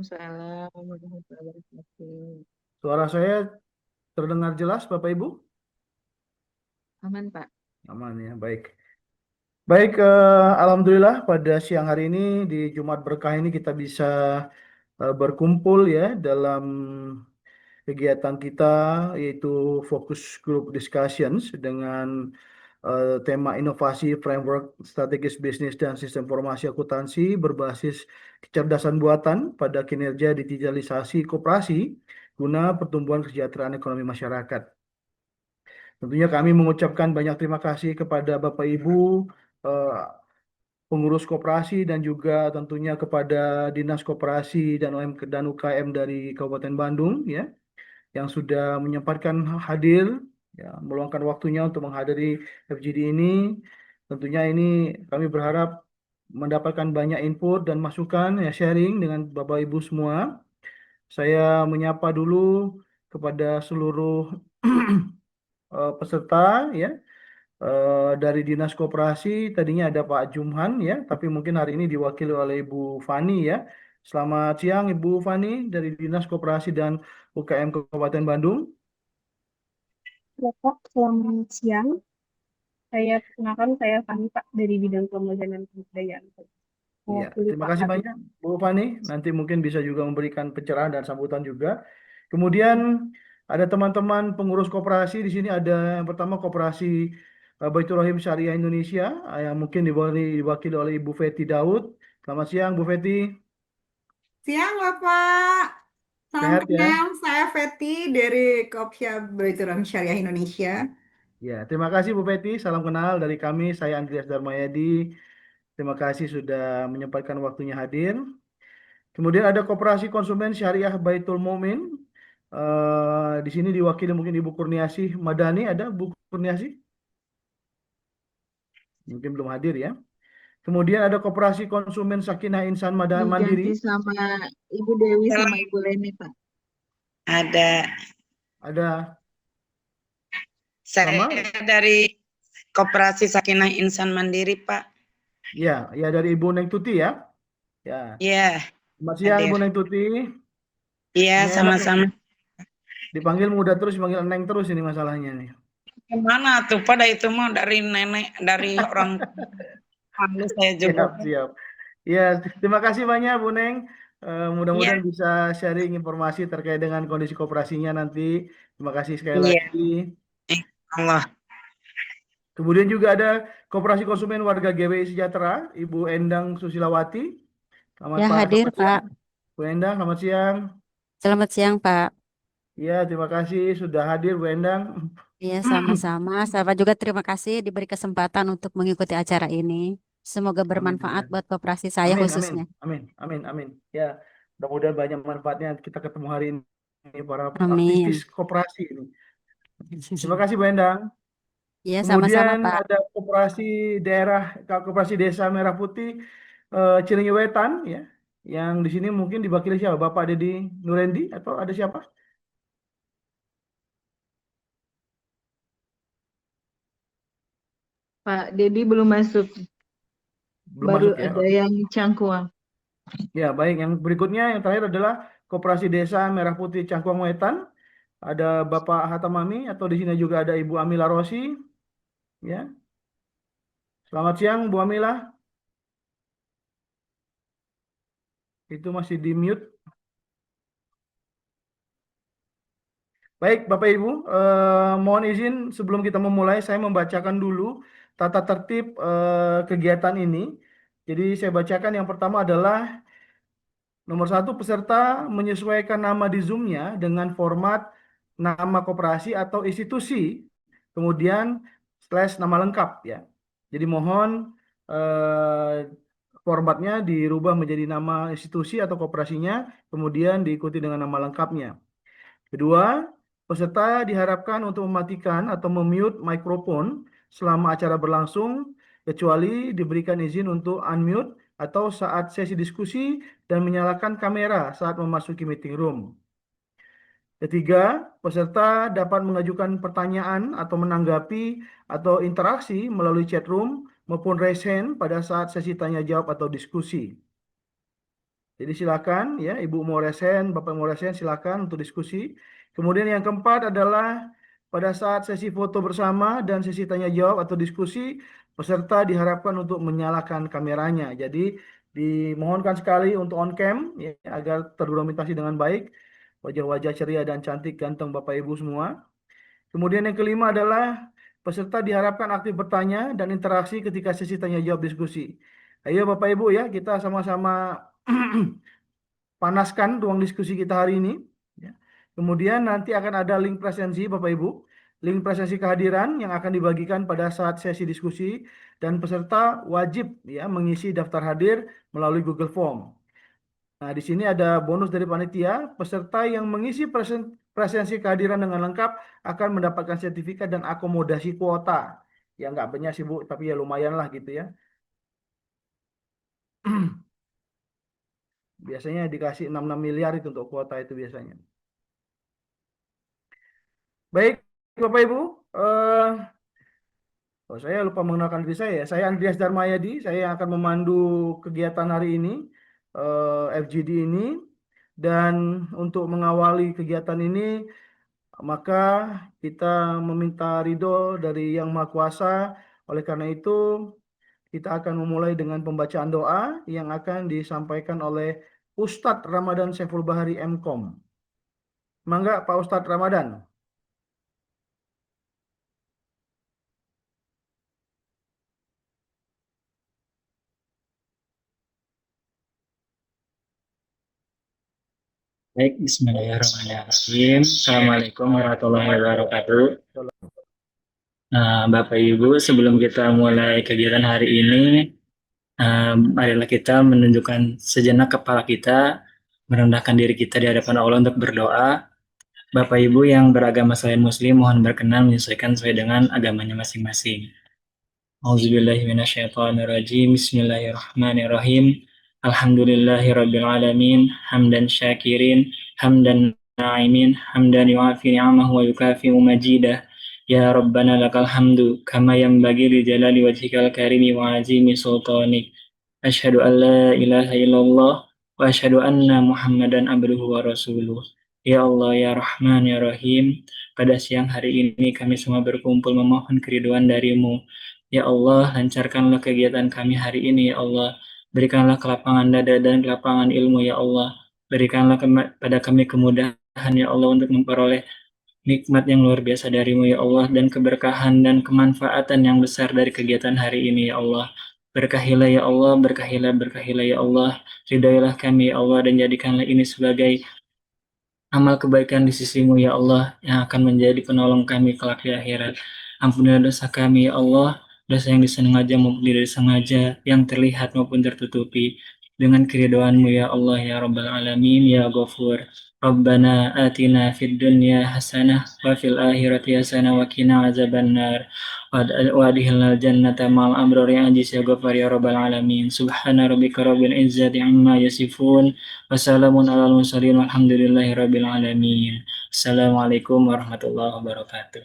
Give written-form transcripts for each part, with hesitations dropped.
Waalaikumsalam warahmatullahi wabarakatuh. Suara saya terdengar jelas, Bapak Ibu? Aman, Pak. Aman ya, baik. Baik, Alhamdulillah pada siang hari ini di Jumat Berkah ini kita bisa berkumpul ya dalam kegiatan kita yaitu Focus Group Discussions dengan tema inovasi framework strategis bisnis dan sistem informasi akuntansi berbasis kecerdasan buatan pada kinerja digitalisasi koperasi guna pertumbuhan kesejahteraan ekonomi masyarakat. Tentunya kami mengucapkan banyak terima kasih kepada Bapak Ibu eh, pengurus koperasi dan juga tentunya kepada Dinas Koperasi dan UKM dari Kabupaten Bandung ya yang sudah menyempatkan hadir ya meluangkan waktunya untuk menghadiri FGD ini. Tentunya ini kami berharap mendapatkan banyak input dan masukan ya sharing dengan Bapak Ibu semua. Saya menyapa dulu kepada seluruh peserta ya. Dari Dinas Koperasi tadinya ada Pak Jumhan ya, tapi mungkin hari ini diwakili oleh Ibu Fani ya. Selamat siang Ibu Fani dari Dinas Koperasi dan UKM Kabupaten Bandung. Ya, Pak, selamat siang. Saya perkenalkan, saya Fani, Pak, dari bidang pemulihan dan pemberdayaan. Iya, Mewakili terima Pak kasih Habib. banyak Bu Fani. Nanti mungkin bisa juga memberikan pencerahan dan sambutan juga. Kemudian ada teman-teman pengurus koperasi di sini ada yang pertama Koperasi Baitur Rahim Syariah Indonesia yang mungkin diwakili oleh Ibu Feti Daud. Selamat siang Bu Feti. Siang Bapak, salam Sehat ya? kenal, saya Feti dari Kopsya Baitur Syariah Indonesia. Ya, terima kasih Bu Peti. Salam kenal dari kami. Saya Andreas Darmayadi. Terima kasih sudah menyempatkan waktunya hadir. Kemudian ada Koperasi Konsumen Syariah Baitul Mumin. Di sini diwakili mungkin Ibu Kurniasih Madani. Ada Bu Kurniasih? Mungkin belum hadir ya. Kemudian ada Koperasi Konsumen Sakinah Insan Mandiri. Diganti sama Ibu Dewi Salam. sama Ibu Leni, Pak. Ada Ada saya nama? dari Koperasi Sakinah Insan Mandiri, Pak. Ya, ya dari Ibu Neng Tuti ya. Ya. Iya, Selamat siang hadir. Ibu Neng Tuti. Iya, Ini enak sama-sama. dipanggil muda terus, dipanggil Neng terus ini masalahnya nih. Gimana tuh pada itu mah dari nenek, dari orang panggil saya juga. Siap, siap. Ya, terima kasih banyak Bu Neng. Iya, Mudah-mudahan bisa sharing informasi terkait dengan kondisi koperasinya nanti. Terima kasih sekali iya, lagi. Allah. Kemudian juga ada Koperasi Konsumen Warga GWI Sejahtera, Ibu Endang Susilawati. Ya, hadir, selamat siang. Pak. Bu Endang, selamat siang. Selamat siang, Pak. Ya, terima kasih sudah hadir Bu Endang. Iya, sama-sama. Sama juga terima kasih diberi kesempatan untuk mengikuti acara ini. Semoga Amin, bermanfaat amin. buat koperasi saya Amin, amin, khususnya. amin, amin, amin. Ya, mudah-mudahan banyak manfaatnya kita ketemu hari ini para aktivis Amin. koperasi ini. Terima kasih Bu Endang. Iya, sama-sama, Kemudian Pak. ada koperasi desa Merah Putih Cilenyi Wetan ya, yang di sini mungkin diwakili siapa? Bapak Dedi Nurendi atau ada siapa? Pak Dedi belum masuk, Belum baru masuk ya? ada Oke. yang Cangkuang. Ya, baik. Yang berikutnya yang terakhir adalah Koperasi Desa Merah Putih Cangkuang Wetan. Ada Bapak Hatamami atau di sini juga ada Ibu Amila Rosi ya. Selamat siang Bu Amila. Itu masih di mute. Baik, Bapak Ibu, mohon izin sebelum kita memulai, saya membacakan dulu tata tertib kegiatan ini. Jadi saya bacakan yang pertama adalah nomor satu, peserta menyesuaikan nama di Zoom-nya dengan format nama koperasi atau institusi, kemudian slash nama lengkap ya. Jadi mohon formatnya dirubah menjadi nama institusi atau koperasinya, kemudian diikuti dengan nama lengkapnya. Kedua, peserta diharapkan untuk mematikan atau memute mikrofon selama acara berlangsung, kecuali diberikan izin untuk unmute atau saat sesi diskusi dan menyalakan kamera saat memasuki meeting room. Ketiga, peserta dapat mengajukan pertanyaan atau menanggapi atau interaksi melalui chat room maupun raise hand pada saat sesi tanya jawab atau diskusi. Jadi silakan ya Ibu Moresen, Bapak Moresen silakan untuk diskusi. Kemudian yang keempat adalah pada saat sesi foto bersama dan sesi tanya jawab atau diskusi, peserta diharapkan untuk menyalakan kameranya. Jadi dimohonkan sekali untuk on cam ya, agar terdokumentasi dengan baik wajah-wajah ceria dan cantik ganteng Bapak Ibu semua. Kemudian yang kelima adalah peserta diharapkan aktif bertanya dan interaksi ketika sesi tanya jawab diskusi. Ayo Bapak Ibu ya, kita sama-sama panaskan ruang diskusi kita hari ini. Ya. Kemudian nanti akan ada link presensi Bapak Ibu, link presensi kehadiran yang akan dibagikan pada saat sesi diskusi dan peserta wajib ya mengisi daftar hadir melalui Google Form. Nah, di sini ada bonus dari panitia, peserta yang mengisi presensi kehadiran dengan lengkap akan mendapatkan sertifikat dan akomodasi kuota. Ya nggak banyak sih Bu, tapi ya lumayan lah gitu ya. Biasanya dikasih 66 miliar itu untuk kuota itu biasanya. Baik, Bapak Ibu, saya lupa mengenalkan diri saya. Saya Andreas Darmayadi, saya yang akan memandu kegiatan hari ini, FGD ini. Dan untuk mengawali kegiatan ini, maka kita meminta ridho dari Yang Maha Kuasa. Oleh karena itu, kita akan memulai dengan pembacaan doa yang akan disampaikan oleh Ustadz Ramadan Saiful Bahari MKOM. Mangga Pak Ustadz Ramadan. Baik, bismillahirrahmanirrahim. Assalamualaikum warahmatullahi wabarakatuh. Bapak Ibu, sebelum kita mulai kegiatan hari ini, marilah kita menunjukkan sejenak kepala kita, merendahkan diri kita di hadapan Allah untuk berdoa. Bapak Ibu yang beragama selain Muslim, mohon berkenan menyesuaikan sesuai dengan agamanya masing-masing. Auzubillahiminasyaitonirrajim. Bismillahirrahmanirrahim. Alhamdulillahirrabbilalamin. Hamdan syakirin, hamdan na'imin, hamdan yu'afi ni'amahu wa yukafi'u majidah. Ya Rabbana lakal hamdu kama yanbaghi li jalali wajhikal karimi wa azimi sultanik. Asyhadu an la ilaha illallah wa asyhadu anna Muhammadan abduhu wa rasuluh. Ya Allah, ya Rahman, ya Rahim, pada siang hari ini kami semua berkumpul memohon keriduan dari-Mu. Ya Allah, lancarkanlah kegiatan kami hari ini, ya Allah. Berikanlah kelapangan dada dan kelapangan ilmu, ya Allah. Berikanlah pada kami kemudahan, ya Allah, untuk memperoleh nikmat yang luar biasa dari-Mu, ya Allah, dan keberkahan dan kemanfaatan yang besar dari kegiatan hari ini, ya Allah. Berkahilah, ya Allah, berkahilah, ya Allah. Ridailah kami, ya Allah, dan jadikanlah ini sebagai amal kebaikan di sisi-Mu, ya Allah, yang akan menjadi penolong kami kelak di akhirat. Ampunilah dosa kami, ya Allah, dosa yang disengaja maupun tidak disengaja, yang terlihat maupun tertutupi. Dengan keridhaan-Mu, ya Allah, ya Rabbal Alamin, ya Ghafur. Rabbana atina fid dunya hasanah wa fil akhirati hasanah wa qina azabannar. Wa adkhilnal jannata ma'al abrari ajis ya Ghafar ya Rabbal Alamin. Subhana rabbika rabbil izzati amma yasifun. Wassalamun ala mursalin walhamdulillahi rabbil alamin. Assalamualaikum warahmatullahi wabarakatuh.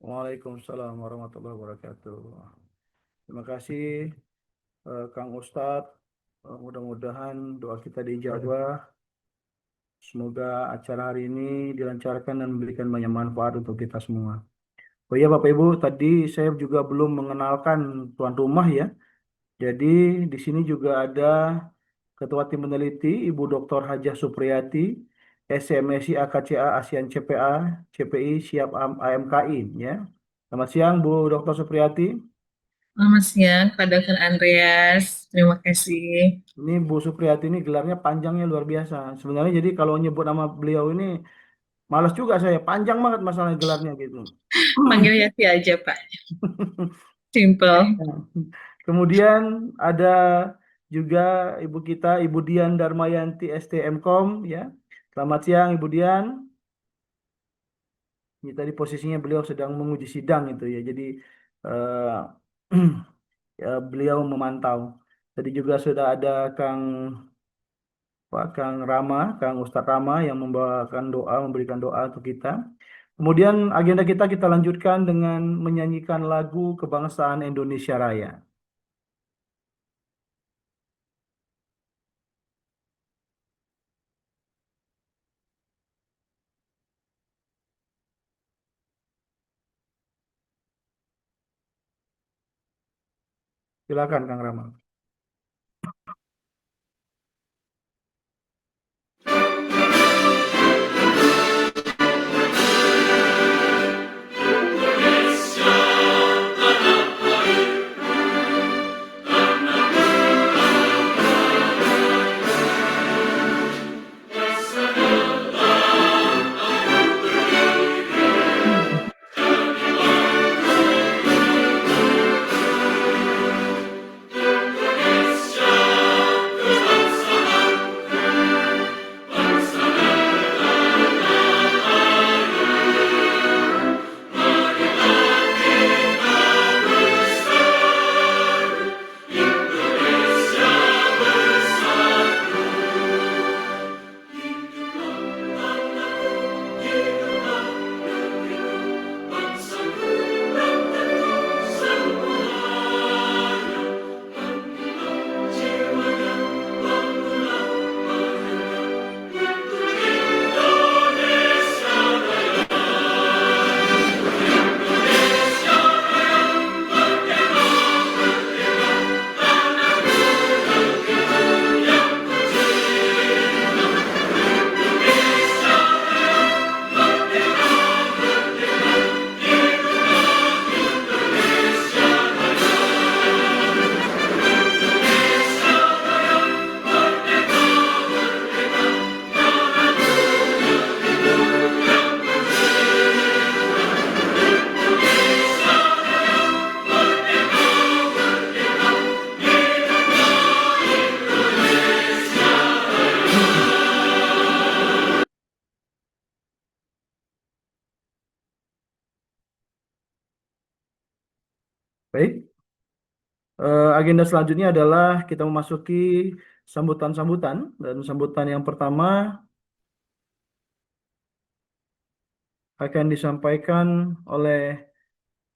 Waalaikumsalam warahmatullahi wabarakatuh. Terima kasih Kang Ustadz. Mudah-mudahan doa kita diijabah. Semoga acara hari ini dilancarkan dan memberikan banyak manfaat untuk kita semua. Oh iya Bapak Ibu, tadi saya juga belum mengenalkan tuan rumah ya. Jadi di sini juga ada Ketua Tim Peneliti Ibu Dr. Hajah Supriyati, SMSI AKCA ASEAN CPA, CPI Siap AMKI ya. Selamat siang Bu Dr. Supriyati. Selamat siang, Pak Dr. Andreas. Terima kasih. Ini Bu Supriyati ini gelarnya panjangnya luar biasa. Sebenarnya jadi kalau nyebut nama beliau ini malas juga saya, panjang banget masalah gelarnya gitu. Panggil Yati aja, Pak. Simple. Kemudian ada juga Ibu kita, Ibu Dian Darmayanti STMkom ya. Selamat siang Ibu Dian. Ini tadi posisinya beliau sedang menguji sidang itu ya. Jadi ya, beliau memantau. Tadi juga sudah ada Kang Rama, Kang Ustadz Rama yang membawakan doa, memberikan doa untuk kita. Kemudian agenda kita lanjutkan dengan menyanyikan lagu kebangsaan Indonesia Raya. Silakan Kang Rama. Baik, agenda selanjutnya adalah kita memasuki sambutan-sambutan, dan sambutan yang pertama akan disampaikan oleh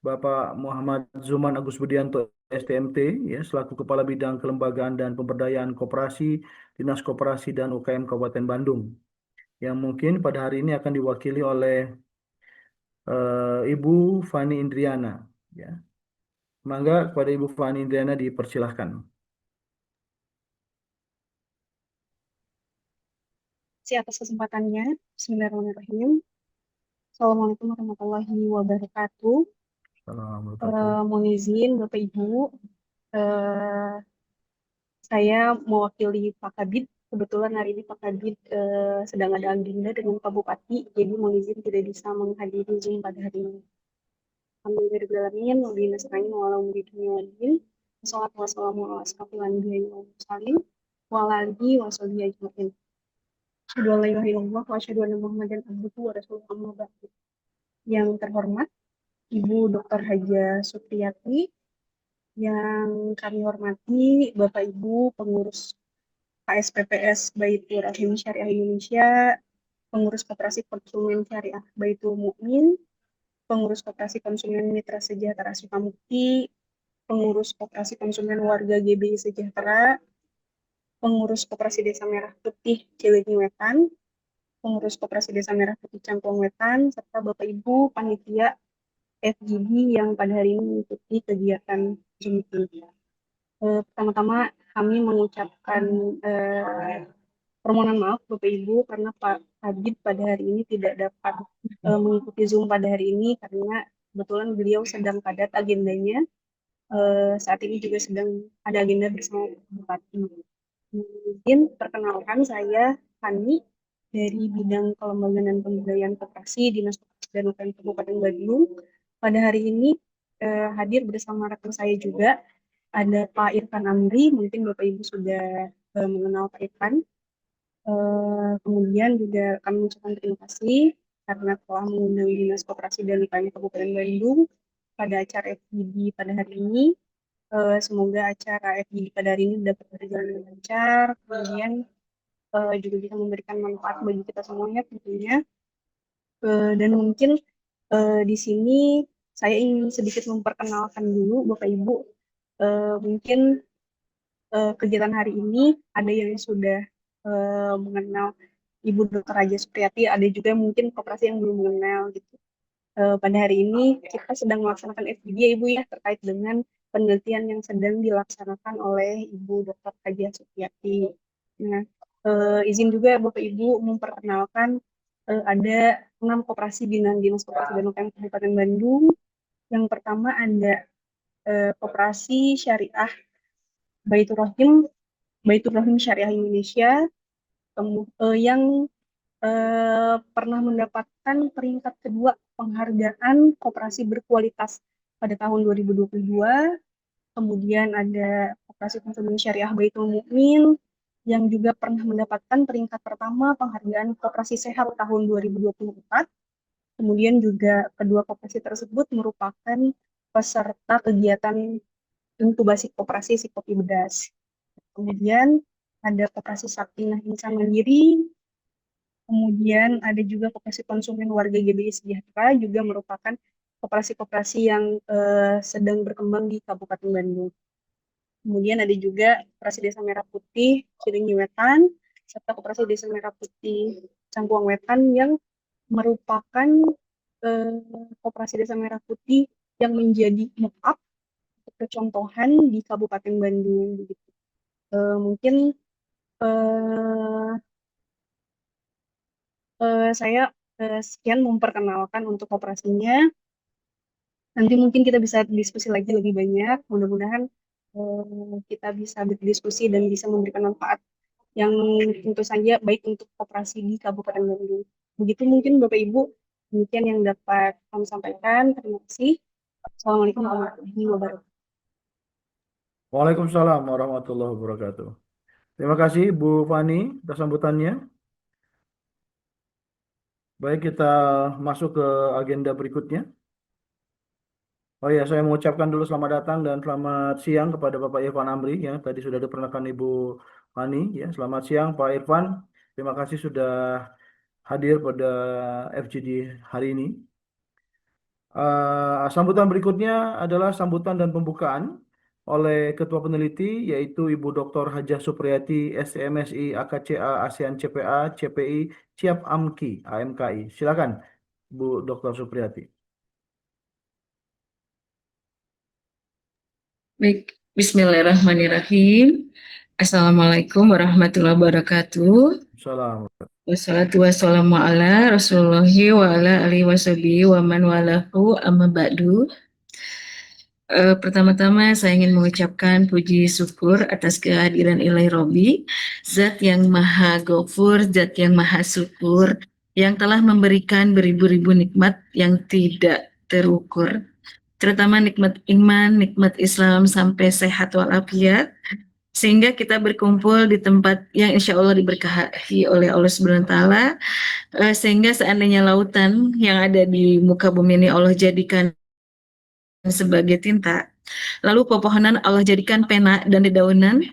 Bapak Muhammad Zuman Agus Budianto STMT, ya, selaku Kepala Bidang Kelembagaan dan Pemberdayaan Koperasi Dinas Koperasi dan UKM Kabupaten Bandung, yang mungkin pada hari ini akan diwakili oleh Ibu Fani Indriana. Ya. Mangga kepada Ibu Fani Indriana dipersilahkan. Atas kesempatannya. Bismillahirrahmanirrahim. Assalamualaikum warahmatullahi wabarakatuh. Assalamualaikum. Mohon izin Bapak Ibu, saya mewakili Pak Kabid. Kebetulan hari ini Pak Kabid sedang ada agenda dengan Pak Bupati, jadi mohon izin tidak bisa menghadiri Zoom pada hari ini. Alhamdulillahirrahmanirrahim, wabillahi nasta'in wa ala umuri dunya waddin. Wassalatu wassalamu ala asyrofil anbiya'i wal mursalin wa ala alihi wa sahbihi ajma'in. Asyhadu an la ilaha illallah wa asyhadu anna Muhammadan abduhu wa rasuluhu amma ba'du. Yang terhormat Ibu Dr. Haja Supriyati, yang kami hormati Bapak Ibu pengurus KSPPS Baitur Rahim Syariah Indonesia, pengurus Koperasi Konsumen Syariah Baitul Mukmin, pengurus Koperasi Konsumen Mitra Sejahtera Sukamukti, pengurus Koperasi Konsumen Warga GBI Sejahtera, pengurus Koperasi Desa Merah Putih Cileunyi Wetan, pengurus Koperasi Desa Merah Putih Cangkuang Wetan, serta Bapak Ibu panitia FGD yang pada hari ini mengikuti kegiatan Zoom ini. Pertama-tama kami mengucapkan permohonan maaf Bapak Ibu karena Pak Habib pada hari ini tidak dapat mengikuti Zoom pada hari ini karena kebetulan beliau sedang padat agendanya. Saat ini juga sedang ada agenda bersama Bupati. Mungkin perkenalkan, saya Fani dari bidang kelembagaan dan pemberdayaan koperasi Dinas Koperasi dan UKM Kabupaten Bandung. Pada hari ini hadir bersama rekan saya juga ada Pak Irfan Amri, mungkin Bapak Ibu sudah mengenal Pak Irfan. Kemudian juga kami mengucapkan terima kasih karena telah mengundang Dinas Koperasi dan UKM Kabupaten Bandung pada acara FGD pada hari ini. Semoga acara FGD pada hari ini dapat berjalan dengan lancar, kemudian juga bisa memberikan manfaat bagi kita semuanya tentunya. Dan mungkin di sini saya ingin sedikit memperkenalkan dulu Bapak Ibu. Mungkin kegiatan hari ini ada yang sudah mengenal Ibu Dr. Haja Supriyati, ada juga mungkin koperasi yang belum mengenal gitu. Pada hari ini kita sedang melaksanakan FGD ya Ibu ya, terkait dengan penelitian yang sedang dilaksanakan oleh Ibu Dr. Hajah Supriyati. Nah, izin juga Bapak Ibu memperkenalkan ada 6 koperasi binaan Dinas Koperasi dan UKM Kabupaten Bandung. Yang pertama ada Koperasi Syariah Baitur Rahim Syariah Indonesia yang pernah mendapatkan peringkat kedua penghargaan koperasi berkualitas pada tahun 2022. Kemudian ada Koperasi Konsumen Syariah Baitul Mukmin yang juga pernah mendapatkan peringkat pertama penghargaan Koperasi Sehat tahun 2024. Kemudian juga kedua koperasi tersebut merupakan peserta kegiatan inkubasi koperasi Sikopi Bedas. Kemudian ada Koperasi Sakinah Insan Mandiri. Kemudian ada juga Koperasi Konsumen Warga GBI Sejahtera, juga merupakan koperasi-koperasi yang sedang berkembang di Kabupaten Bandung. Kemudian ada juga Koperasi Desa Merah Putih Cileunyi Wetan, serta Koperasi Desa Merah Putih Cangkuang Wetan yang merupakan Koperasi Desa Merah Putih yang menjadi mock-up percontohan di Kabupaten Bandung. Mungkin saya sekian memperkenalkan untuk koperasinya. Nanti mungkin kita bisa diskusi lagi lebih banyak. Mudah-mudahan kita bisa berdiskusi dan bisa memberikan manfaat yang tentu saja baik untuk koperasi di Kabupaten Bandung. Begitu mungkin Bapak Ibu, demikian yang dapat kami sampaikan. Terima kasih. Assalamualaikum warahmatullahi wabarakatuh. Waalaikumsalam warahmatullahi wabarakatuh. Terima kasih Bu Fani atas sambutannya. Baik, kita masuk ke agenda berikutnya. Oh ya, saya mengucapkan dulu selamat datang dan selamat siang kepada Bapak Irfan Amri ya. Tadi sudah diperkenalkan Ibu Fani ya. Selamat siang Pak Irfan. Terima kasih sudah hadir pada FGD hari ini. Sambutan berikutnya adalah sambutan dan pembukaan oleh Ketua Peneliti yaitu Ibu Dr. Hajah Supriyati SMSI AKCA ASEAN CPA CPI Ciap AMKI AMKI. Silakan Bu Dr. Supriyati. Baik, Bismillahirrahmanirrahim. Assalamualaikum warahmatullahi wabarakatuh. Salam. Wassalatu wassalamu ala Rasulullahi wa ala alihi washabihi wa man walahu amma ba'du. Pertama-tama saya ingin mengucapkan puji syukur atas kehadiran Ilahi Robbi, Zat yang Maha Ghafur, Zat yang Maha Syukur, yang telah memberikan beribu-ribu nikmat yang tidak terukur, terutama nikmat iman, nikmat Islam sampai sehat walafiat, sehingga kita berkumpul di tempat yang insya Allah diberkahi oleh Allah Subhanahu wa Ta'ala, sehingga seandainya lautan yang ada di muka bumi ini Allah jadikan sebagai tinta, lalu pepohonan Allah jadikan pena dan dedaunan,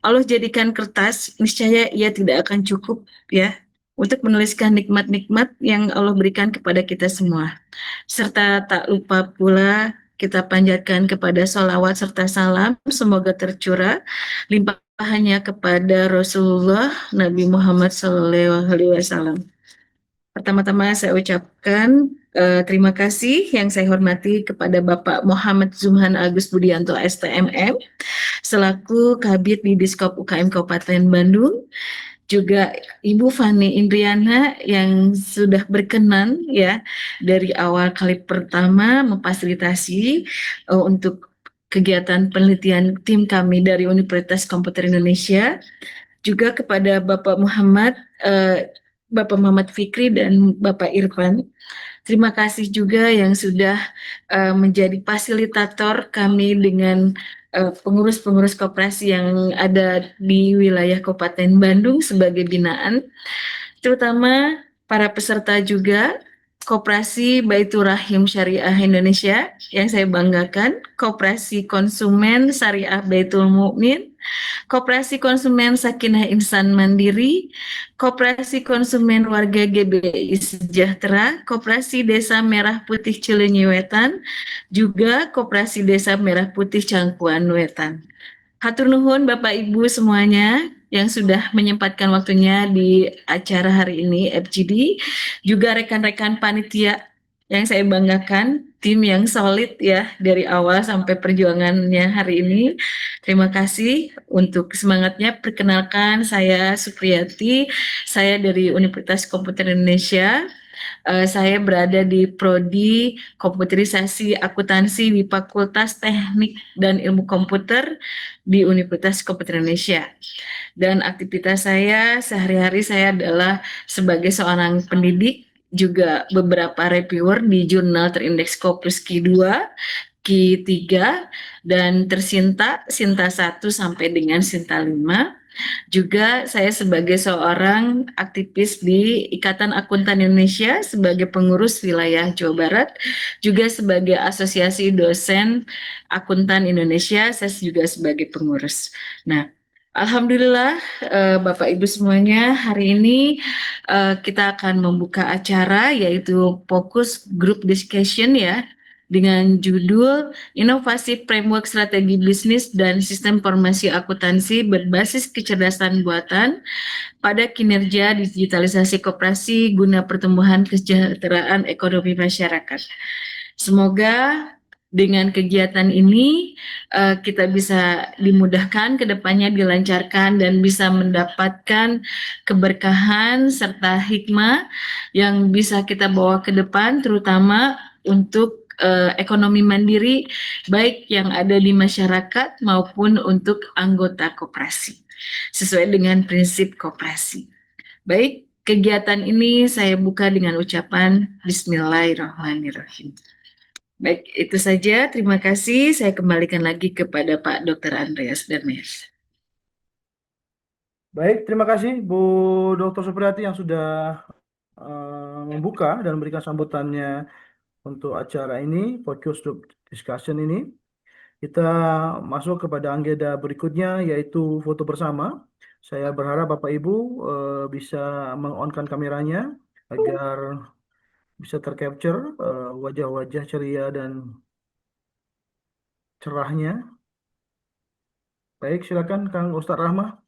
Allah jadikan kertas, niscaya ia tidak akan cukup ya untuk menuliskan nikmat-nikmat yang Allah berikan kepada kita semua. Serta tak lupa pula kita panjatkan kepada sholawat serta salam semoga tercurah limpahannya kepada Rasulullah Nabi Muhammad SAW. Pertama-tama saya ucapkan terima kasih yang saya hormati kepada Bapak Muhammad Zumhan Agus Budianto STMM selaku Kabid di Diskop UKM Kabupaten Bandung, juga Ibu Fani Indriana yang sudah berkenan ya dari awal kali pertama memfasilitasi untuk kegiatan penelitian tim kami dari Universitas Komputer Indonesia, juga kepada Bapak Muhammad Fikri dan Bapak Irfan. Terima kasih juga yang sudah menjadi fasilitator kami dengan pengurus-pengurus koperasi yang ada di wilayah Kabupaten Bandung sebagai binaan, terutama para peserta juga Koperasi Baitur Rahim Syariah Indonesia yang saya banggakan, Koperasi Konsumen Syariah Baitul Mukmin, Koperasi Konsumen Sakinah Insan Mandiri, Koperasi Konsumen Warga GBI Sejahtera, Koperasi Desa Merah Putih Cileunyi Wetan, juga Koperasi Desa Merah Putih Cangkuang Wetan. Hatur nuhun Bapak Ibu semuanya yang sudah menyempatkan waktunya di acara hari ini FGD, juga rekan-rekan panitia Yang saya banggakan, tim yang solid ya dari awal sampai perjuangannya hari ini. Terima kasih untuk semangatnya. Perkenalkan, saya Supriyati, saya dari Universitas Komputer Indonesia. Saya berada di Prodi Komputerisasi Akuntansi di Fakultas Teknik dan Ilmu Komputer di Universitas Komputer Indonesia. Dan aktivitas saya sehari-hari saya adalah sebagai seorang pendidik, juga beberapa reviewer di jurnal terindeks Scopus Q2, Q3, dan tersinta Sinta 1 sampai dengan Sinta 5. Juga saya sebagai seorang aktivis di Ikatan Akuntan Indonesia sebagai pengurus wilayah Jawa Barat, juga sebagai Asosiasi Dosen Akuntan Indonesia, saya juga sebagai pengurus. Nah, alhamdulillah Bapak Ibu semuanya, hari ini kita akan membuka acara yaitu Fokus Group Discussion ya, dengan judul Inovasi Framework Strategi Bisnis dan Sistem Informasi Akuntansi Berbasis Kecerdasan Buatan pada Kinerja Digitalisasi Koperasi Guna Pertumbuhan Kesejahteraan Ekonomi Masyarakat. Semoga dengan kegiatan ini kita bisa dimudahkan, kedepannya dilancarkan dan bisa mendapatkan keberkahan serta hikmah yang bisa kita bawa ke depan, terutama untuk ekonomi mandiri baik yang ada di masyarakat maupun untuk anggota koperasi sesuai dengan prinsip koperasi. Baik, kegiatan ini saya buka dengan ucapan Bismillahirrahmanirrahim. Baik, itu saja. Terima kasih. Saya kembalikan lagi kepada Pak Dr. Andreas Darmes. Baik, terima kasih Bu Dr. Supriyati yang sudah membuka dan memberikan sambutannya untuk acara ini, Focus Group Discussion ini. Kita masuk kepada agenda berikutnya yaitu foto bersama. Saya berharap Bapak Ibu bisa meng-on-kan kameranya agar bisa tercapture wajah-wajah ceria dan cerahnya. Baik, silakan Kang Ustadz Rahmah.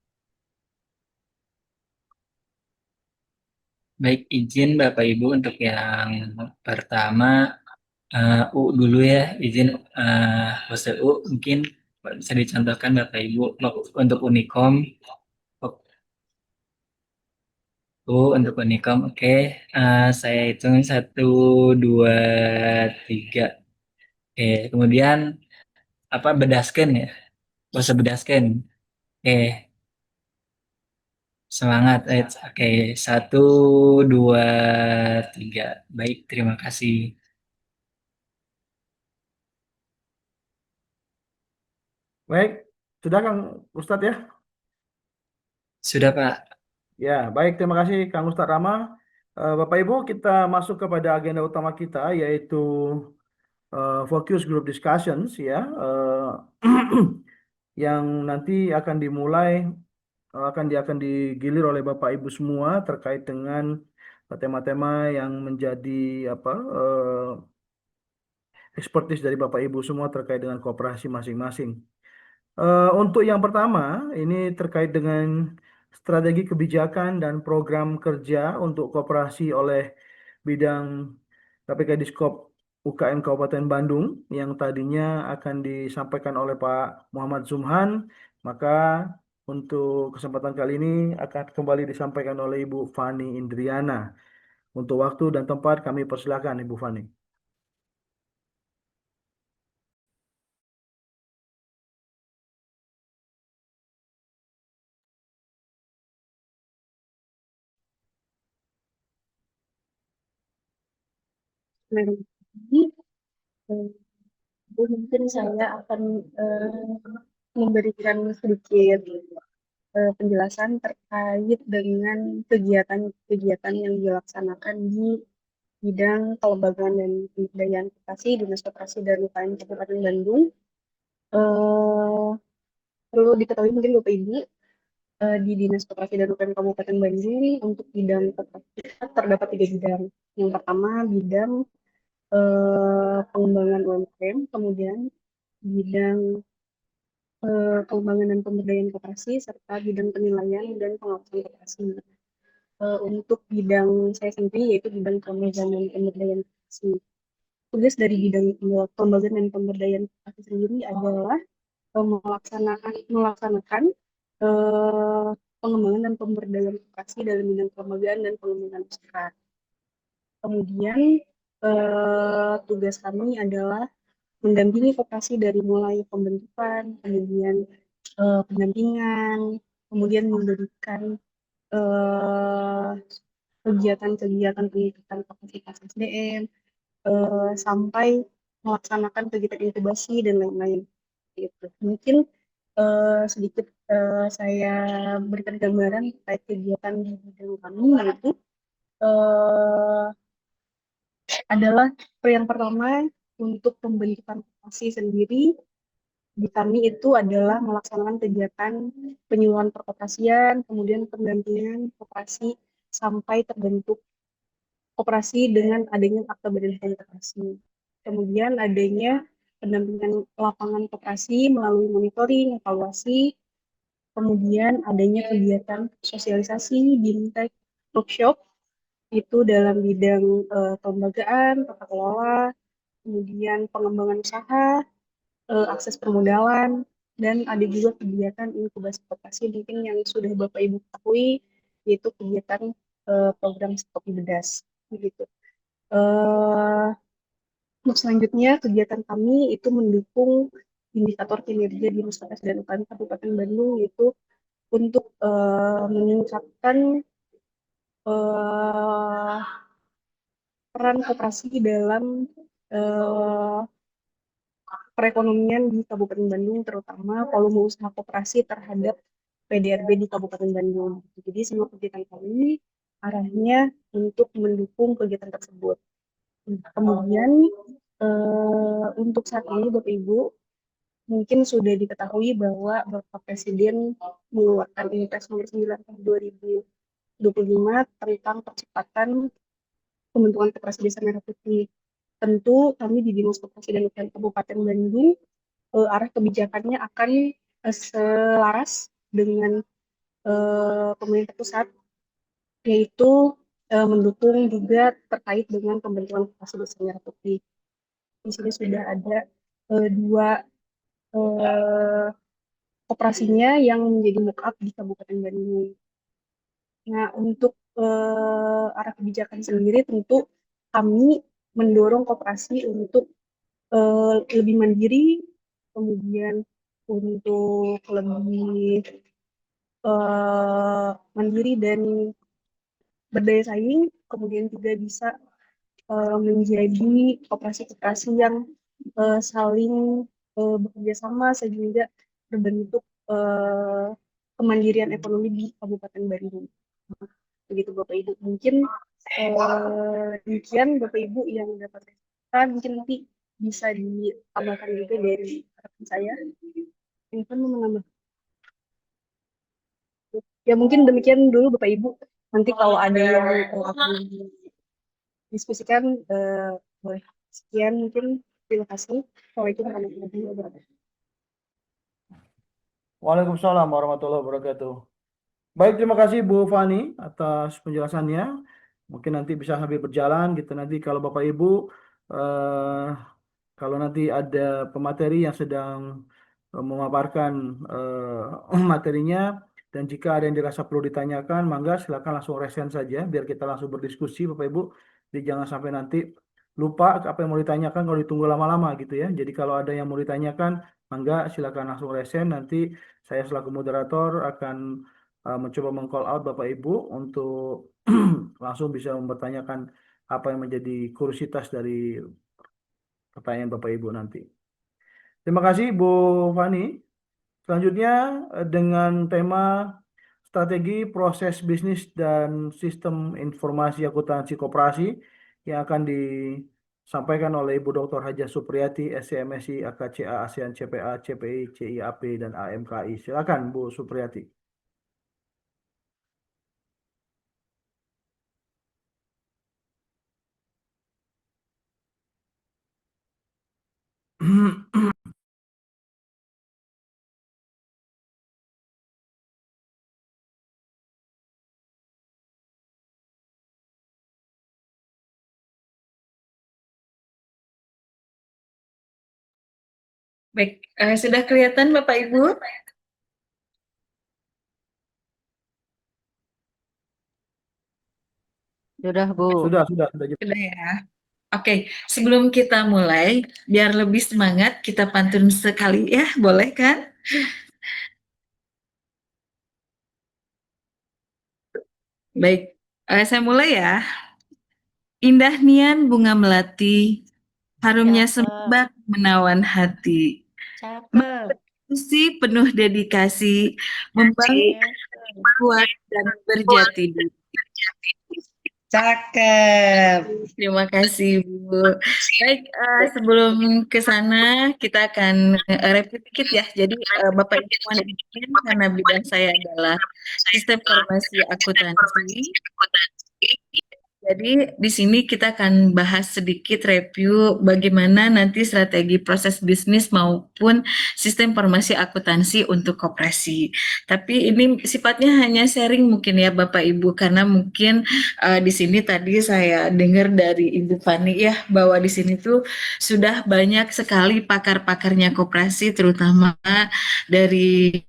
Baik, izin Bapak Ibu untuk yang pertama U dulu ya, izin pose U mungkin bisa dicontohkan Bapak Ibu untuk Unicom. U untuk Unicom, oke. Saya hitung 1, 2, 3. Oke, kemudian apa bedasken ya? Pose bedasken. Oke, semangat. Oke, 1, 2, 3. Baik, terima kasih. Baik, sudah Kang Ustadz ya? Sudah Pak. Ya, baik. Terima kasih Kang Ustadz Rama. Bapak Ibu, kita masuk kepada agenda utama kita yaitu Focus Group Discussions ya, yang nanti akan dimulai akan digilir oleh Bapak Ibu semua terkait dengan tema-tema yang menjadi expertise dari Bapak Ibu semua terkait dengan koperasi masing-masing. Untuk yang pertama, ini terkait dengan strategi kebijakan dan program kerja untuk koperasi oleh bidang KPK Diskop UKM Kabupaten Bandung yang tadinya akan disampaikan oleh Pak Muhammad Zumhan, maka untuk kesempatan kali ini akan kembali disampaikan oleh Ibu Fani Indriana. Untuk waktu dan tempat kami persilakan Ibu Fani. Jadi, mungkin saya akan memberikan sedikit penjelasan terkait dengan kegiatan-kegiatan yang dilaksanakan di bidang kelembagaan dan kebudayaan koperasi Dinas Koperasi dan UKM Kabupaten Bandung. Perlu diketahui mungkin Bapak Ibu, di Dinas Koperasi dan UKM Kabupaten Bandung untuk bidang koperasi terdapat 3 bidang. Yang pertama bidang pengembangan UMKM, kemudian bidang pengembangan dan pemberdayaan koperasi, serta bidang penilaian dan pengawasan koperasi. Untuk bidang saya sendiri yaitu bidang pengembangan dan pemberdayaan advokasi. Tugas dari bidang pembelajaran dan pemberdayaan advokasi sendiri adalah melaksanakan eh, pengembangan dan pemberdayaan advokasi dalam bidang kelembagaan dan pengembangan usaha. Kemudian tugas kami adalah mendampingi koperasi dari mulai pembentukan, kemudian pendampingan, kemudian memberikan eh, kegiatan-kegiatan peningkatan kapasitas SDM, sampai melaksanakan kegiatan inkubasi dan lain-lain. Gitu. Mungkin sedikit saya berikan gambaran terkait kegiatan di bidang kami, yaitu eh, adalah yang pertama untuk pembentukan koperasi sendiri di kami itu adalah melaksanakan kegiatan penyuluhan perkoperasian, kemudian pendampingan koperasi sampai terbentuk koperasi dengan adanya akta badan koperasi. Kemudian adanya pendampingan lapangan koperasi melalui monitoring, evaluasi, kemudian adanya kegiatan sosialisasi, bimtek, workshop, itu dalam bidang kelembagaan, tata kelola, kemudian pengembangan usaha, akses permodalan, dan ada juga kegiatan inkubasi koperasi mungkin yang sudah Bapak Ibu ketahui, yaitu kegiatan program Stop Bedas. Begitu. Untuk selanjutnya, kegiatan kami itu mendukung indikator kinerja Dinas Koperasi dan UKM Kabupaten Bandung, yaitu untuk meningkatkan eh, peran koperasi dalam eh, perekonomian di Kabupaten Bandung, terutama volume usaha koperasi terhadap PDRB di Kabupaten Bandung. Jadi semua kegiatan kami arahnya untuk mendukung kegiatan tersebut. Kemudian untuk saat ini Bapak Ibu mungkin sudah diketahui bahwa Bapak Presiden mengeluarkan Impres nomor 9 tahun 2025 tentang percepatan pembentukan koperasi desa merah putih. Tentu kami di Dinas Koperasi dan UKM Kabupaten Bandung arah kebijakannya akan selaras dengan pemerintah pusat, yaitu mendukung juga terkait dengan pembentukan koperasi desa merah putih. Di sini sudah ada dua koperasinya yang menjadi mock-up di Kabupaten Bandung. Nah, untuk arah kebijakan sendiri tentu kami mendorong koperasi untuk lebih mandiri, kemudian untuk lebih mandiri dan berdaya saing, kemudian juga bisa menjadi koperasi-koperasi yang saling bekerja sama sehingga berbentuk kemandirian ekonomi di Kabupaten Bandung. Begitu Bapak Ibu. Mungkin demikian Bapak Ibu yang dapat saya mungkin nanti bisa ditambahkan juga dari harapan saya. Ini kan menambah. Ya mungkin demikian dulu Bapak Ibu. Nanti kalau ada yang akan diskusikan boleh. Sekian mungkin. Terima kasih. Assalamualaikum warahmatullahi wabarakatuh. Waalaikumsalam warahmatullahi wabarakatuh. Baik, terima kasih Bu Fani atas penjelasannya. Mungkin nanti bisa sambil berjalan gitu. Nanti kalau Bapak Ibu, eh, kalau nanti ada pemateri yang sedang memaparkan materinya, dan jika ada yang dirasa perlu ditanyakan, mangga silakan langsung resen saja, biar kita langsung berdiskusi Bapak Ibu. Jadi jangan sampai nanti lupa apa yang mau ditanyakan kalau ditunggu lama-lama gitu ya. Jadi kalau ada yang mau ditanyakan, mangga silakan langsung resen. Nanti saya selaku moderator akan mencoba meng-call out Bapak Ibu untuk langsung bisa mempertanyakan apa yang menjadi kuriositas dari pertanyaan Bapak Ibu nanti. Terima kasih Bu Fani. Selanjutnya dengan tema strategi proses bisnis dan sistem informasi akuntansi koperasi yang akan disampaikan oleh Ibu Dr. Haja Supriyati, SCMSI, AKCA, ASEAN, CPA, CPI, CIAP, dan AMKI. Silakan Bu Supriyati. Baik, sudah kelihatan Bapak Ibu? Sudah, Bu. Sudah Sudah ya. Oke, sebelum kita mulai, biar lebih semangat, kita pantun sekali ya, boleh kan? Baik, saya mulai ya. Indah nian bunga melati, harumnya Cakep. semerbak menawan hati. Cakep. Mesti penuh dedikasi, membangun Cakep. kuat dan berjati diri. Cakep. Terima kasih, Bu. Baik, sebelum ke sana kita akan repeat dikit ya. Jadi Bapak Ibu mohon izin karena bidang saya adalah sistem informasi akuntansi. Jadi di sini kita akan bahas sedikit review bagaimana nanti strategi proses bisnis maupun sistem informasi akuntansi untuk koperasi. Tapi ini sifatnya hanya sharing mungkin ya Bapak Ibu, karena mungkin di sini tadi saya dengar dari Ibu Fani ya bahwa di sini tuh sudah banyak sekali pakar-pakarnya koperasi, terutama dari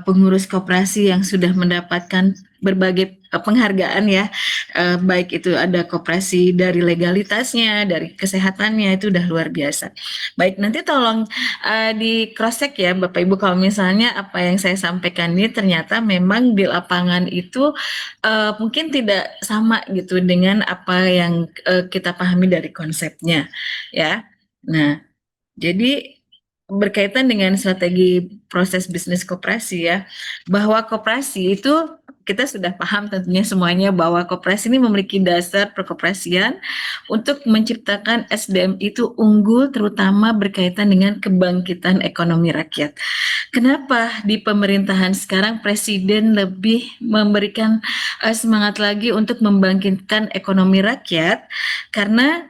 pengurus koperasi yang sudah mendapatkan berbagai penghargaan ya, baik itu ada koperasi dari legalitasnya, dari kesehatannya, itu udah luar biasa. Baik, nanti tolong di cross check ya Bapak Ibu kalau misalnya apa yang saya sampaikan ini ternyata memang di lapangan itu mungkin tidak sama gitu dengan apa yang kita pahami dari konsepnya ya. Nah, jadi berkaitan dengan strategi proses bisnis koperasi ya, bahwa koperasi itu kita sudah paham tentunya semuanya bahwa koperasi ini memiliki dasar perkoperasian untuk menciptakan SDM itu unggul, terutama berkaitan dengan kebangkitan ekonomi rakyat. Kenapa di pemerintahan sekarang Presiden lebih memberikan semangat lagi untuk membangkitkan ekonomi rakyat? Karena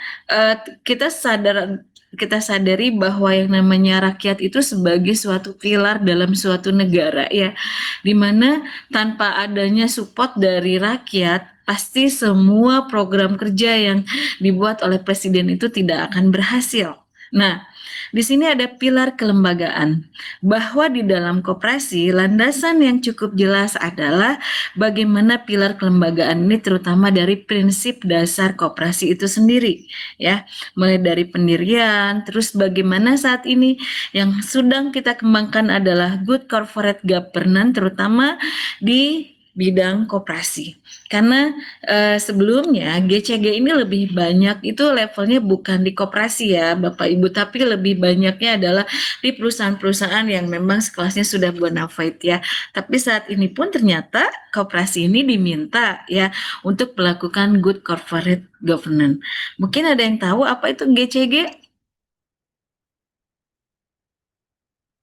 kita sadari bahwa yang namanya rakyat itu sebagai suatu pilar dalam suatu negara ya, dimana tanpa adanya support dari rakyat pasti semua program kerja yang dibuat oleh presiden itu tidak akan berhasil. Nah, di sini ada pilar kelembagaan, bahwa di dalam koperasi landasan yang cukup jelas adalah bagaimana pilar kelembagaan ini terutama dari prinsip dasar koperasi itu sendiri ya, mulai dari pendirian, terus bagaimana saat ini yang sedang kita kembangkan adalah good corporate governance terutama di bidang koperasi. Karena sebelumnya GCG ini lebih banyak itu levelnya bukan di koperasi ya Bapak Ibu, tapi lebih banyaknya adalah di perusahaan-perusahaan yang memang sekelasnya sudah bona fide ya. Tapi saat ini pun ternyata koperasi ini diminta ya untuk melakukan good corporate governance. Mungkin ada yang tahu apa itu GCG?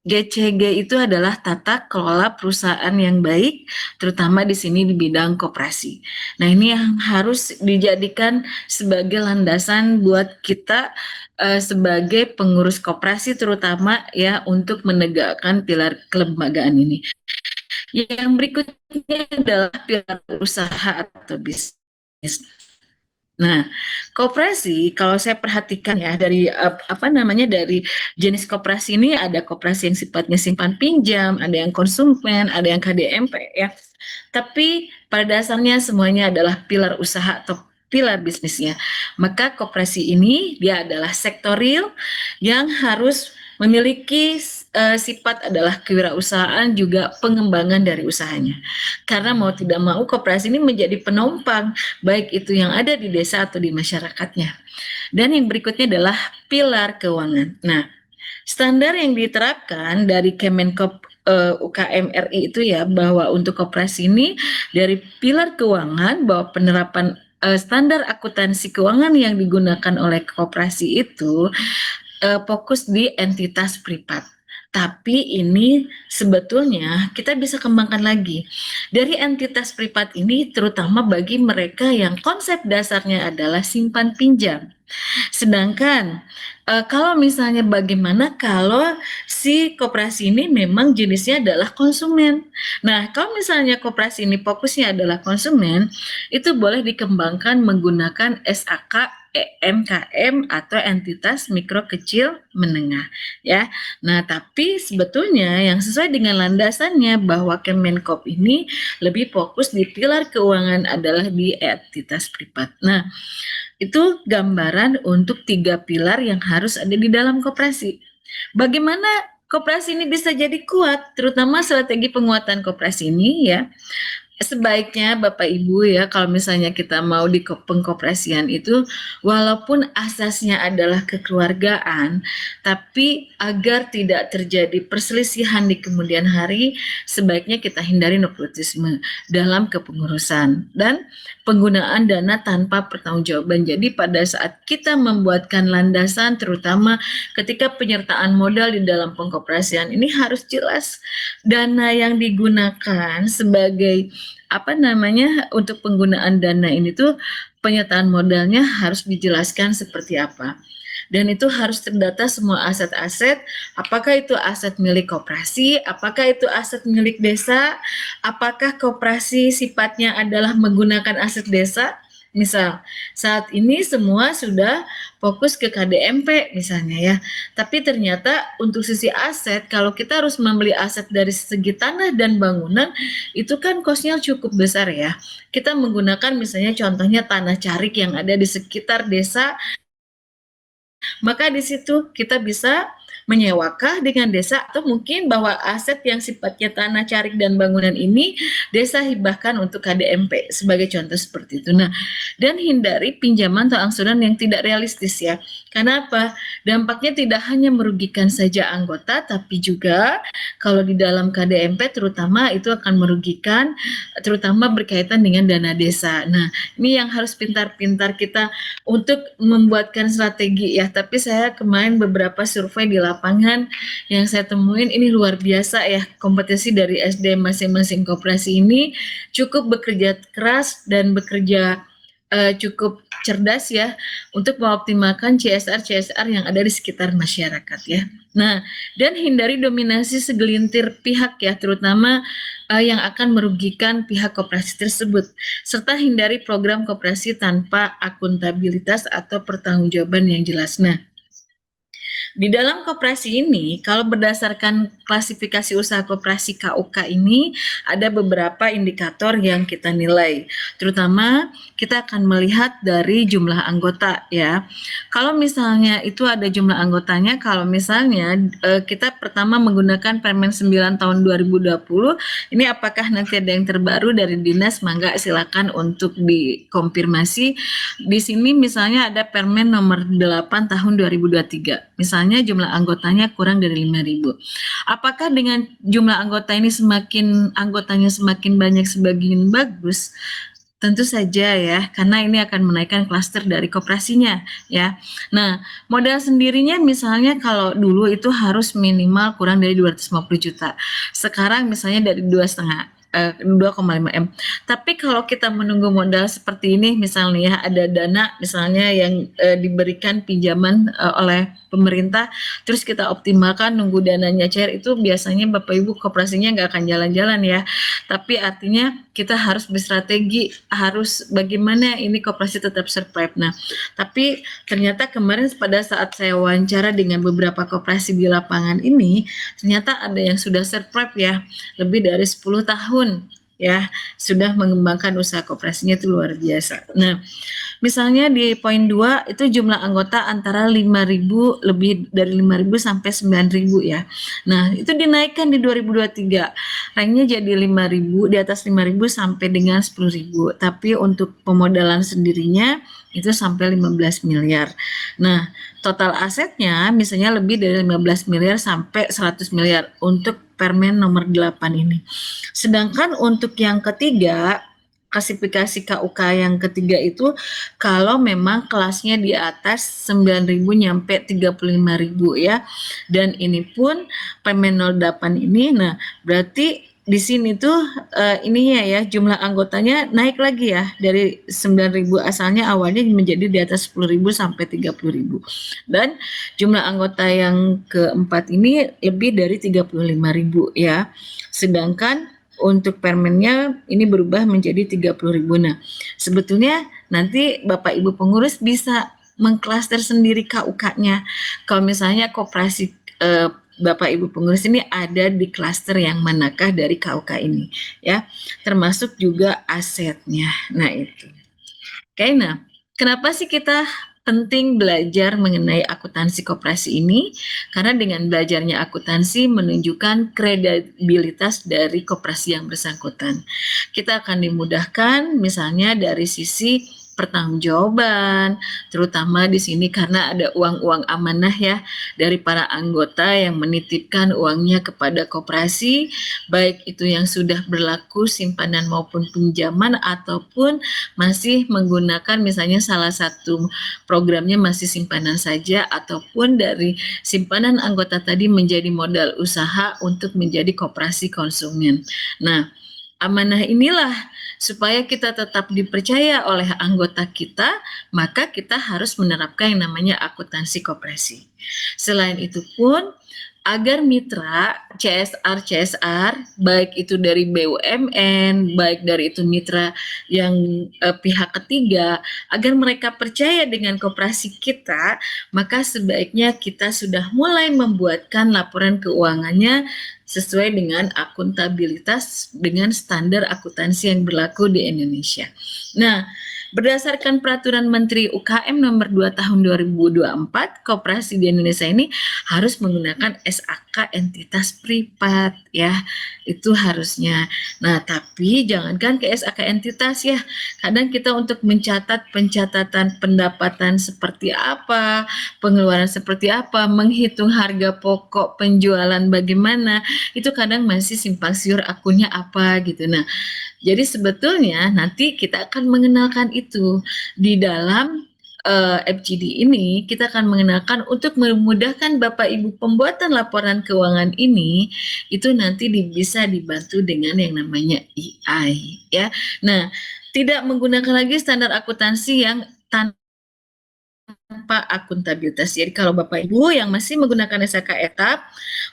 GCG itu adalah tata kelola perusahaan yang baik, terutama di sini di bidang koperasi. Nah, ini yang harus dijadikan sebagai landasan buat kita sebagai pengurus koperasi, terutama ya untuk menegakkan pilar kelembagaan ini. Yang berikutnya adalah pilar usaha atau bisnis. Nah, koperasi kalau saya perhatikan ya dari dari jenis koperasi ini ada koperasi yang sifatnya simpan pinjam, ada yang konsumen, ada yang KDMP ya. Tapi pada dasarnya semuanya adalah pilar usaha atau pilar bisnisnya. Maka koperasi ini dia adalah sektor real yang harus memiliki sifat adalah kewirausahaan juga pengembangan dari usahanya. Karena mau tidak mau koperasi ini menjadi penopang baik itu yang ada di desa atau di masyarakatnya. Dan yang berikutnya adalah pilar keuangan. Nah, standar yang diterapkan dari Kemenkop UKM RI itu ya bahwa untuk koperasi ini dari pilar keuangan bahwa penerapan standar akuntansi keuangan yang digunakan oleh koperasi itu fokus di entitas privat. Tapi ini sebetulnya kita bisa kembangkan lagi. Dari entitas privat ini terutama bagi mereka yang konsep dasarnya adalah simpan pinjam. Sedangkan kalau misalnya bagaimana kalau si koperasi ini memang jenisnya adalah konsumen. Nah, kalau misalnya koperasi ini fokusnya adalah konsumen, itu boleh dikembangkan menggunakan SAK UMKM atau entitas mikro kecil menengah ya. Nah, tapi sebetulnya yang sesuai dengan landasannya bahwa Kemenkop ini lebih fokus di pilar keuangan adalah di entitas privat. Nah, itu gambaran untuk 3 pilar yang harus ada di dalam koperasi. Bagaimana koperasi ini bisa jadi kuat, terutama strategi penguatan koperasi ini ya. Sebaiknya Bapak Ibu ya, kalau misalnya kita mau di pengkoperasian itu, walaupun asasnya adalah kekeluargaan, tapi agar tidak terjadi perselisihan di kemudian hari, sebaiknya kita hindari nepotisme dalam kepengurusan dan penggunaan dana tanpa pertanggungjawaban. Jadi pada saat kita membuatkan landasan, terutama ketika penyertaan modal di dalam pengkoperasian ini harus jelas dana yang digunakan sebagai untuk penggunaan dana ini tuh penyertaan modalnya harus dijelaskan seperti apa. Dan itu harus terdata semua aset-aset, apakah itu aset milik koperasi, apakah itu aset milik desa, apakah koperasi sifatnya adalah menggunakan aset desa. Misal, saat ini semua sudah fokus ke KDMP misalnya ya. Tapi ternyata untuk sisi aset, kalau kita harus membeli aset dari segi tanah dan bangunan, itu kan kosnya cukup besar ya. Kita menggunakan misalnya contohnya tanah carik yang ada di sekitar desa, maka di situ kita bisa menyewakah dengan desa atau mungkin bahwa aset yang sifatnya tanah carik dan bangunan ini desa hibahkan untuk KDMP sebagai contoh seperti itu. Nah, dan hindari pinjaman atau angsuran yang tidak realistis ya. Karena apa? Dampaknya tidak hanya merugikan saja anggota, tapi juga kalau di dalam KDMP terutama itu akan merugikan, terutama berkaitan dengan dana desa. Nah, ini yang harus pintar-pintar kita untuk membuatkan strategi ya. Tapi saya kemarin beberapa survei di lapangan yang saya temuin ini luar biasa ya, kompetisi dari SDM masing-masing koperasi ini cukup bekerja keras dan bekerja cukup cerdas ya untuk mengoptimalkan CSR yang ada di sekitar masyarakat ya. Nah, dan hindari dominasi segelintir pihak ya, terutama yang akan merugikan pihak koperasi tersebut, serta hindari program koperasi tanpa akuntabilitas atau pertanggungjawaban yang jelas. Nah, di dalam koperasi ini, kalau berdasarkan klasifikasi usaha koperasi KUK ini, ada beberapa indikator yang kita nilai. Terutama kita akan melihat dari jumlah anggota ya. Kalau misalnya itu ada jumlah anggotanya, kalau misalnya kita pertama menggunakan Permen 9 tahun 2020, ini apakah nanti ada yang terbaru dari dinas, mangga silakan untuk dikonfirmasi. Di sini misalnya ada Permen nomor 8 tahun 2023. Misalnya jumlah anggotanya kurang dari 5.000. Apakah dengan jumlah anggota ini anggotanya semakin banyak semakin bagus? Tentu saja ya, karena ini akan menaikkan klaster dari koperasinya ya. Nah, modal sendirinya misalnya kalau dulu itu harus minimal kurang dari 250 juta. Sekarang misalnya dari 2,5 M. Tapi kalau kita menunggu modal seperti ini, misalnya ya ada dana misalnya yang diberikan pinjaman oleh pemerintah, terus kita optimalkan nunggu dananya cair, itu biasanya Bapak Ibu koperasinya nggak akan jalan-jalan ya. Tapi artinya kita harus berstrategi, harus bagaimana ini koperasi tetap survive. Nah, tapi ternyata kemarin pada saat saya wawancara dengan beberapa koperasi di lapangan ini, ternyata ada yang sudah survive ya, lebih dari 10 tahun ya, sudah mengembangkan usaha koperasinya, itu luar biasa. Nah, misalnya di poin 2 itu jumlah anggota antara 5.000, lebih dari 5.000 sampai 9.000 ya. Nah, itu dinaikkan di 2023. Ranknya jadi 5.000, di atas 5.000 sampai dengan 10.000. Tapi untuk pemodalan sendirinya itu sampai 15 miliar. Nah, total asetnya misalnya lebih dari 15 miliar sampai 100 miliar untuk Permen nomor 8 ini. Sedangkan untuk yang ketiga, klasifikasi KUK yang ketiga itu kalau memang kelasnya di atas 9.000 nyampe 35.000 ya. Dan ini pun Permen 08 ini, nah berarti di sini tuh ininya ya, jumlah anggotanya naik lagi ya, dari 9.000 asalnya awalnya menjadi di atas 10.000 sampai 30.000. Dan jumlah anggota yang keempat ini lebih dari 35.000 ya. Sedangkan untuk permennya ini berubah menjadi 30.000. Nah, sebetulnya nanti Bapak Ibu pengurus bisa mengklaster sendiri KUK-nya. Kalau misalnya koperasi Bapak Ibu pengurus ini ada di klaster yang manakah dari KUK ini, ya, termasuk juga asetnya. Nah itu. Oke, nah kenapa sih kita penting belajar mengenai akuntansi koperasi ini? Karena dengan belajarnya akuntansi menunjukkan kredibilitas dari koperasi yang bersangkutan. Kita akan dimudahkan misalnya dari sisi pertanggungjawaban, terutama di sini karena ada uang-uang amanah ya dari para anggota yang menitipkan uangnya kepada koperasi, baik itu yang sudah berlaku simpanan maupun pinjaman ataupun masih menggunakan misalnya salah satu programnya masih simpanan saja ataupun dari simpanan anggota tadi menjadi modal usaha untuk menjadi koperasi konsumen. Nah, amanah inilah supaya kita tetap dipercaya oleh anggota kita, maka kita harus menerapkan yang namanya akuntansi koperasi. Selain itu pun, agar mitra CSR, baik itu dari BUMN, baik dari itu mitra yang pihak ketiga, agar mereka percaya dengan koperasi kita, maka sebaiknya kita sudah mulai membuatkan laporan keuangannya sesuai dengan akuntabilitas dengan standar akuntansi yang berlaku di Indonesia. Nah, berdasarkan peraturan Menteri UKM nomor 2 tahun 2024, koperasi di Indonesia ini harus menggunakan SAK entitas privat ya. Itu harusnya. Nah, tapi jangankan ke SAK entitas ya. Kadang kita untuk mencatat pencatatan pendapatan seperti apa, pengeluaran seperti apa, menghitung harga pokok penjualan bagaimana, itu kadang masih simpang siur akunnya apa gitu. Nah, jadi sebetulnya nanti kita akan mengenalkan itu di dalam FGD ini. Kita akan mengenalkan untuk memudahkan Bapak Ibu pembuatan laporan keuangan ini, itu nanti bisa dibantu dengan yang namanya EI ya. Nah, tidak menggunakan lagi standar akuntansi yang tanpa akuntabilitas. Jadi kalau Bapak Ibu yang masih menggunakan SAK etap,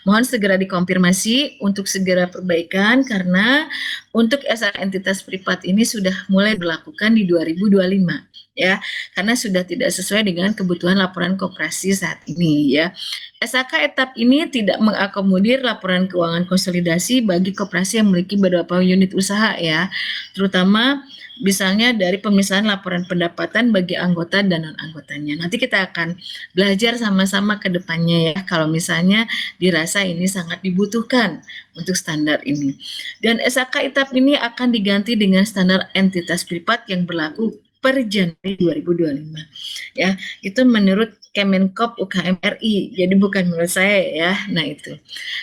mohon segera dikonfirmasi untuk segera perbaikan karena untuk SAK entitas privat ini sudah mulai berlakukan di 2025 ya, karena sudah tidak sesuai dengan kebutuhan laporan koperasi saat ini ya. SAK etap ini tidak mengakomodir laporan keuangan konsolidasi bagi koperasi yang memiliki beberapa unit usaha ya, terutama misalnya dari pemisahan laporan pendapatan bagi anggota dan non-anggotanya. Nanti kita akan belajar sama-sama ke depannya ya, kalau misalnya dirasa ini sangat dibutuhkan untuk standar ini. Dan SAK etap ini akan diganti dengan standar entitas privat yang berlaku per Januari 2025. Ya, itu menurut Kemenkop UKM RI, jadi bukan menurut saya ya. Nah itu.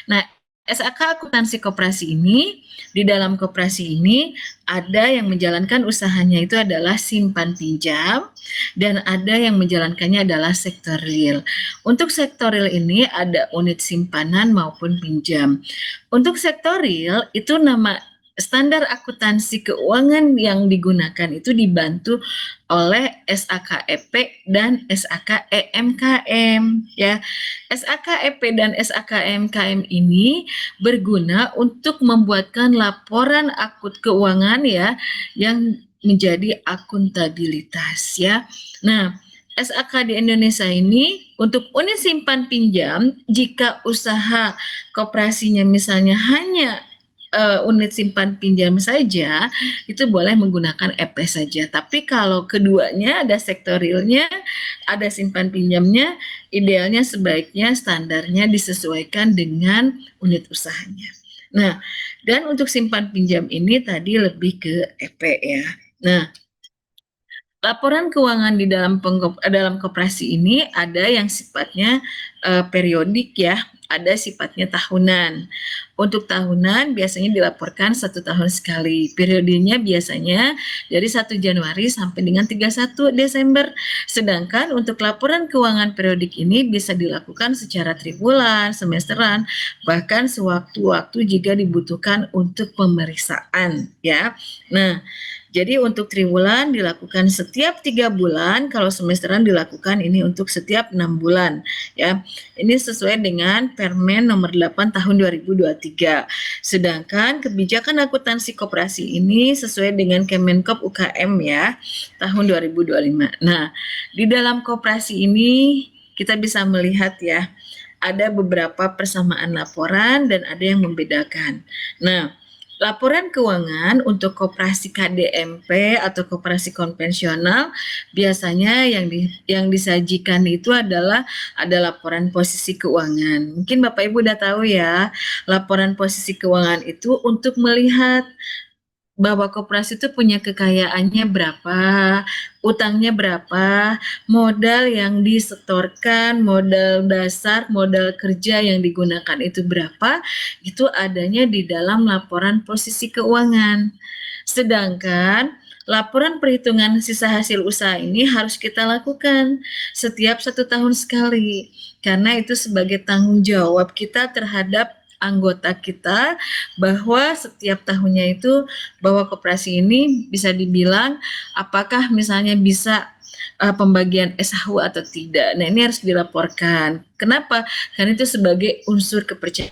Nah, SAK akuntansi koperasi ini, di dalam koperasi ini ada yang menjalankan usahanya itu adalah simpan pinjam dan ada yang menjalankannya adalah sektor real. Untuk sektor real ini ada unit simpanan maupun pinjam. Untuk sektor real itu nama standar akuntansi keuangan yang digunakan itu dibantu oleh SAKEP dan SAKEMKM ya. SAKEP dan SAKEMKM ini berguna untuk membuatkan laporan akut keuangan ya yang menjadi akuntabilitas ya. Nah, SAK di Indonesia ini untuk unit simpan pinjam jika usaha koperasinya misalnya hanya unit simpan pinjam saja, itu boleh menggunakan EP saja. Tapi kalau keduanya ada sektor realnya, ada simpan pinjamnya, idealnya sebaiknya standarnya disesuaikan dengan unit usahanya. Nah, dan untuk simpan pinjam ini tadi lebih ke EP ya. Nah, laporan keuangan di dalam koperasi ini ada yang sifatnya periodik ya, ada sifatnya tahunan. Untuk tahunan biasanya dilaporkan 1 tahun sekali. Periodenya biasanya dari 1 Januari sampai dengan 31 Desember. Sedangkan untuk laporan keuangan periodik ini bisa dilakukan secara triwulan, semesteran, bahkan sewaktu-waktu jika dibutuhkan untuk pemeriksaan ya. Nah, Jadi untuk triwulan dilakukan setiap 3 bulan, kalau semesteran dilakukan ini untuk setiap 6 bulan ya. Ini sesuai dengan Permen nomor 8 tahun 2023. Sedangkan kebijakan akuntansi koperasi ini sesuai dengan Kemenkop UKM ya tahun 2025. Nah, di dalam koperasi ini kita bisa melihat ya, ada beberapa persamaan laporan dan ada yang membedakan. Nah, laporan keuangan untuk koperasi KDMP atau koperasi konvensional biasanya yang disajikan itu adalah ada laporan posisi keuangan. Mungkin Bapak Ibu udah tahu ya, laporan posisi keuangan itu untuk melihat bahwa koperasi itu punya kekayaannya berapa, utangnya berapa, modal yang disetorkan, modal dasar, modal kerja yang digunakan itu berapa, itu adanya di dalam laporan posisi keuangan. Sedangkan laporan perhitungan sisa hasil usaha ini harus kita lakukan setiap 1 tahun sekali, karena itu sebagai tanggung jawab kita terhadap anggota kita, bahwa setiap tahunnya itu bahwa koperasi ini bisa dibilang apakah misalnya bisa pembagian SHU atau tidak. Nah, ini harus dilaporkan. Kenapa? Karena itu sebagai unsur kepercayaan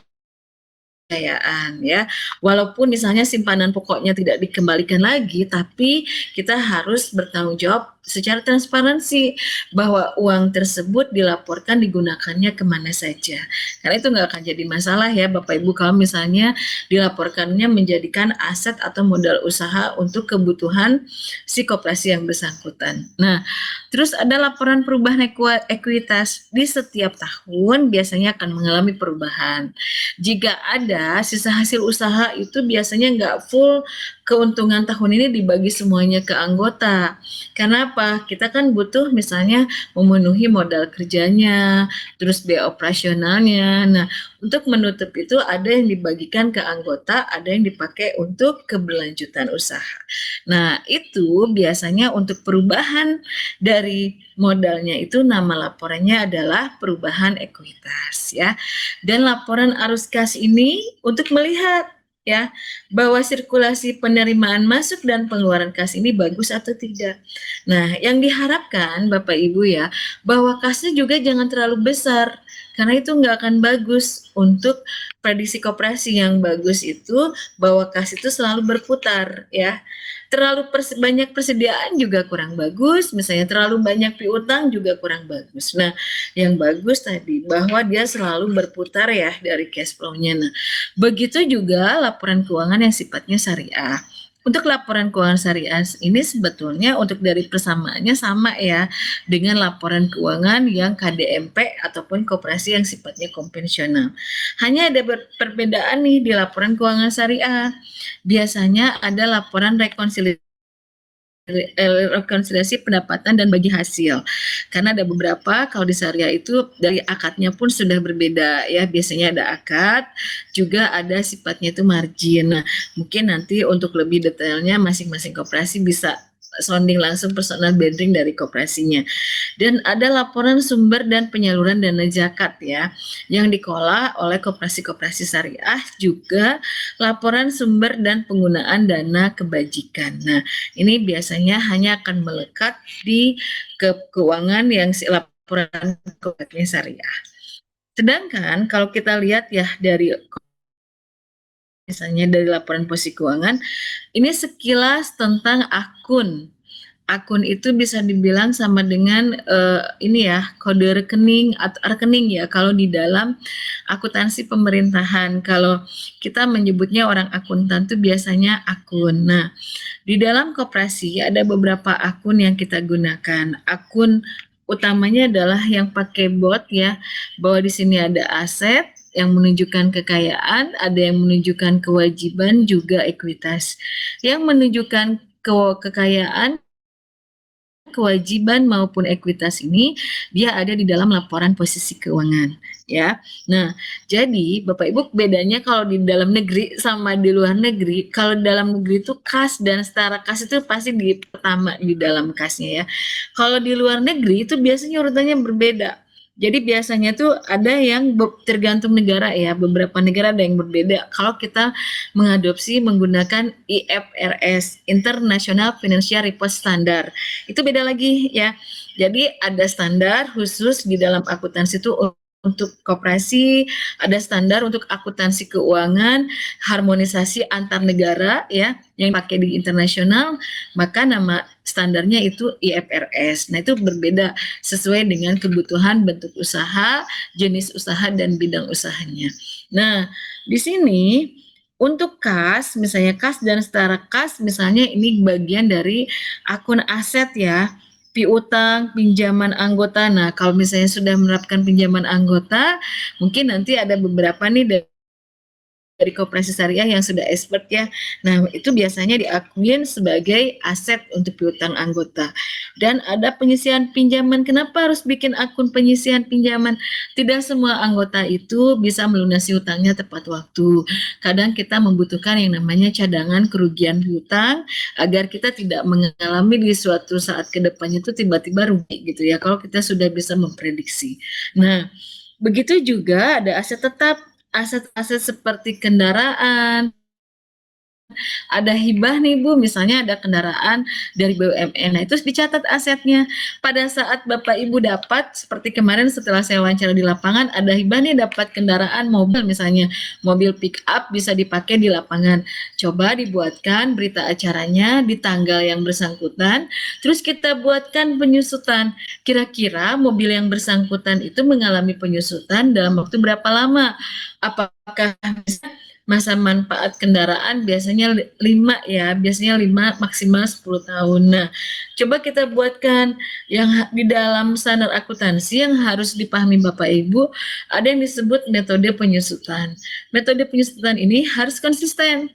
ya. Walaupun misalnya simpanan pokoknya tidak dikembalikan lagi, tapi kita harus bertanggung jawab secara transparansi bahwa uang tersebut dilaporkan digunakannya kemana saja. Karena itu nggak akan jadi masalah ya Bapak Ibu kalau misalnya dilaporkannya menjadikan aset atau modal usaha untuk kebutuhan si koperasi yang bersangkutan. Nah, terus ada laporan perubahan ekuitas di setiap tahun biasanya akan mengalami perubahan. Jika ada sisa hasil usaha itu biasanya nggak full keuntungan tahun ini dibagi semuanya ke anggota. Karena apa? Kita kan butuh misalnya memenuhi modal kerjanya, terus biaya operasionalnya. Nah, untuk menutup itu ada yang dibagikan ke anggota, ada yang dipakai untuk keberlanjutan usaha. Nah, itu biasanya untuk perubahan dari modalnya itu nama laporannya adalah perubahan ekuitas ya. Dan laporan arus kas ini untuk melihat ya bahwa sirkulasi penerimaan masuk dan pengeluaran kas ini bagus atau tidak. Nah, yang diharapkan Bapak Ibu ya, bahwa kasnya juga jangan terlalu besar karena itu nggak akan bagus untuk prediksi koperasi. Yang bagus itu bahwa kas itu selalu berputar ya. Terlalu banyak persediaan juga kurang bagus, misalnya terlalu banyak piutang juga kurang bagus. Nah, yang bagus tadi bahwa dia selalu berputar ya dari cash flow-nya. Nah, begitu juga laporan keuangan yang sifatnya syariah. Untuk laporan keuangan syariah ini sebetulnya untuk dari persamaannya sama ya dengan laporan keuangan yang KDMP ataupun koperasi yang sifatnya konvensional. Hanya ada perbedaan nih di laporan keuangan syariah. Biasanya ada laporan rekonsiliasi pendapatan dan bagi hasil. Karena ada beberapa, kalau di syariah itu dari akadnya pun sudah berbeda ya. Biasanya ada akad, juga ada sifatnya itu margin. Nah, mungkin nanti untuk lebih detailnya masing-masing koperasi bisa sounding langsung personal branding dari koperasinya. Dan ada laporan sumber dan penyaluran dana zakat ya, yang dikelola oleh koperasi-koperasi syariah, juga laporan sumber dan penggunaan dana kebajikan. Nah, ini biasanya hanya akan melekat di keuangan yang laporan koperasi syariah. Sedangkan kalau kita lihat ya dari misalnya dari laporan posisi keuangan, ini sekilas tentang akun. Akun itu bisa dibilang sama dengan ini ya, kode rekening atau rekening ya kalau di dalam akuntansi pemerintahan. Kalau kita menyebutnya orang akuntan itu biasanya akun. Nah, di dalam koperasi ada beberapa akun yang kita gunakan. Akun utamanya adalah yang pakai bot ya, bahwa di sini ada aset yang menunjukkan kekayaan, ada yang menunjukkan kewajiban, juga ekuitas. Yang menunjukkan kekayaan, kewajiban maupun ekuitas ini dia ada di dalam laporan posisi keuangan ya. Nah, jadi Bapak Ibu bedanya kalau di dalam negeri sama di luar negeri, kalau di dalam negeri itu kas dan setara kas itu pasti di pertama di dalam kasnya ya. Kalau di luar negeri itu biasanya urutannya berbeda. Jadi biasanya tuh ada yang tergantung negara ya, beberapa negara ada yang berbeda. Kalau kita mengadopsi menggunakan IFRS, International Financial Report Standard, itu beda lagi ya. Jadi ada standar khusus di dalam akuntansi itu untuk koperasi, ada standar untuk akuntansi keuangan, harmonisasi antar negara ya, yang pakai di internasional, maka nama standarnya itu IFRS. Nah, itu berbeda sesuai dengan kebutuhan bentuk usaha, jenis usaha, dan bidang usahanya. Nah, di sini untuk kas, misalnya kas dan setara kas, misalnya ini bagian dari akun aset ya, piutang, pinjaman anggota. Nah, kalau misalnya sudah menerapkan pinjaman anggota, mungkin nanti ada beberapa nih dari koperasi syariah yang sudah expert ya. Nah, itu biasanya diakuin sebagai aset untuk piutang anggota. Dan ada penyisihan pinjaman. Kenapa harus bikin akun penyisihan pinjaman? Tidak semua anggota itu bisa melunasi hutangnya tepat waktu. Kadang kita membutuhkan yang namanya cadangan kerugian hutang agar kita tidak mengalami di suatu saat ke depannya itu tiba-tiba rugi gitu ya, kalau kita sudah bisa memprediksi. Nah, begitu juga ada aset tetap. Aset-aset seperti kendaraan, ada hibah nih Bu, misalnya ada kendaraan dari BUMN, nah itu dicatat asetnya. Pada saat Bapak Ibu dapat, seperti kemarin setelah saya wawancara di lapangan, ada hibah nih dapat kendaraan mobil, misalnya mobil pick up bisa dipakai di lapangan. Coba dibuatkan berita acaranya di tanggal yang bersangkutan, terus kita buatkan penyusutan. Kira-kira mobil yang bersangkutan itu mengalami penyusutan dalam waktu berapa lama? Apakah masa manfaat kendaraan biasanya 5 ya, biasanya 5 maksimal 10 tahun. Nah, coba kita buatkan yang di dalam standar akuntansi yang harus dipahami Bapak Ibu, ada yang disebut metode penyusutan. Metode penyusutan ini harus konsisten.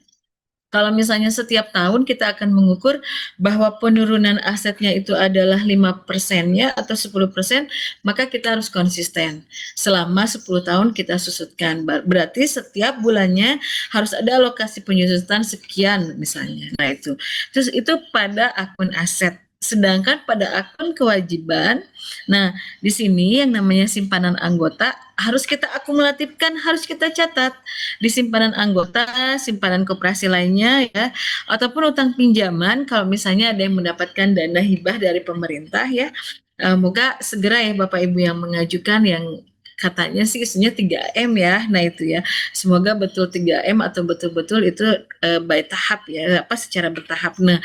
Kalau misalnya setiap tahun kita akan mengukur bahwa penurunan asetnya itu adalah 5%-nya atau 10%, maka kita harus konsisten. Selama 10 tahun kita susutkan. Berarti setiap bulannya harus ada alokasi penyusutan sekian misalnya. Nah itu. Terus itu pada akun aset. Sedangkan pada akun kewajiban, nah di sini yang namanya simpanan anggota harus kita akumulatifkan, harus kita catat di simpanan anggota, simpanan koperasi lainnya ya, ataupun utang pinjaman kalau misalnya ada yang mendapatkan dana hibah dari pemerintah ya. Moga segera ya Bapak Ibu yang mengajukan yang katanya sih isinya 3M ya. Nah itu ya. Semoga betul 3M atau betul-betul itu by tahap ya, secara bertahap. Nah,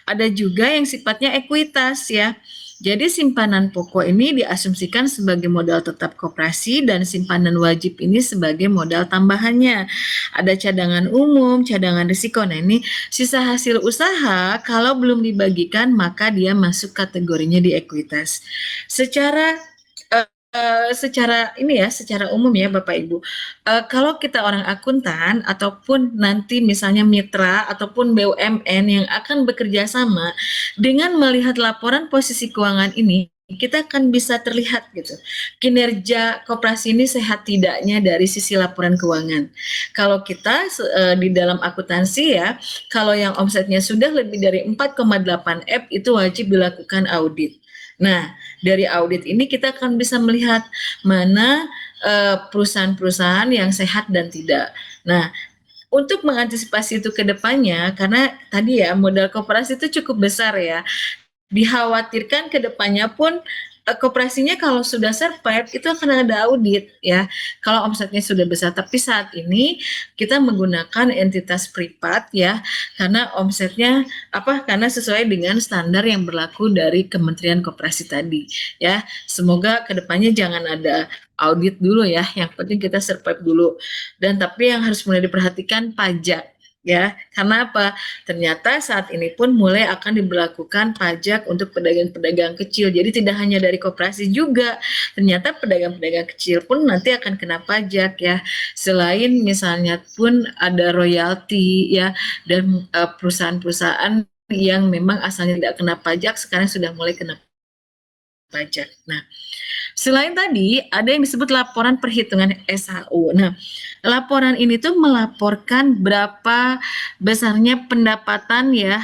ada juga yang sifatnya ekuitas ya. Jadi simpanan pokok ini diasumsikan sebagai modal tetap koperasi dan simpanan wajib ini sebagai modal tambahannya. Ada cadangan umum, cadangan risiko. Nah ini sisa hasil usaha kalau belum dibagikan maka dia masuk kategorinya di ekuitas. Secara ini ya, secara umum ya Bapak Ibu, kalau kita orang akuntan ataupun nanti misalnya mitra ataupun BUMN yang akan bekerja sama, dengan melihat laporan posisi keuangan ini, kita akan bisa terlihat gitu, kinerja koperasi ini sehat tidaknya dari sisi laporan keuangan. Kalau kita di dalam akuntansi ya, kalau yang omsetnya sudah lebih dari 4,8 F itu wajib dilakukan audit. Nah, dari audit ini kita akan bisa melihat mana perusahaan-perusahaan yang sehat dan tidak. Nah, untuk mengantisipasi itu ke depannya, karena tadi ya modal koperasi itu cukup besar ya, dikhawatirkan ke depannya pun koperasinya kalau sudah survive itu akan ada audit ya kalau omsetnya sudah besar. Tapi saat ini kita menggunakan entitas privat ya karena omsetnya karena sesuai dengan standar yang berlaku dari Kementerian Koperasi tadi ya. Semoga kedepannya jangan ada audit dulu ya, yang penting kita survive dulu. Dan tapi yang harus mulai diperhatikan pajak ya, karena apa? Ternyata saat ini pun mulai akan diberlakukan pajak untuk pedagang-pedagang kecil. Jadi tidak hanya dari koperasi juga, ternyata pedagang-pedagang kecil pun nanti akan kena pajak ya. Selain misalnya pun ada royalti ya, dan perusahaan-perusahaan yang memang asalnya tidak kena pajak sekarang sudah mulai kena pajak. Nah, Selain tadi, ada yang disebut laporan perhitungan SHU. Nah, laporan ini tuh melaporkan berapa besarnya pendapatan ya,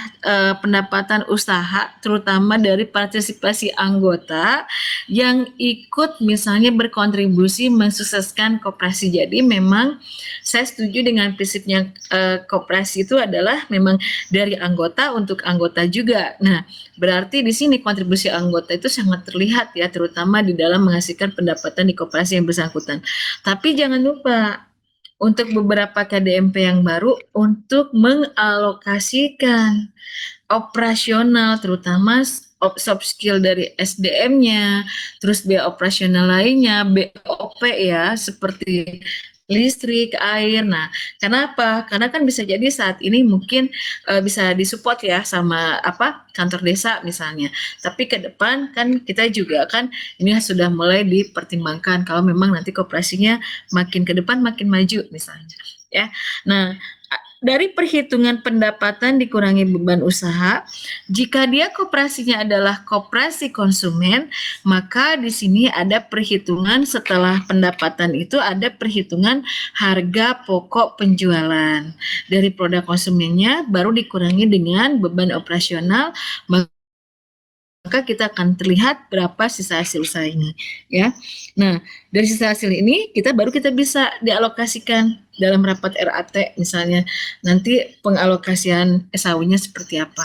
pendapatan usaha, terutama dari partisipasi anggota yang ikut misalnya berkontribusi mensukseskan koperasi. Jadi memang saya setuju dengan prinsipnya koperasi itu adalah memang dari anggota untuk anggota juga. Nah, berarti di sini kontribusi anggota itu sangat terlihat ya, terutama di dalam menghasilkan pendapatan di koperasi yang bersangkutan. Tapi jangan lupa untuk beberapa KDMP yang baru untuk mengalokasikan operasional, terutama soft skill dari SDM-nya, terus biaya operasional lainnya, BOP ya, seperti listrik, air. Nah, kenapa? Karena kan bisa jadi saat ini mungkin bisa disupport ya sama kantor desa misalnya. Tapi ke depan kan kita juga kan ini sudah mulai dipertimbangkan kalau memang nanti koperasinya makin ke depan makin maju misalnya ya. Nah, dari perhitungan pendapatan dikurangi beban usaha, jika dia koperasinya adalah koperasi konsumen, maka di sini ada perhitungan setelah pendapatan itu ada perhitungan harga pokok penjualan dari produk konsumennya baru dikurangi dengan beban operasional, maka kita akan terlihat berapa sisa hasil usaha ini ya. Nah, dari sisa hasil ini baru kita bisa dialokasikan dalam rapat RAT misalnya nanti pengalokasian SAU-nya seperti apa.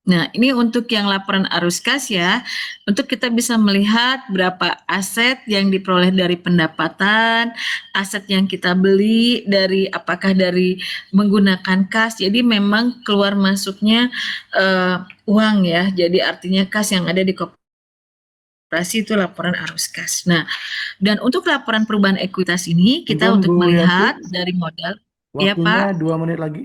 Nah, ini untuk yang laporan arus kas ya, untuk kita bisa melihat berapa aset yang diperoleh dari pendapatan, aset yang kita beli dari apakah dari menggunakan kas, jadi memang keluar masuknya uang ya, jadi artinya kas yang ada di koperasi itu laporan arus kas. Nah, dan untuk laporan perubahan ekuitas ini kita Punten, untuk Bu melihat Yanti, dari modal, ya waktunya Pak. 2 menit lagi.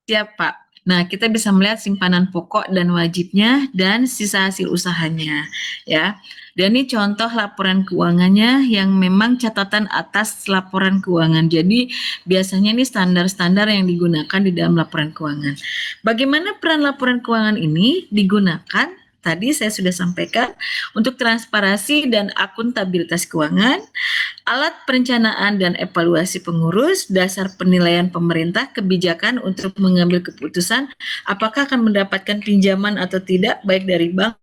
Siap, Pak. Nah, kita bisa melihat simpanan pokok dan wajibnya dan sisa hasil usahanya, ya. Dan ini contoh laporan keuangannya yang memang catatan atas laporan keuangan. Jadi, biasanya ini standar-standar yang digunakan di dalam laporan keuangan. Bagaimana peran laporan keuangan ini digunakan? Tadi saya sudah sampaikan untuk transparansi dan akuntabilitas keuangan, alat perencanaan dan evaluasi pengurus, dasar penilaian pemerintah kebijakan untuk mengambil keputusan apakah akan mendapatkan pinjaman atau tidak, baik dari bank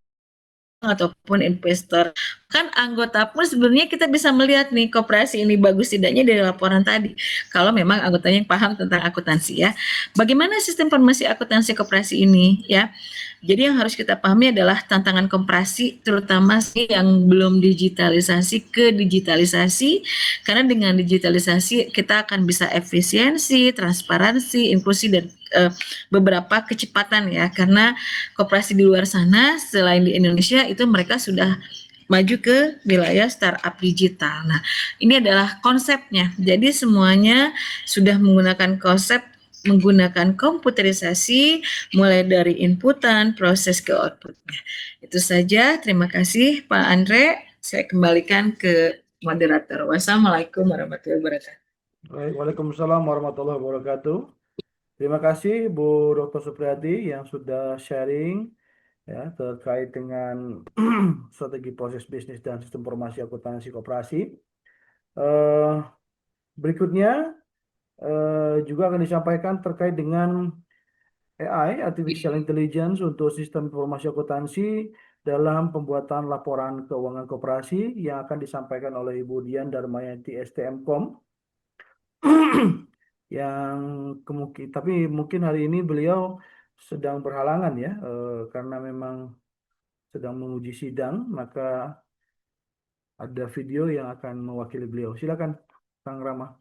ataupun investor. Kan anggota pun sebenarnya kita bisa melihat nih koperasi ini bagus tidaknya dari laporan tadi. Kalau memang anggotanya yang paham tentang akuntansi ya. Bagaimana sistem informasi akuntansi koperasi ini ya? Jadi yang harus kita pahami adalah tantangan koperasi, terutama sih yang belum digitalisasi ke digitalisasi, karena dengan digitalisasi kita akan bisa efisiensi, transparansi, inklusi, dan beberapa kecepatan ya, karena koperasi di luar sana selain di Indonesia itu mereka sudah maju ke wilayah startup digital. Nah, ini adalah konsepnya. Jadi semuanya sudah menggunakan konsep menggunakan komputerisasi mulai dari inputan, proses ke outputnya. Itu saja. Terima kasih Pak Andre. Saya kembalikan ke moderator. Wassalamualaikum warahmatullahi wabarakatuh. Baik, Waalaikumsalam warahmatullahi wabarakatuh. Terima kasih Bu Dr. Supriyati yang sudah sharing ya terkait dengan strategi proses bisnis dan sistem informasi akuntansi koperasi. Berikutnya juga akan disampaikan terkait dengan AI, Artificial Intelligence, untuk sistem informasi akuntansi dalam pembuatan laporan keuangan koperasi yang akan disampaikan oleh Ibu Dian Darmayanti STMkom. Yang tapi mungkin hari ini beliau sedang berhalangan ya, karena memang sedang menguji sidang, maka ada video yang akan mewakili beliau. Silakan, Kang Rama.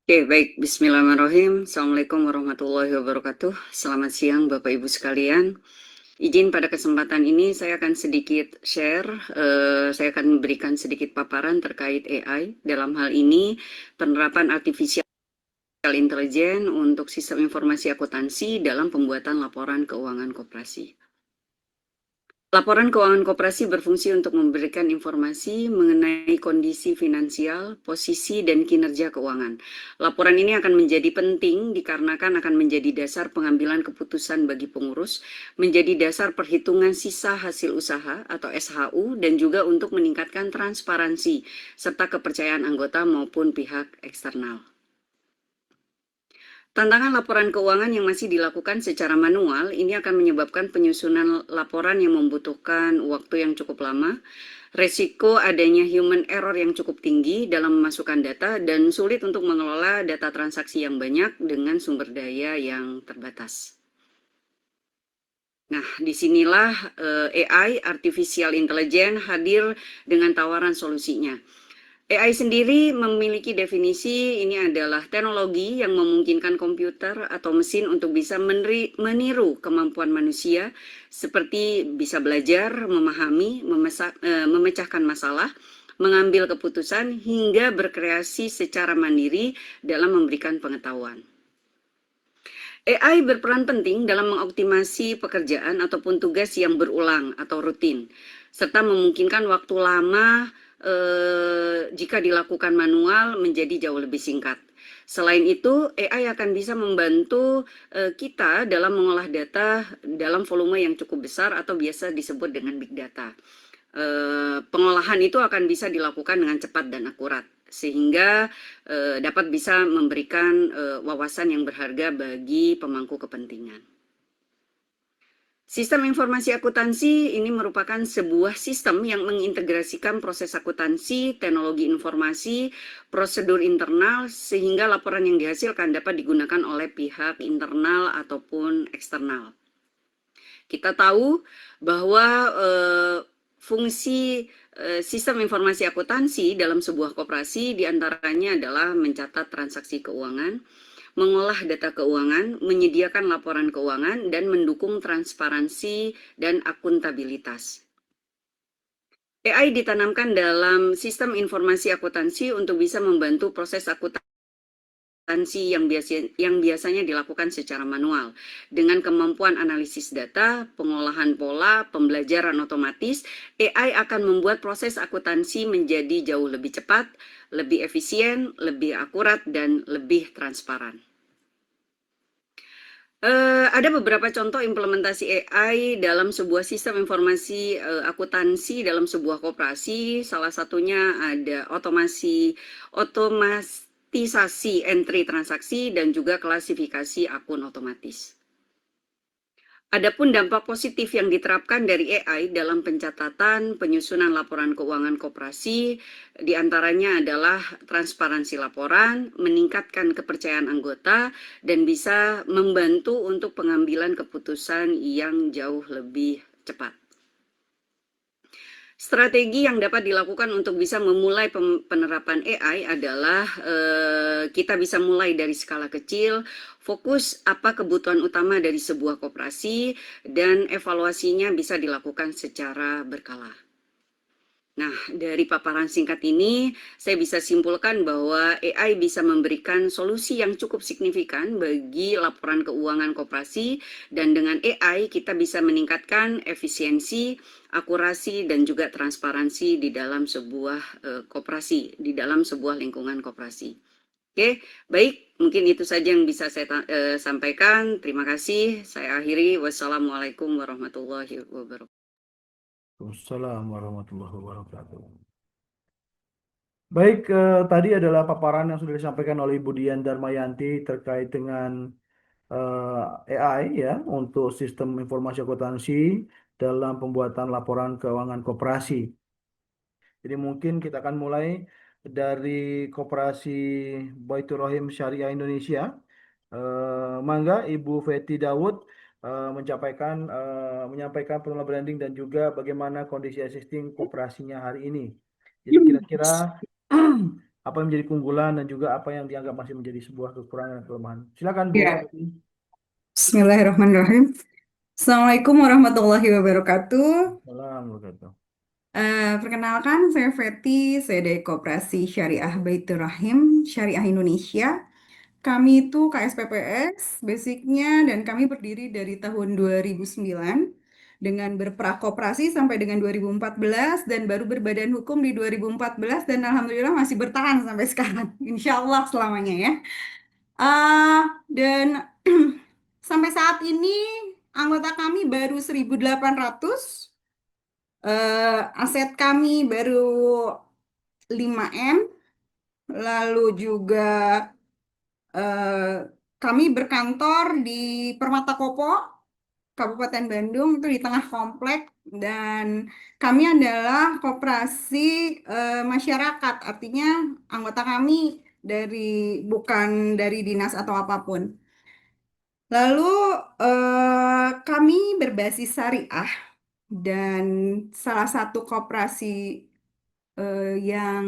Oke, baik. Bismillahirrahmanirrahim. Assalamualaikum warahmatullahi wabarakatuh. Selamat siang Bapak Ibu sekalian. Izin pada kesempatan ini saya akan sedikit share, saya akan memberikan sedikit paparan terkait AI. Dalam hal ini penerapan artificial intelligence untuk sistem informasi akuntansi dalam pembuatan laporan keuangan koperasi. Laporan keuangan koperasi berfungsi untuk memberikan informasi mengenai kondisi finansial, posisi, dan kinerja keuangan. Laporan ini akan menjadi penting dikarenakan akan menjadi dasar pengambilan keputusan bagi pengurus, menjadi dasar perhitungan sisa hasil usaha atau SHU, dan juga untuk meningkatkan transparansi serta kepercayaan anggota maupun pihak eksternal. Tantangan laporan keuangan yang masih dilakukan secara manual ini akan menyebabkan penyusunan laporan yang membutuhkan waktu yang cukup lama, resiko adanya human error yang cukup tinggi dalam memasukkan data, dan sulit untuk mengelola data transaksi yang banyak dengan sumber daya yang terbatas. Nah, disinilah AI, Artificial Intelligence, hadir dengan tawaran solusinya. AI sendiri memiliki definisi ini adalah teknologi yang memungkinkan komputer atau mesin untuk bisa meniru kemampuan manusia seperti bisa belajar, memahami, memecahkan masalah, mengambil keputusan, hingga berkreasi secara mandiri dalam memberikan pengetahuan. AI berperan penting dalam mengoptimasi pekerjaan ataupun tugas yang berulang atau rutin, serta memungkinkan waktu lama jika dilakukan manual menjadi jauh lebih singkat. Selain itu, AI akan bisa membantu kita dalam mengolah data dalam volume yang cukup besar atau biasa disebut dengan big data. Pengolahan itu akan bisa dilakukan dengan cepat dan akurat, sehingga dapat bisa memberikan wawasan yang berharga bagi pemangku kepentingan. Sistem informasi akuntansi ini merupakan sebuah sistem yang mengintegrasikan proses akuntansi, teknologi informasi, prosedur internal, sehingga laporan yang dihasilkan dapat digunakan oleh pihak internal ataupun eksternal. Kita tahu bahwa fungsi sistem informasi akuntansi dalam sebuah koperasi diantaranya adalah mencatat transaksi keuangan, mengolah data keuangan, menyediakan laporan keuangan, dan mendukung transparansi dan akuntabilitas. AI ditanamkan dalam sistem informasi akuntansi untuk bisa membantu proses akuntansi yang biasanya dilakukan secara manual. Dengan kemampuan analisis data, pengolahan pola, pembelajaran otomatis, AI akan membuat proses akuntansi menjadi jauh lebih cepat, lebih efisien, lebih akurat, dan lebih transparan. Ada beberapa contoh implementasi AI dalam sebuah sistem informasi akuntansi dalam sebuah koperasi. Salah satunya ada otomatisasi entry transaksi dan juga klasifikasi akun otomatis. Adapun dampak positif yang diterapkan dari AI dalam pencatatan penyusunan laporan keuangan koperasi diantaranya adalah transparansi laporan, meningkatkan kepercayaan anggota, dan bisa membantu untuk pengambilan keputusan yang jauh lebih cepat. Strategi yang dapat dilakukan untuk bisa memulai penerapan AI adalah kita bisa mulai dari skala kecil, fokus apa kebutuhan utama dari sebuah koperasi, dan evaluasinya bisa dilakukan secara berkala. Nah, dari paparan singkat ini, saya bisa simpulkan bahwa AI bisa memberikan solusi yang cukup signifikan bagi laporan keuangan koperasi, dan dengan AI kita bisa meningkatkan efisiensi, akurasi, dan juga transparansi di dalam sebuah koperasi, di dalam sebuah lingkungan koperasi. Oke, baik, mungkin itu saja yang bisa saya sampaikan. Terima kasih, saya akhiri. Wassalamualaikum warahmatullahi wabarakatuh. Assalamualaikum warahmatullahi wabarakatuh. Baik, tadi adalah paparan yang sudah disampaikan oleh Ibu Dian Darmayanti terkait dengan AI ya untuk sistem informasi akuntansi dalam pembuatan laporan keuangan koperasi. Jadi mungkin kita akan mulai dari Koperasi Baitur Rahim Syariah Indonesia. Mangga Ibu Feti Dawud menyampaikan personal branding dan juga bagaimana kondisi existing koperasinya hari ini. Jadi kira-kira apa yang menjadi keunggulan dan juga apa yang dianggap masih menjadi sebuah kekurangan dan kelemahan. Silakan Bu Ya, Feti. Bismillahirrahmanirrahim. Assalamualaikum warahmatullahi wabarakatuh. Assalamualaikum. Perkenalkan, saya Feti, saya dari Koperasi Syariah Baitur Rahim Syariah Indonesia. Kami itu KSPPS, basicnya, dan kami berdiri dari tahun 2009. dengan berprakoperasi sampai dengan 2014 dan baru berbadan hukum di 2014 dan alhamdulillah masih bertahan sampai sekarang. Insya Allah selamanya ya. Dan sampai saat ini anggota kami baru 1.800, aset kami baru 5M, lalu juga kami berkantor di Permata Kopo, Kabupaten Bandung, itu di tengah komplek, dan kami adalah koperasi masyarakat, artinya anggota kami bukan dari dinas atau apapun. Lalu kami berbasis syariah dan salah satu koperasi yang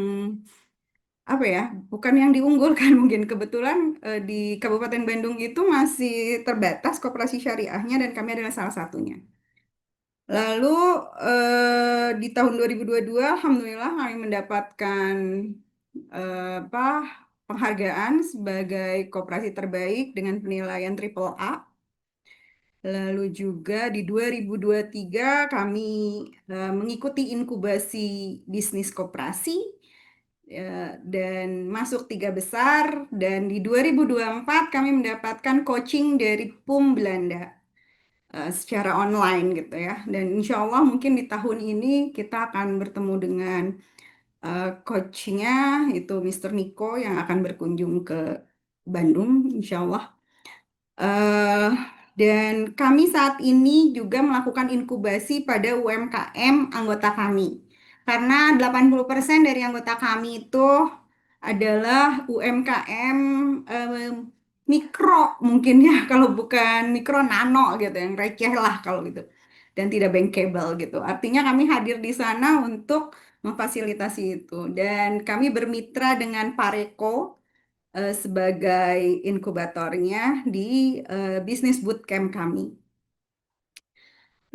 apa ya, bukan yang diunggulkan mungkin kebetulan di Kabupaten Bandung itu masih terbatas koperasi syariahnya dan kami adalah salah satunya. Lalu di tahun 2022 alhamdulillah kami mendapatkan apa penghargaan sebagai koperasi terbaik dengan penilaian triple A. Lalu juga di 2023 kami mengikuti inkubasi bisnis koperasi dan masuk 3 besar, dan di 2024 kami mendapatkan coaching dari PUM Belanda secara online gitu ya. Dan insya Allah mungkin di tahun ini kita akan bertemu dengan coachnya itu Mr. Niko yang akan berkunjung ke Bandung insya Allah. Dan kami saat ini juga melakukan inkubasi pada UMKM anggota kami. Karena 80% dari anggota kami itu adalah UMKM mikro mungkin ya, kalau bukan mikro nano gitu, yang receh lah kalau gitu. Dan tidak bankable gitu. Artinya kami hadir di sana untuk memfasilitasi itu. Dan kami bermitra dengan Pareco sebagai inkubatornya di bisnis bootcamp kami.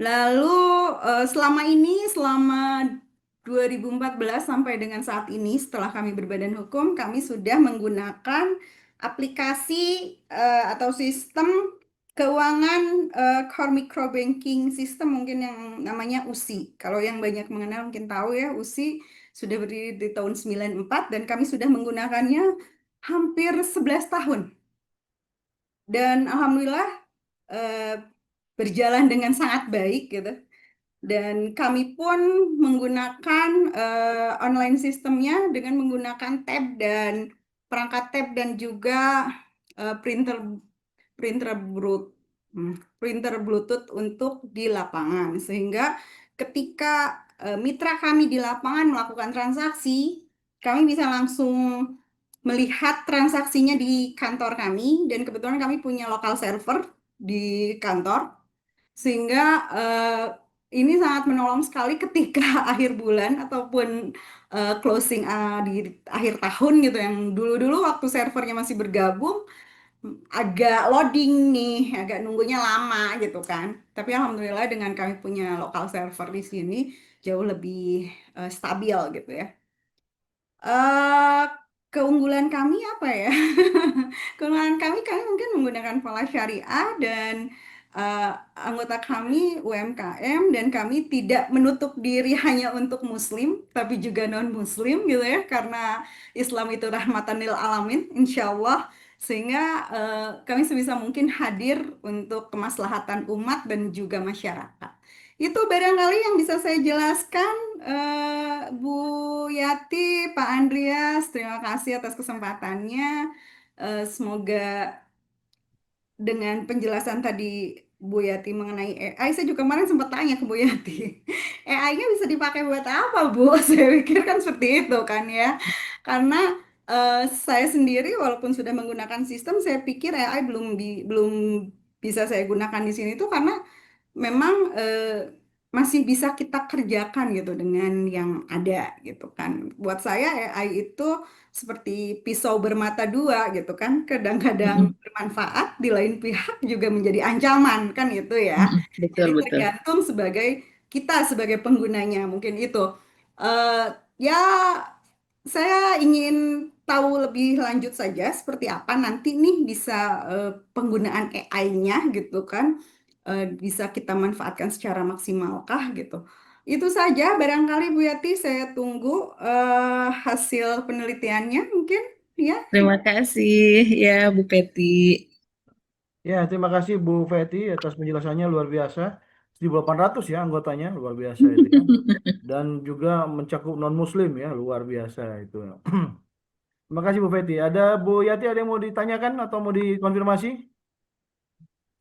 Lalu selama 2014 sampai dengan saat ini setelah kami berbadan hukum, kami sudah menggunakan aplikasi atau sistem keuangan core micro banking system mungkin yang namanya USI. Kalau yang banyak mengenal mungkin tahu ya, USI sudah berdiri di tahun 94 dan kami sudah menggunakannya hampir 11 tahun. Dan alhamdulillah berjalan dengan sangat baik gitu. Dan kami pun menggunakan online sistemnya dengan menggunakan tab dan perangkat tab dan juga printer Bluetooth untuk di lapangan. Sehingga ketika mitra kami di lapangan melakukan transaksi, kami bisa langsung melihat transaksinya di kantor kami, dan kebetulan kami punya local server di kantor, sehingga ini sangat menolong sekali ketika akhir bulan ataupun closing di akhir tahun gitu, yang dulu-dulu waktu servernya masih bergabung agak loading nih, agak nunggunya lama gitu kan. Tapi alhamdulillah dengan kami punya local server di sini jauh lebih stabil gitu ya. Keunggulan kami apa ya? Keunggulan kami mungkin menggunakan pola syariah dan anggota kami UMKM, dan kami tidak menutup diri hanya untuk muslim, tapi juga non-muslim gitu ya, karena Islam itu rahmatan lil alamin, insya Allah. Sehingga kami sebisa mungkin hadir untuk kemaslahatan umat dan juga masyarakat. Itu barangkali yang bisa saya jelaskan, Bu Yati, Pak Andreas, terima kasih atas kesempatannya. Semoga dengan penjelasan tadi Bu Yati mengenai AI, saya juga kemarin sempat tanya ke Bu Yati, AI-nya bisa dipakai buat apa, Bu? Saya pikir kan seperti itu kan ya. Karena saya sendiri walaupun sudah menggunakan sistem, saya pikir AI belum bisa saya gunakan di sini tuh karena memang masih bisa kita kerjakan gitu dengan yang ada gitu kan. Buat saya AI itu seperti pisau bermata dua gitu kan. Kadang-kadang bermanfaat, di lain pihak juga menjadi ancaman kan itu ya. Betul, Jadi betul. tergantung kita sebagai penggunanya mungkin itu. Ya saya ingin tahu lebih lanjut saja seperti apa nanti nih bisa penggunaan AI-nya gitu kan. bisa kita manfaatkan secara maksimalkah gitu. Itu saja barangkali Bu Yati, saya tunggu hasil penelitiannya mungkin ya. Terima kasih ya Bu Peti. Ya, terima kasih Bu Feti atas penjelasannya luar biasa. 1.800 ya anggotanya, luar biasa itu ya. Dan juga mencakup non-muslim ya, luar biasa itu. Terima kasih Bu Feti. Ada Bu Yati, ada yang mau ditanyakan atau mau dikonfirmasi?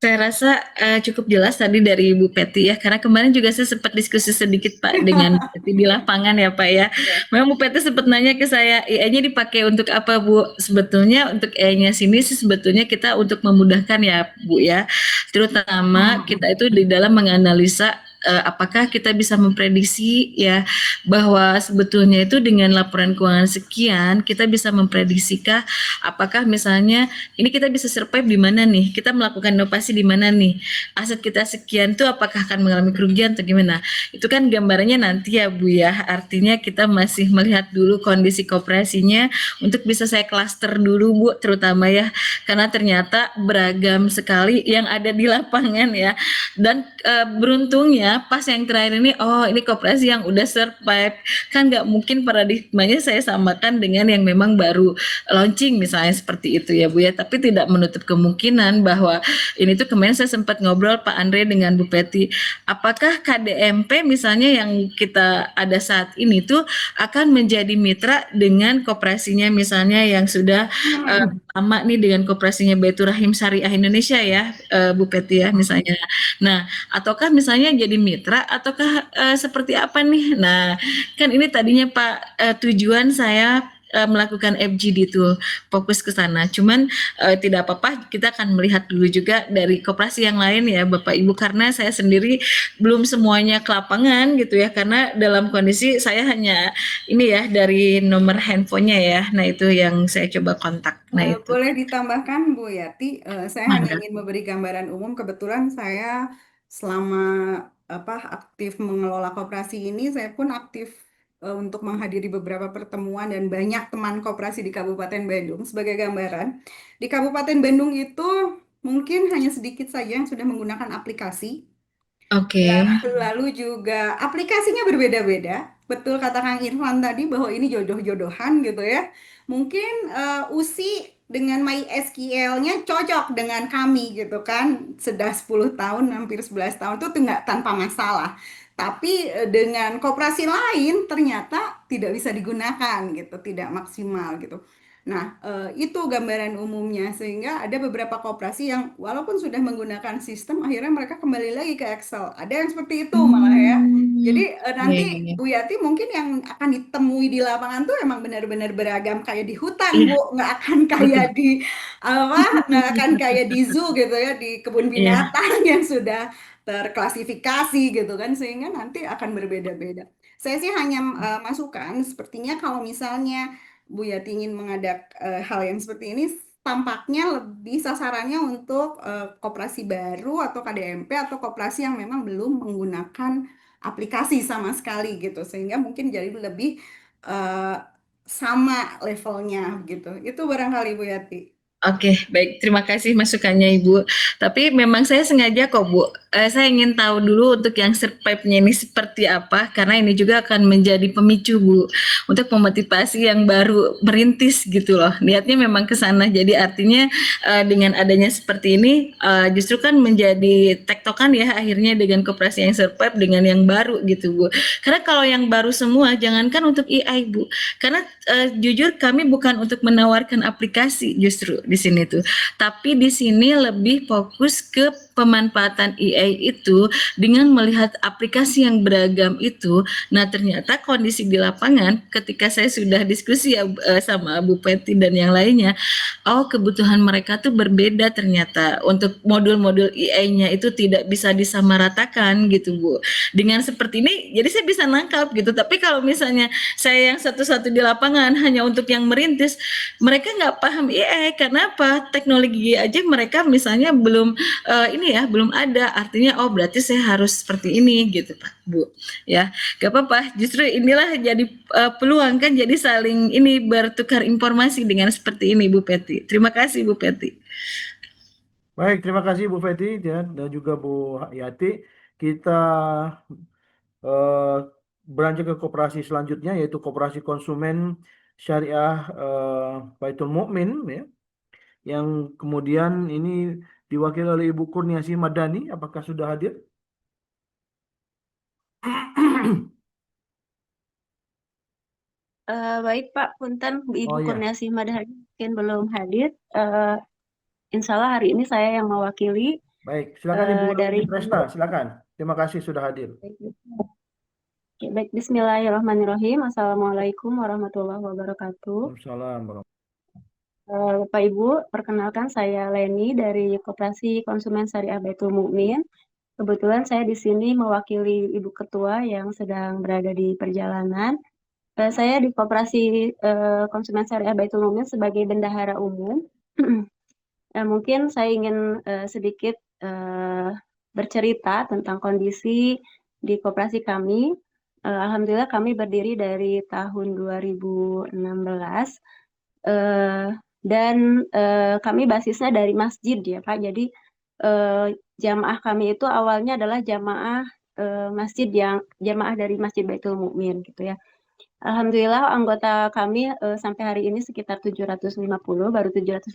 Saya rasa cukup jelas tadi dari Bu Peti ya, karena kemarin juga saya sempat diskusi sedikit Pak dengan Bu Peti di lapangan ya Pak ya. Memang Bu Peti sempat nanya ke saya, AI-nya dipakai untuk apa Bu? Sebetulnya untuk AI-nya sini sih sebetulnya kita untuk memudahkan ya Bu ya. Terutama kita itu di dalam menganalisa apakah kita bisa memprediksi ya bahwa sebetulnya itu dengan laporan keuangan sekian kita bisa mempredisikah apakah misalnya ini kita bisa survive di mana nih, kita melakukan inovasi di mana nih, aset kita sekian tuh apakah akan mengalami kerugian atau gimana. Itu kan gambarannya nanti ya Bu ya, artinya kita masih melihat dulu kondisi koperasinya untuk bisa saya klaster dulu Bu, terutama ya, karena ternyata beragam sekali yang ada di lapangan ya. Dan beruntungnya pas yang terakhir ini, oh ini koperasi yang udah survive, kan nggak mungkin paradigmanya saya samakan dengan yang memang baru launching misalnya seperti itu ya Bu ya, tapi tidak menutup kemungkinan bahwa ini tuh kemarin saya sempat ngobrol Pak Andre dengan Bu Peti, apakah KDMP misalnya yang kita ada saat ini tuh akan menjadi mitra dengan koperasinya misalnya yang sudah lama nih dengan koperasinya Baitur Rahim Syariah Indonesia ya Bu Peti ya misalnya. Nah, ataukah misalnya jadi mitra ataukah seperti apa nih? Nah, kan ini tadinya Pak tujuan saya melakukan FGD itu fokus ke sana. Cuman tidak apa-apa, kita akan melihat dulu juga dari koperasi yang lain ya Bapak Ibu, karena saya sendiri belum semuanya ke lapangan gitu ya, karena dalam kondisi saya hanya ini ya dari nomor handphonenya ya. Nah itu yang saya coba kontak. Nah itu. Boleh ditambahkan Bu Yati, saya hanya ingin memberi gambaran umum. Kebetulan saya selama aktif mengelola koperasi ini, saya pun aktif untuk menghadiri beberapa pertemuan dan banyak teman koperasi di Kabupaten Bandung. Sebagai gambaran, di Kabupaten Bandung itu mungkin hanya sedikit saja yang sudah menggunakan aplikasi. Oke. Lalu juga aplikasinya berbeda-beda. Betul kata Kang Irfan tadi bahwa ini jodoh-jodohan gitu ya. Mungkin USI dengan MySQL-nya cocok dengan kami gitu kan. Sudah 10 tahun, hampir 11 tahun itu nggak tanpa masalah. Tapi dengan koperasi lain ternyata tidak bisa digunakan gitu, tidak maksimal gitu. Nah, itu gambaran umumnya, sehingga ada beberapa koperasi yang walaupun sudah menggunakan sistem, akhirnya mereka kembali lagi ke Excel. Ada yang seperti itu malah ya. Jadi nanti Bu Yati mungkin yang akan ditemui di lapangan tuh emang benar-benar beragam kayak di hutan Bu, nggak akan kayak di nggak akan kayak di zoo gitu ya, di kebun binatang yang sudah terklasifikasi gitu kan, sehingga nanti akan berbeda-beda. Saya sih hanya masukan, sepertinya kalau misalnya Bu Yati ingin mengadak hal yang seperti ini, tampaknya lebih sasarannya untuk koperasi baru atau KDMP atau koperasi yang memang belum menggunakan aplikasi sama sekali gitu, sehingga mungkin jadi lebih sama levelnya gitu. Itu barangkali Bu Yati. Oke, baik. Terima kasih masukannya Ibu. Tapi memang saya sengaja kok Bu, saya ingin tahu dulu untuk yang survive-nya ini seperti apa, karena ini juga akan menjadi pemicu Bu, untuk memotivasi yang baru merintis gitu loh. Niatnya memang ke sana. Jadi artinya dengan adanya seperti ini, justru kan menjadi tektokan ya akhirnya dengan koperasi yang survive dengan yang baru gitu Bu. Karena kalau yang baru semua, jangankan untuk AI Bu, karena jujur kami bukan untuk menawarkan aplikasi justru di sini tuh, tapi di sini lebih fokus ke pemanfaatan AI itu dengan melihat aplikasi yang beragam itu. Nah ternyata kondisi di lapangan ketika saya sudah diskusi ya sama Bu Peti dan yang lainnya, oh kebutuhan mereka tuh berbeda ternyata. Untuk modul-modul AI-nya itu tidak bisa disamaratakan gitu Bu. Dengan seperti ini jadi saya bisa nangkap gitu, tapi kalau misalnya saya yang satu-satu di lapangan hanya untuk yang merintis, mereka nggak paham AI. Karena apa? Teknologi aja mereka misalnya belum belum ada. Artinya oh berarti saya harus seperti ini gitu Pak Bu. Ya, gak apa-apa. Justru inilah jadi peluang kan, jadi saling ini bertukar informasi dengan seperti ini Bu Peti. Terima kasih Bu Peti. Baik, terima kasih Bu Feti ya, dan juga Bu Yati. Kita eh, beranjak ke koperasi selanjutnya, yaitu koperasi konsumen syariah Baitul Mukmin ya, yang kemudian ini diwakili oleh Ibu Kurniasih Madani. Apakah sudah hadir? Baik Pak, punten Ibu Oh iya, Kurniasih Madani mungkin belum hadir. Insya Allah hari ini saya yang mewakili baik. Silakan Ibu dari Leni Presta, silakan. Terima kasih sudah hadir. Oke, baik, Bismillahirrahmanirrahim. Assalamualaikum warahmatullahi wabarakatuh. Waalaikumsalam. Bapak Ibu, perkenalkan saya Leni dari Koperasi Konsumen Syariah Baitul Mukmin. Kebetulan saya di sini mewakili Ibu Ketua yang sedang berada di perjalanan. Saya di Koperasi Konsumen Syariah Baitul Mukmin sebagai bendahara umum. Mungkin saya ingin sedikit bercerita tentang kondisi di koperasi kami. Alhamdulillah kami berdiri dari tahun 2016 dan kami basisnya dari masjid ya Pak. Jadi jamaah kami itu awalnya adalah jamaah masjid yang jamaah dari Masjid Baitul Mukmin gitu ya. Alhamdulillah anggota kami sampai hari ini sekitar 750, baru 750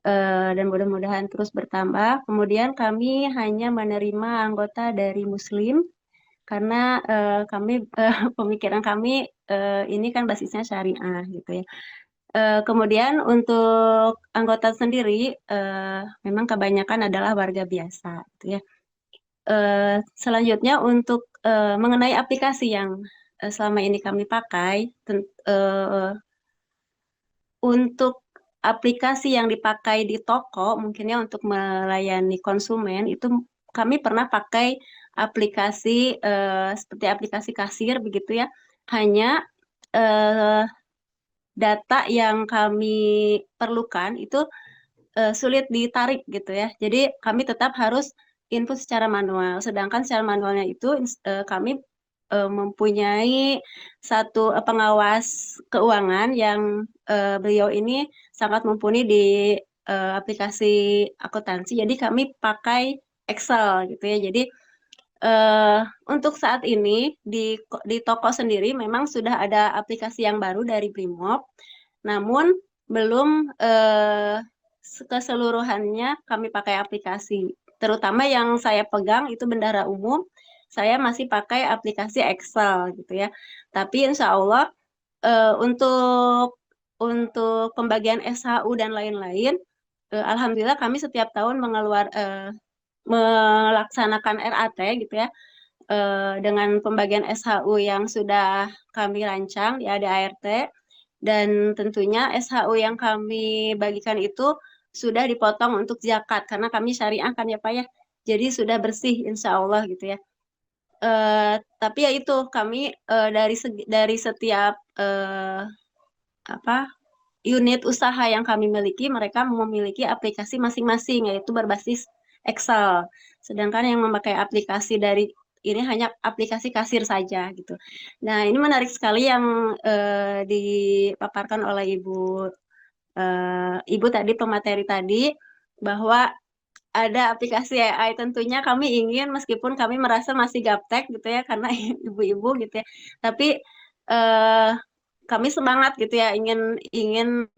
dan mudah-mudahan terus bertambah. Kemudian kami hanya menerima anggota dari Muslim karena kami pemikiran kami ini kan basisnya syariah gitu ya. Kemudian untuk anggota sendiri memang kebanyakan adalah warga biasa gitu ya. Selanjutnya untuk mengenai aplikasi yang selama ini kami pakai, untuk aplikasi yang dipakai di toko, mungkinnya untuk melayani konsumen, itu kami pernah pakai aplikasi seperti aplikasi kasir begitu ya. Hanya eh, data yang kami perlukan itu sulit ditarik gitu ya. Jadi kami tetap harus input secara manual. Sedangkan secara manualnya itu kami mempunyai satu pengawas keuangan yang beliau ini sangat mumpuni di aplikasi akuntansi. Jadi kami pakai Excel gitu ya. Jadi eh, untuk saat ini di toko sendiri memang sudah ada aplikasi yang baru dari Brimob, namun belum keseluruhannya kami pakai aplikasi. Terutama yang saya pegang itu bendahara umum, saya masih pakai aplikasi Excel gitu ya. Tapi insya Allah untuk pembagian SHU dan lain-lain, alhamdulillah kami setiap tahun melaksanakan RAT gitu ya, dengan pembagian SHU yang sudah kami rancang di ADART, dan tentunya SHU yang kami bagikan itu sudah dipotong untuk zakat karena kami syariah kan ya Pak ya, jadi sudah bersih insya Allah gitu ya. Tapi ya itu kami dari setiap apa unit usaha yang kami miliki, mereka memiliki aplikasi masing-masing, yaitu berbasis Excel. Sedangkan yang memakai aplikasi dari ini hanya aplikasi kasir saja gitu. Nah, ini menarik sekali yang dipaparkan oleh Ibu tadi, pemateri tadi, bahwa ada aplikasi AI. Tentunya kami ingin, meskipun kami merasa masih gaptek gitu ya, karena ibu-ibu gitu ya, tapi eh, kami semangat gitu ya, ingin ingin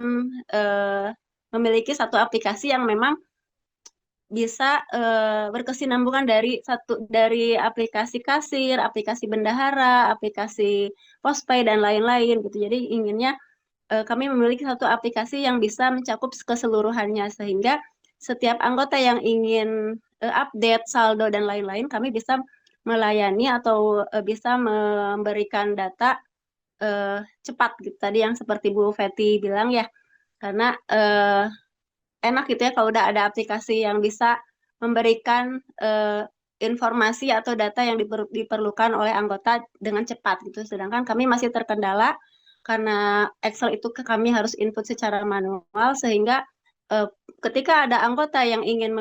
eh, memiliki satu aplikasi yang memang bisa berkesinambungan dari aplikasi kasir, aplikasi bendahara, aplikasi postpay dan lain-lain gitu. Jadi inginnya kami memiliki satu aplikasi yang bisa mencakup keseluruhannya sehingga setiap anggota yang ingin update saldo dan lain-lain, kami bisa melayani atau bisa memberikan data cepat gitu. Tadi yang seperti Bu Feti bilang ya, karena enak gitu ya kalau udah ada aplikasi yang bisa memberikan informasi atau data yang diperlukan oleh anggota dengan cepat gitu. Sedangkan kami masih terkendala karena Excel itu kami harus input secara manual sehingga eh, ketika ada anggota yang ingin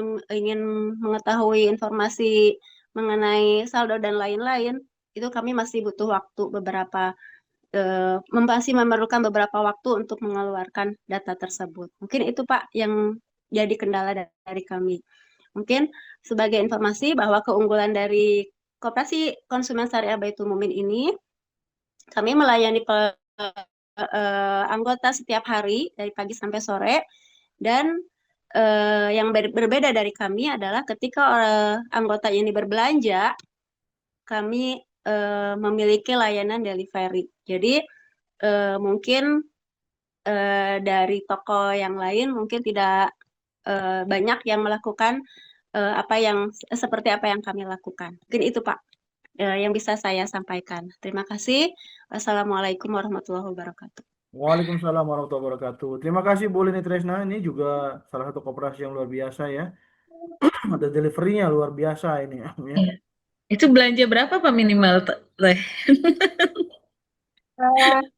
mengetahui informasi mengenai saldo dan lain-lain, itu kami masih butuh waktu masih memerlukan beberapa waktu untuk mengeluarkan data tersebut. Mungkin itu Pak yang jadi kendala dari kami. Mungkin sebagai informasi bahwa keunggulan dari Koperasi Konsumen Syariah Baitul Mumin ini, kami melayani anggota setiap hari dari pagi sampai sore, dan yang berbeda dari kami adalah ketika anggota ini berbelanja, kami memiliki layanan delivery. Jadi mungkin dari toko yang lain mungkin tidak banyak yang melakukan seperti apa yang kami lakukan. Mungkin itu Pak yang bisa saya sampaikan. Terima kasih. Wassalamualaikum warahmatullahi wabarakatuh. Waalaikumsalam warahmatullahi wabarakatuh. Terima kasih Bu Leni Tresna, ini juga salah satu koperasi yang luar biasa ya. Ada deliverynya luar biasa ini ya. Itu belanja berapa Pak minimal Teh?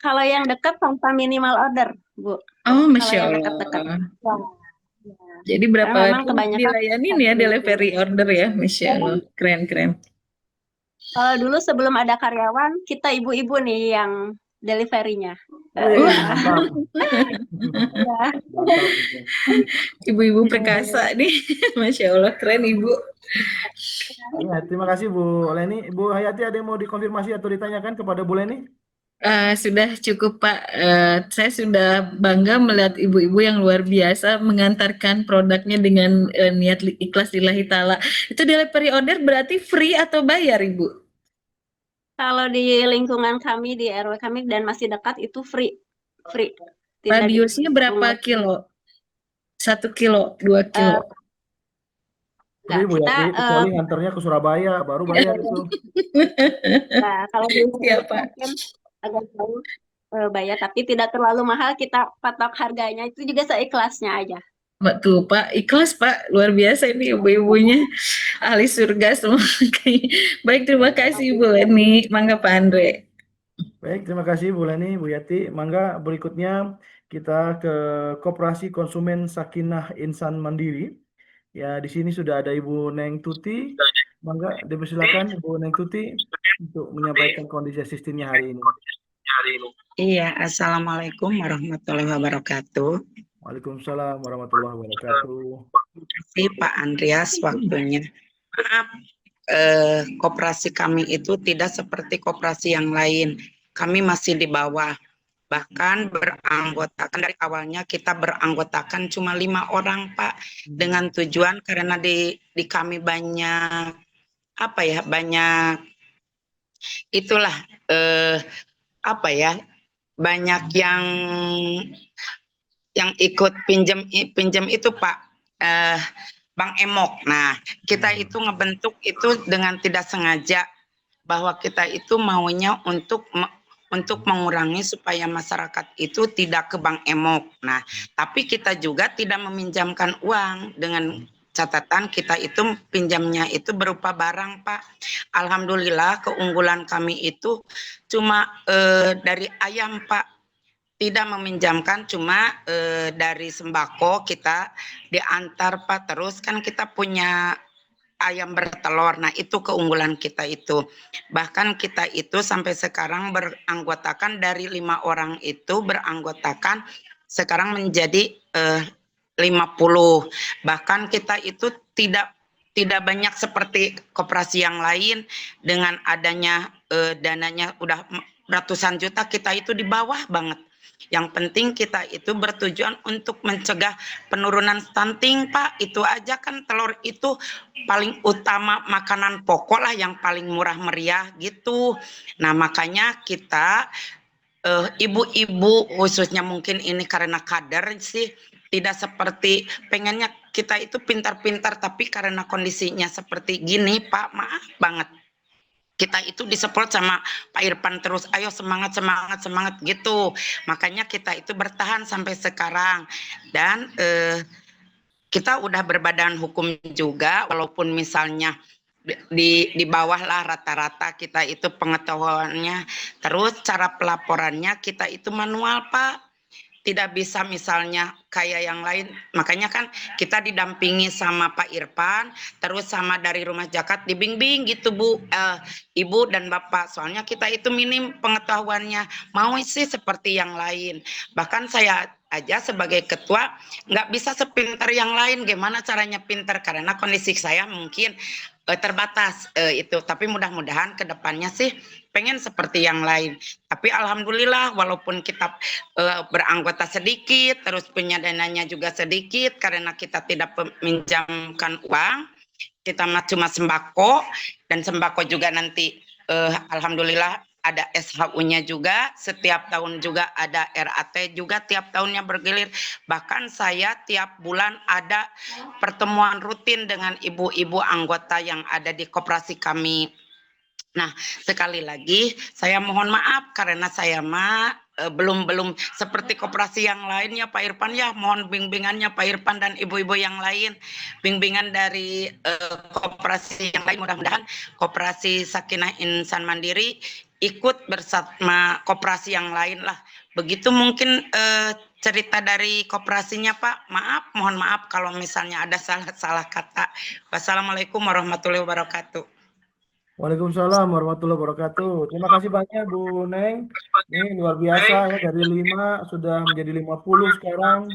Kalau yang dekat tanpa minimal order, Bu. Oh, Kalau Masya yang Allah. dekat-dekat. Jadi Karena berapa memang pun kebanyakan dilayanin ya delivery order ya, Masya Allah. Keren. kalau dulu sebelum ada karyawan, kita ibu-ibu nih yang deliverynya. Mantap. Ya. Mantap itu. Ibu-ibu perkasa nih, Masya Allah, keren Ibu. Ya, terima kasih Bu Leni. Bu Hayati, ada yang mau dikonfirmasi atau ditanyakan kepada Bu Leni? Sudah cukup Pak. Saya sudah bangga melihat ibu-ibu yang luar biasa mengantarkan produknya dengan niat ikhlas lillahi ta'ala. Itu delivery order berarti free atau bayar Ibu? Kalau di lingkungan kami, di RW kami dan masih dekat itu free. Tidak Radiusnya berapa dipungut. kilo? 1 kilo, 2 kilo? Free Bu kita, Yati, kecuali nganternya ke Surabaya, baru bayar itu. Nah, kalau di Siapa? mungkin agak jauh bayar, tapi tidak terlalu mahal, kita patok harganya itu juga seikhlasnya aja. Tuh Pak, ikhlas Pak, luar biasa ini ibu-ibunya, ahli surga semua. Baik, terima kasih Bu Leni, mangga Pak Andre. Baik, terima kasih Bu Leni, Bu Yati. Mangga berikutnya kita ke Koperasi Konsumen Sakinah Insan Mandiri. Ya, di sini sudah ada Ibu Neng Tuti. Mangga dipersilakan Ibu Neng Tuti untuk menyampaikan kondisi sistemnya hari ini. Iya, Assalamualaikum warahmatullahi wabarakatuh. Waalaikumsalam warahmatullahi wabarakatuh. Terima kasih Pak Andreas waktunya. Maaf, koperasi kami itu tidak seperti koperasi yang lain. Kami masih di bawah. Bahkan beranggotakan dari awalnya kita beranggotakan cuma 5 orang Pak. Dengan tujuan karena di kami banyak banyak itulah banyak yang ikut pinjam itu Pak, Bang Emok. Nah, kita itu ngebentuk itu dengan tidak sengaja bahwa kita itu maunya untuk mengurangi supaya masyarakat itu tidak ke Bang Emok. Nah, tapi kita juga tidak meminjamkan uang, dengan catatan kita itu pinjamnya itu berupa barang Pak. Alhamdulillah keunggulan kami itu cuma dari ayam Pak. Tidak meminjamkan, cuma dari sembako kita diantar Pak. Terus kan kita punya ayam bertelur. Nah, itu keunggulan kita itu. Bahkan kita itu sampai sekarang beranggotakan dari 5 orang itu beranggotakan sekarang menjadi 50. Bahkan kita itu tidak banyak seperti koperasi yang lain dengan adanya dananya udah ratusan juta, kita itu di bawah banget. Yang penting kita itu bertujuan untuk mencegah penurunan stunting Pak. Itu aja kan, telur itu paling utama, makanan pokok lah yang paling murah meriah gitu. Nah makanya kita ibu-ibu khususnya, mungkin ini karena kader sih, tidak seperti pengennya kita itu pintar-pintar, tapi karena kondisinya seperti gini Pak, maaf banget. Kita itu disupport sama Pak Irfan terus, ayo semangat gitu. Makanya kita itu bertahan sampai sekarang. Dan kita udah berbadan hukum juga, walaupun misalnya di bawah lah rata-rata kita itu pengetahuannya. Terus cara pelaporannya kita itu manual Pak. Tidak bisa misalnya kayak yang lain. Makanya kan kita didampingi sama Pak Irfan, terus sama dari Rumah Zakat dibimbing gitu Bu, Ibu dan Bapak. Soalnya kita itu minim pengetahuannya, mau sih seperti yang lain. Bahkan saya aja sebagai ketua nggak bisa sepintar yang lain. Gimana caranya pintar? Karena kondisi saya mungkin terbatas itu. Tapi mudah-mudahan kedepannya sih pengen seperti yang lain. Tapi alhamdulillah walaupun kita beranggota sedikit, terus punya dananya juga sedikit karena kita tidak meminjamkan uang, kita cuma sembako, dan sembako juga nanti alhamdulillah ada SHU-nya juga, setiap tahun juga ada RAT juga, tiap tahunnya bergilir. Bahkan saya tiap bulan ada pertemuan rutin dengan ibu-ibu anggota yang ada di koperasi kami. Nah, sekali lagi saya mohon maaf karena saya belum seperti koperasi yang lainnya Pak Irfan ya, mohon bimbingannya Pak Irfan dan ibu-ibu yang lain, bimbingan dari koperasi yang lain. Mudah-mudahan koperasi Sakinah Insan Mandiri ikut bersama koperasi yang lain lah. Begitu mungkin cerita dari koperasinya Pak. Mohon maaf kalau misalnya ada salah kata. Wassalamualaikum warahmatullahi wabarakatuh. Waalaikumsalam warahmatullahi wabarakatuh. Terima kasih banyak Bu Neng. Ini luar biasa ya, dari 5 sudah menjadi 50 sekarang.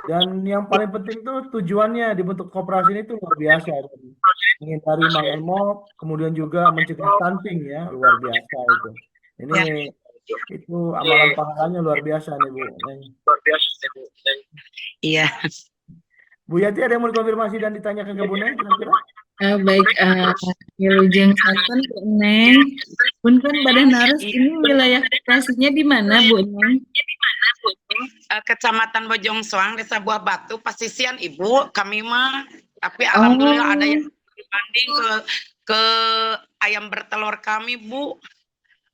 Dan yang paling penting tuh tujuannya dibentuk koperasi ini tuh luar biasa. Menghindari emok, kemudian juga mencegah stunting ya, luar biasa itu. Ini itu amalan pahalanya luar biasa nih Bu Neng. Iya. Bu Yati ada yang mau dikonfirmasi dan ditanyakan ke Bu Neng kira-kira? Baik, Wilujeng Saken Bu Neng. Punten Badan Nares ini wilayah koperasinya di mana Bu Neng? Kecamatan Bojong Soang, Desa Buah Batu, Pasisian Ibu. Kami mah, tapi alhamdulillah ada yang dibanding ke ayam bertelur kami Bu.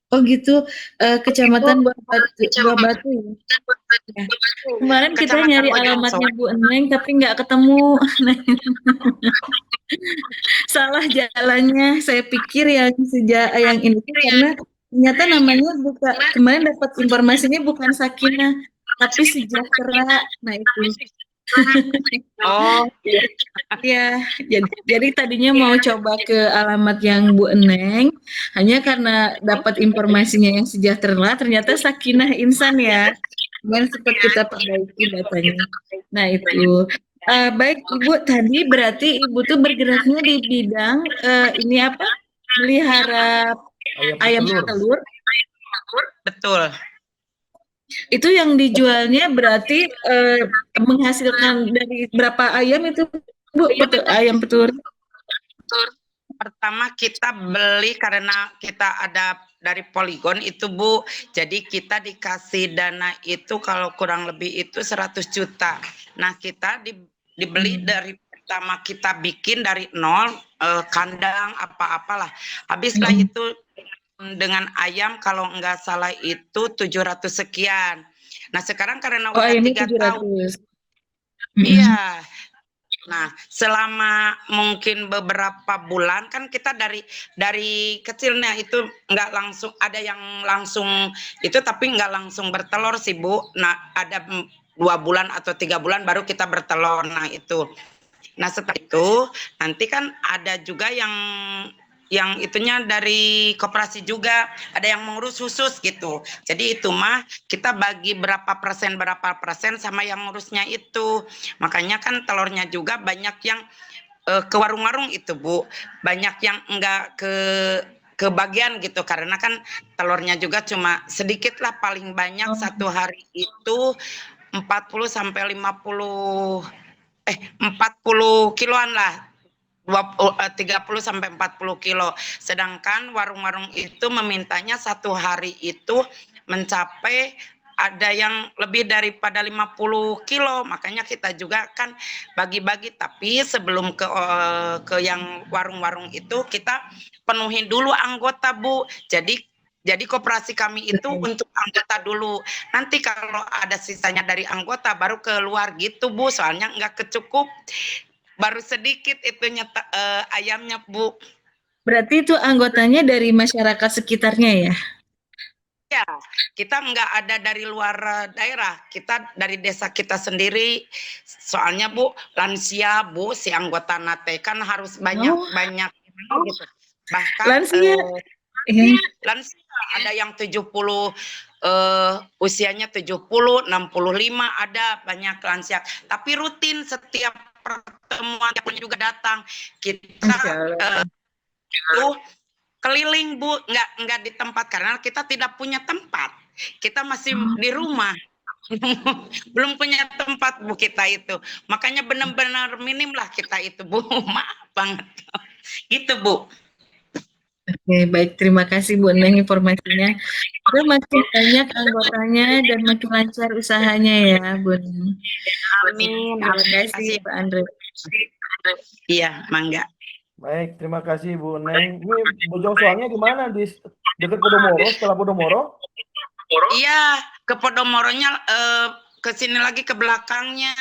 Oh gitu, Kecamatan Buah Batu. Ya. Kemarin kita Kecamatan nyari Bojong alamatnya Soang. Bu Neng tapi nggak ketemu. Salah jalannya. Saya pikir yang ini karena ternyata namanya bukan, kemarin dapat informasinya bukan Sakinah tapi Sejahtera. Nah itu. Oh, Ya, jadi tadinya mau coba ke alamat yang Bu Eneng, hanya karena dapat informasinya yang Sejahtera, ternyata Sakinah Insan ya. Kemudian sempat kita perbaiki datanya. Nah itu. Baik Ibu, tadi berarti Ibu tuh bergeraknya di bidang ini apa? Melihara ayam telur. betul. Itu yang dijualnya berarti menghasilkan dari berapa ayam itu Bu? Ayam petelur. Pertama kita beli karena kita ada dari Poligon itu Bu. Jadi kita dikasih dana itu kalau kurang lebih itu 100 juta. Nah kita dibeli dari pertama kita bikin dari nol, kandang apa-apalah. Habislah itu dengan ayam kalau nggak salah itu 700 sekian. Nah sekarang karena udah 3 tahun. Iya. Nah selama mungkin beberapa bulan kan kita dari kecilnya itu nggak langsung, ada yang langsung itu tapi nggak langsung bertelur sih Bu. Nah ada 2 bulan atau 3 bulan baru kita bertelur. Nah itu. Nah setelah itu nanti kan ada juga yang itunya dari koperasi juga ada yang mengurus khusus gitu. Jadi itu mah kita bagi berapa persen sama yang ngurusnya itu. Makanya kan telurnya juga banyak yang ke warung-warung itu Bu. Banyak yang enggak kebagian gitu karena kan telurnya juga cuma sedikit lah, paling banyak satu hari itu 40 sampai 40 kiloan lah. 30 sampai 40 kilo. Sedangkan warung-warung itu memintanya satu hari itu mencapai ada yang lebih daripada 50 kilo. Makanya kita juga kan bagi-bagi. Tapi sebelum ke yang warung-warung itu kita penuhin dulu anggota Bu. Jadi koperasi kami itu untuk anggota dulu. Nanti kalau ada sisanya dari anggota baru keluar gitu Bu. Soalnya nggak kecukup. Baru sedikit itunya ayamnya Bu. Berarti itu anggotanya dari masyarakat sekitarnya ya? Ya, kita nggak ada dari luar daerah. Kita dari desa kita sendiri. Soalnya Bu, lansia Bu, si anggota nate kan harus banyak gitu. Bahkan lansia. lansia ada yang 70 usianya 70, 65, ada banyak lansia. Tapi rutin setiap pertemuan juga datang. Kita itu keliling Bu, nggak di tempat karena kita tidak punya tempat. Kita masih di rumah. Belum punya tempat Bu kita itu. Makanya benar-benar minim lah kita itu Bu. Maaf banget. Gitu Bu. Oke, baik. Terima kasih Bu Neng informasinya. Udah makin banyak anggotanya dan makin lancar usahanya ya Bu Neng. Amin. Terima Amin. kasih Pak Andre. Iya, mangga. Baik, terima kasih Bu Neng. Ini Bojong Soangnya di mana? Di dekat Podomoro, setelah Podomoro? Iya, ke Podomoronya ke sini lagi ke belakangnya.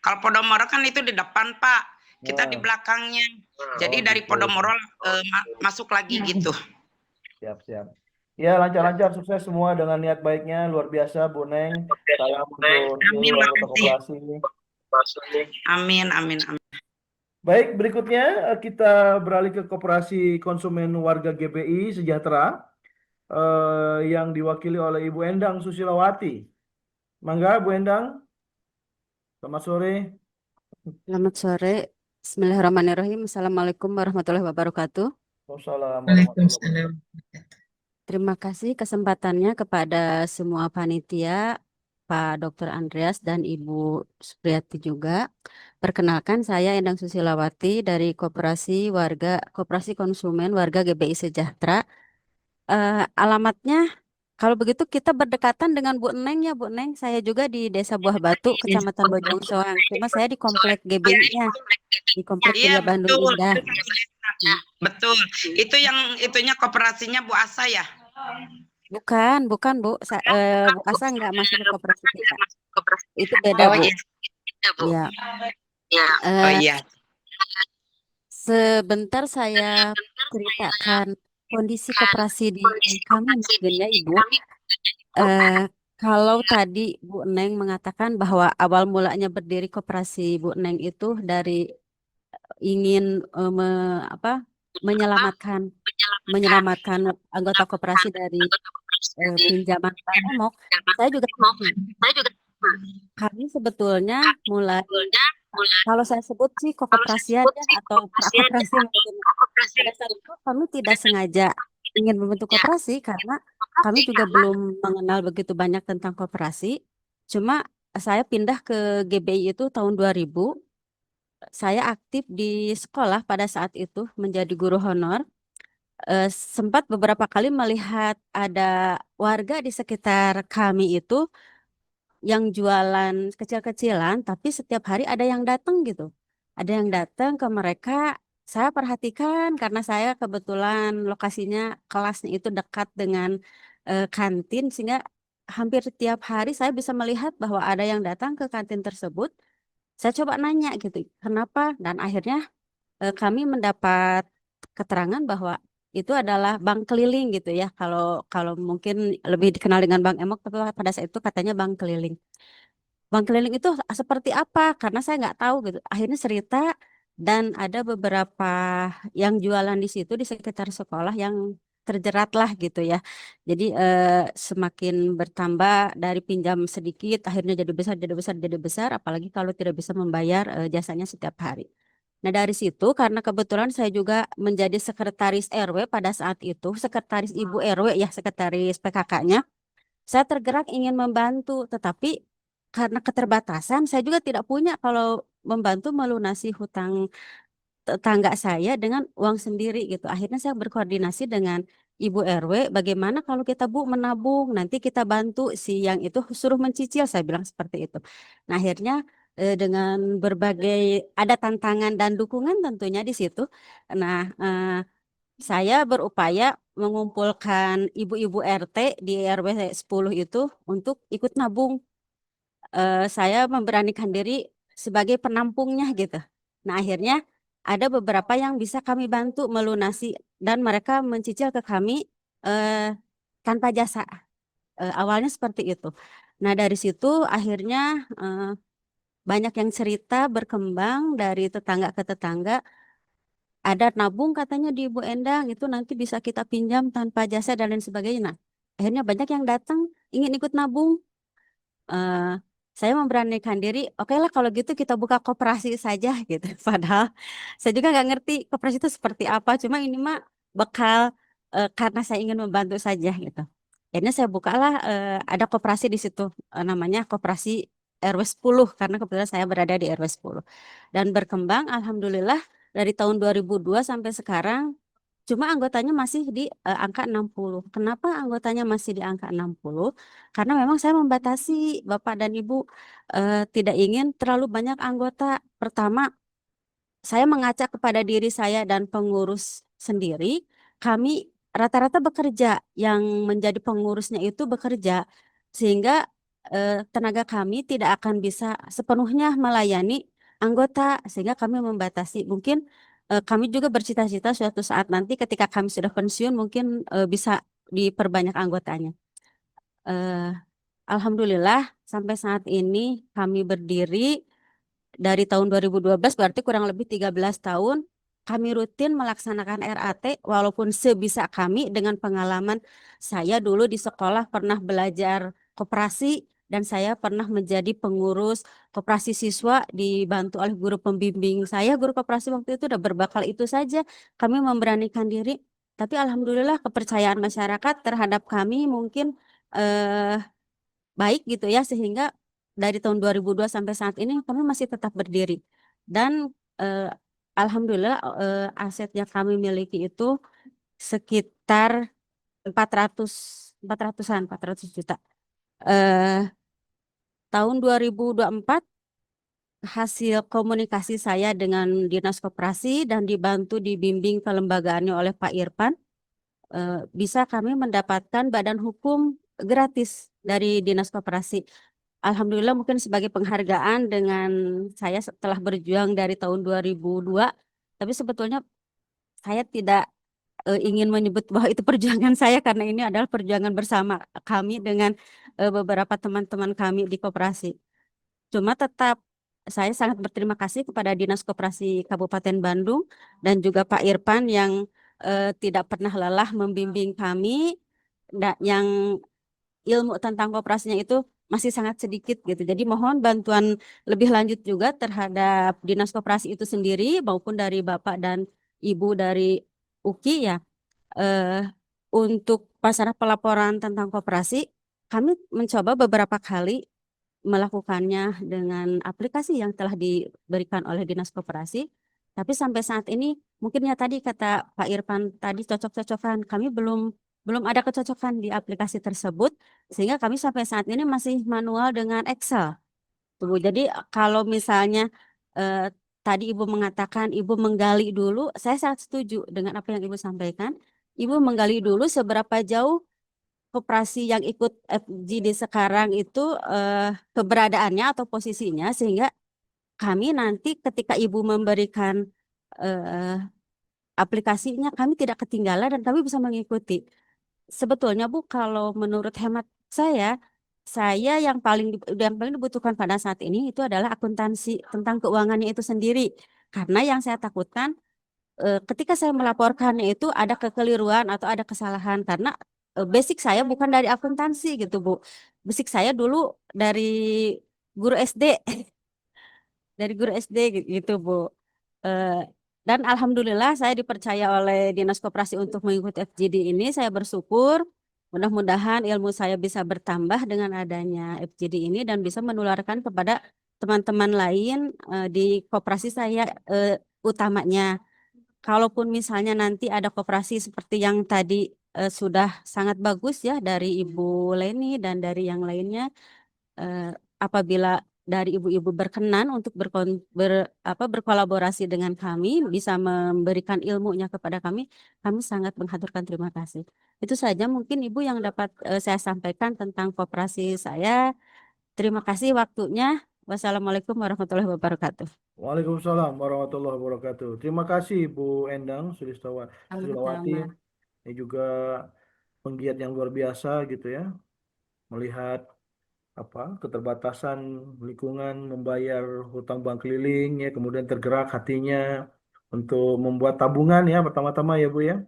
Kalau Podomoro kan itu di depan, Pak. Kita di belakangnya. Jadi dari gitu. Podomoro masuk lagi gitu. Siap. Ya, lancar-lancar, sukses semua dengan niat baiknya, luar biasa Bu Neng. Salam untuk seluruh anggota koperasi ini. Amin. Baik, berikutnya kita beralih ke Koperasi Konsumen Warga GBI Sejahtera yang diwakili oleh Ibu Endang Susilawati. Mangga Bu Endang. Selamat sore. Selamat sore. Bismillahirrahmanirrahim. Assalamualaikum warahmatullahi wabarakatuh. Waalaikumsalam. Terima kasih kesempatannya kepada semua panitia, Pak Dr. Andreas dan Ibu Supriyati juga. Perkenalkan, saya Endang Susilawati dari Koperasi Konsumen Warga GBI Sejahtera. Alamatnya, kalau begitu kita berdekatan dengan Bu Neng ya Bu Neng. Saya juga di Desa Buah Batu, Kecamatan Bojong Soang. Cuma saya di komplek GBI-nya, di komplek Iya, Jaya Bandung betul. Indah. Betul. Itu yang itunya koperasinya Bu Asa ya? Bukan Bu. Bu Asa nggak masuk ke koperasi kita. Itu beda Bu. iya. Ya. Oh iya. Sebentar saya ceritakan kondisi koperasi di kami mungkin ya Ibu. Kalau tadi Bu Neng mengatakan bahwa awal mulanya berdiri koperasi Bu Neng itu dari ingin menyelamatkan anggota koperasi dari pinjaman Bank Emok. Saya juga kami sebetulnya mulai, kalau saya sebut sih koperasiannya atau prakoperasian, pada saat itu kami tidak sengaja ingin membentuk koperasi karena kami juga belum mengenal begitu banyak tentang koperasi. Cuma saya pindah ke GBI itu tahun 2000. Saya aktif di sekolah pada saat itu menjadi guru honor. Sempat beberapa kali melihat ada warga di sekitar kami itu yang jualan kecil-kecilan, tapi setiap hari ada yang datang gitu. Ada yang datang ke mereka. Saya perhatikan karena saya kebetulan lokasinya kelasnya itu dekat dengan kantin, sehingga hampir tiap hari saya bisa melihat bahwa ada yang datang ke kantin tersebut. Saya coba nanya gitu, kenapa? Dan akhirnya kami mendapat keterangan bahwa itu adalah bank keliling gitu ya. Kalau mungkin lebih dikenal dengan Bank Emok, tapi pada saat itu katanya bank keliling. Bank keliling itu seperti apa? Karena saya nggak tahu gitu. Akhirnya cerita dan ada beberapa yang jualan di situ di sekitar sekolah yang terjerat lah gitu ya. Jadi semakin bertambah dari pinjam sedikit, akhirnya jadi besar, jadi besar, jadi besar. Apalagi kalau tidak bisa membayar jasanya setiap hari. Nah dari situ karena kebetulan saya juga menjadi sekretaris RW pada saat itu, sekretaris Ibu RW ya, sekretaris PKK-nya. Saya tergerak ingin membantu, tetapi karena keterbatasan saya juga tidak punya kalau membantu melunasi hutang tetangga saya dengan uang sendiri gitu. Akhirnya saya berkoordinasi dengan Ibu RW, bagaimana kalau kita Bu menabung, nanti kita bantu si yang itu suruh mencicil, saya bilang seperti itu. Nah akhirnya dengan berbagai ada tantangan dan dukungan tentunya di situ. Nah saya berupaya mengumpulkan ibu-ibu RT di RW 10 itu untuk ikut nabung. Saya memberanikan diri sebagai penampungnya gitu. Nah akhirnya ada beberapa yang bisa kami bantu melunasi dan mereka mencicil ke kami tanpa jasa. Awalnya seperti itu. Nah dari situ akhirnya banyak yang cerita berkembang dari tetangga ke tetangga. Ada nabung katanya di Ibu Endang itu nanti bisa kita pinjam tanpa jasa dan lain sebagainya. Nah, akhirnya banyak yang datang ingin ikut nabung. Eh, saya memberanikan diri, oke lah kalau gitu kita buka koperasi saja gitu. Padahal saya juga nggak ngerti koperasi itu seperti apa. Cuma ini mah bekal karena saya ingin membantu saja gitu. Akhirnya saya bukalah ada koperasi di situ namanya koperasi RW 10 karena kebetulan saya berada di RW 10. Dan berkembang alhamdulillah dari tahun 2002 sampai sekarang. Cuma anggotanya masih di angka 60. Kenapa anggotanya masih di angka 60? Karena memang saya membatasi Bapak dan Ibu tidak ingin terlalu banyak anggota. Pertama, saya mengacak kepada diri saya dan pengurus sendiri, kami rata-rata bekerja, yang menjadi pengurusnya itu bekerja, sehingga tenaga kami tidak akan bisa sepenuhnya melayani anggota, sehingga kami membatasi. Mungkin kami juga bercita-cita suatu saat nanti ketika kami sudah pensiun, mungkin bisa diperbanyak anggotanya. Eh, Alhamdulillah sampai saat ini kami berdiri dari tahun 2012 berarti kurang lebih 13 tahun kami rutin melaksanakan RAT walaupun sebisa kami dengan pengalaman saya dulu di sekolah pernah belajar koperasi dan saya pernah menjadi pengurus koperasi siswa dibantu oleh guru pembimbing saya. Guru koperasi waktu itu udah berbakal itu saja kami memberanikan diri. Tapi alhamdulillah kepercayaan masyarakat terhadap kami mungkin eh, baik gitu ya sehingga dari tahun 2002 sampai saat ini kami masih tetap berdiri dan eh, alhamdulillah aset yang kami miliki itu sekitar 400 400-an 400 juta. Eh tahun 2024 hasil komunikasi saya dengan Dinas Koperasi dan dibantu dibimbing kelembagaannya oleh Pak Irfan bisa kami mendapatkan badan hukum gratis dari Dinas Koperasi. Alhamdulillah mungkin sebagai penghargaan dengan saya setelah berjuang dari tahun 2002, tapi sebetulnya saya tidak ingin menyebut bahwa itu perjuangan saya karena ini adalah perjuangan bersama kami dengan beberapa teman-teman kami di koperasi. Cuma tetap saya sangat berterima kasih kepada Dinas Koperasi Kabupaten Bandung dan juga Pak Irfan yang tidak pernah lelah membimbing kami yang ilmu tentang koperasinya itu masih sangat sedikit gitu. Jadi mohon bantuan lebih lanjut juga terhadap Dinas Koperasi itu sendiri maupun dari Bapak dan Ibu dari UKI ya. Eh, untuk masalah pelaporan tentang koperasi, kami mencoba beberapa kali melakukannya dengan aplikasi yang telah diberikan oleh Dinas Koperasi. Tapi sampai saat ini mungkin ya tadi kata Pak Irfan tadi cocok-cocokan kami belum ada kecocokan di aplikasi tersebut sehingga kami sampai saat ini masih manual dengan Excel. Tuh, jadi kalau misalnya eh, tadi Ibu mengatakan Ibu menggali dulu, saya sangat setuju dengan apa yang Ibu sampaikan. Ibu menggali dulu seberapa jauh koperasi yang ikut FGD sekarang itu keberadaannya atau posisinya sehingga kami nanti ketika Ibu memberikan eh, aplikasinya kami tidak ketinggalan dan kami bisa mengikuti. Sebetulnya Bu, kalau menurut hemat saya yang paling dibutuhkan pada saat ini itu adalah akuntansi tentang keuangannya itu sendiri. Karena yang saya takutkan ketika saya melaporkannya itu ada kekeliruan atau ada kesalahan karena basic saya bukan dari akuntansi gitu Bu. Basic saya dulu dari guru SD, dari guru SD gitu Bu. Eh, dan alhamdulillah saya dipercaya oleh Dinas Koperasi untuk mengikuti FGD ini. Saya bersyukur. Mudah-mudahan ilmu saya bisa bertambah dengan adanya FGD ini dan bisa menularkan kepada teman-teman lain di koperasi saya utamanya. Kalaupun misalnya nanti ada koperasi seperti yang tadi sudah sangat bagus ya dari Ibu Leni dan dari yang lainnya, eh, apabila dari ibu-ibu berkenan untuk berkolaborasi dengan kami, bisa memberikan ilmunya kepada kami, kami sangat menghaturkan terima kasih. Itu saja mungkin Ibu yang dapat saya sampaikan tentang koperasi saya. Terima kasih waktunya. Wassalamualaikum warahmatullahi wabarakatuh. Waalaikumsalam warahmatullahi wabarakatuh. Terima kasih Bu Endang Sulawati. Sama-sama. Ini juga penggiat yang luar biasa gitu ya. Melihat keterbatasan lingkungan membayar hutang bank keliling ya, kemudian tergerak hatinya untuk membuat tabungan ya pertama-tama ya Bu ya.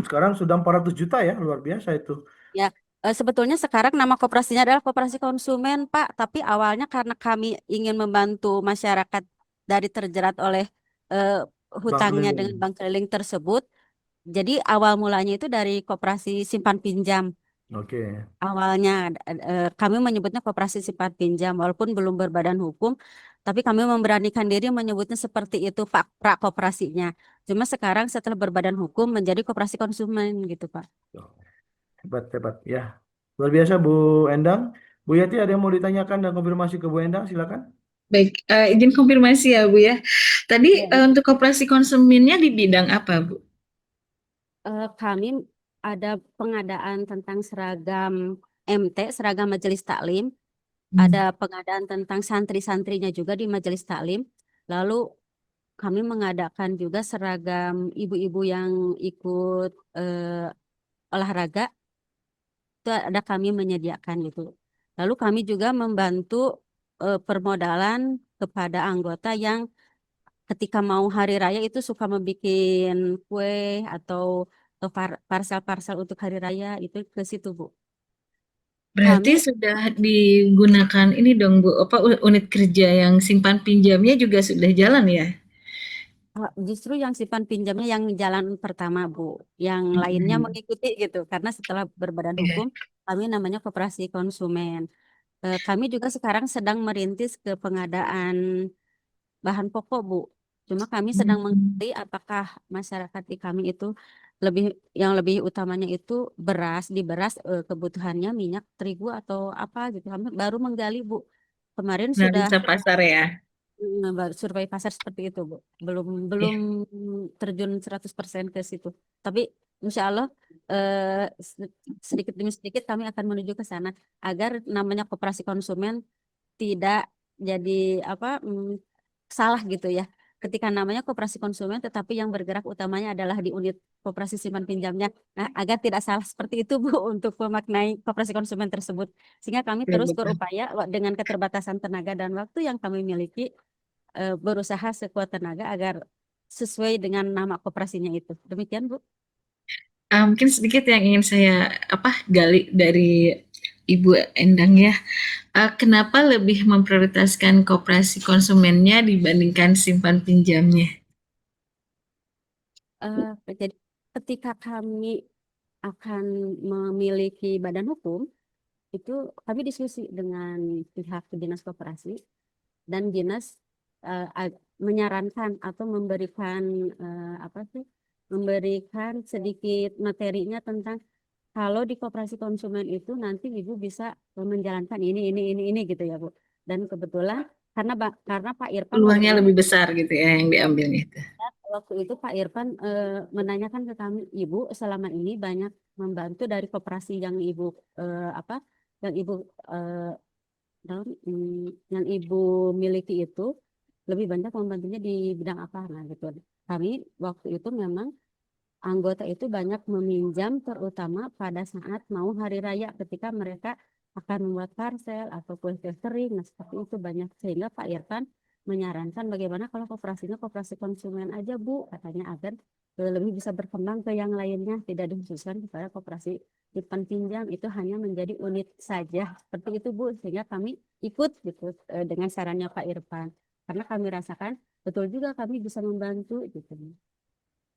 Sekarang sudah 400 juta ya, luar biasa itu. Ya. Sebetulnya sekarang nama koperasinya adalah Koperasi Konsumen, Pak. Tapi awalnya karena kami ingin membantu masyarakat dari terjerat oleh eh, Bank hutangnya dengan keliling. bank keliling tersebut. Jadi awal mulanya itu dari Koperasi Simpan Pinjam. Oke. Awalnya kami menyebutnya Koperasi Simpan Pinjam, walaupun belum berbadan hukum, tapi kami memberanikan diri menyebutnya seperti itu, Pak, pra koperasinya. Cuma sekarang setelah berbadan hukum menjadi Koperasi Konsumen gitu, Pak. Hebat, hebat. Ya. Luar biasa Bu Endang. Bu Yati ada yang mau ditanyakan dan konfirmasi ke Bu Endang? Silakan. Baik, izin konfirmasi ya Bu ya. Tadi Ya, Bu. untuk koperasi konsumennya di bidang apa Bu? Kami ada pengadaan tentang seragam MT, seragam Majelis Taklim, ada pengadaan tentang santri-santrinya juga di Majelis Taklim. Lalu kami mengadakan juga seragam ibu-ibu yang ikut olahraga, itu ada kami menyediakan gitu. Lalu kami juga membantu permodalan kepada anggota yang ketika mau hari raya itu suka membuat kue atau parsel-parsel untuk hari raya itu ke situ, Bu. Berarti Kami sudah digunakan ini dong Bu, apa unit kerja yang simpan pinjamnya juga sudah jalan ya? justru yang simpan pinjamnya yang jalan pertama, Bu. Yang lainnya Mm-mm. mengikuti gitu. Karena setelah berbadan Ya. hukum, kami namanya Koperasi Konsumen. Kami juga sekarang sedang merintis ke pengadaan bahan pokok, Bu. Cuma kami sedang Hmm. mengerti apakah masyarakat di kami itu yang lebih utamanya itu beras, di beras kebutuhannya minyak, terigu atau apa gitu. Kami baru menggali, Bu. Kemarin sudah Analisa pasar ya. survei pasar seperti itu, Bu. Belum Ya. belum terjun 100% ke situ. Tapi insya Allah sedikit demi sedikit kami akan menuju ke sana agar namanya koperasi konsumen tidak jadi apa salah gitu ya. Ketika namanya koperasi konsumen, tetapi yang bergerak utamanya adalah di unit koperasi simpan pinjamnya. Nah, agar tidak salah seperti itu, Bu, untuk memaknai koperasi konsumen tersebut. Sehingga kami Betul, terus betul. berupaya dengan keterbatasan tenaga dan waktu yang kami miliki, berusaha sekuat tenaga agar sesuai dengan nama koperasinya itu. Demikian, Bu. Mungkin sedikit yang ingin saya gali dari Ibu Endang ya. Kenapa lebih memprioritaskan koperasi konsumennya dibandingkan simpan pinjamnya? Jadi ketika kami akan memiliki badan hukum, itu kami diskusi dengan pihak dinas koperasi dan dinas menyarankan atau memberikan apa sih memberikan sedikit materinya tentang kalau di koperasi konsumen itu nanti ibu bisa menjalankan ini gitu ya, Bu. Dan kebetulan karena Pak Irfan waktu Peluangnya itu lebih besar gitu ya yang diambilnya itu. Pak Irfan menanyakan ke kami, Ibu selama ini banyak membantu dari koperasi yang Ibu apa yang Ibu eh, yang Ibu miliki itu lebih banyak membantunya di bidang apa, nah gitu. Kami waktu itu memang anggota itu banyak meminjam terutama pada saat mau hari raya ketika mereka akan membuat parcel atau kue kering, nah seperti itu banyak sehingga Pak Irfan menyarankan bagaimana kalau koperasinya koperasi konsumen aja, Bu, katanya agar lebih bisa berkembang ke yang lainnya, tidak dikhususkan kepada koperasi simpan pinjam, itu hanya menjadi unit saja seperti itu, Bu, sehingga kami ikut gitu dengan sarannya Pak Irfan karena kami rasakan betul juga kami bisa membantu gitu.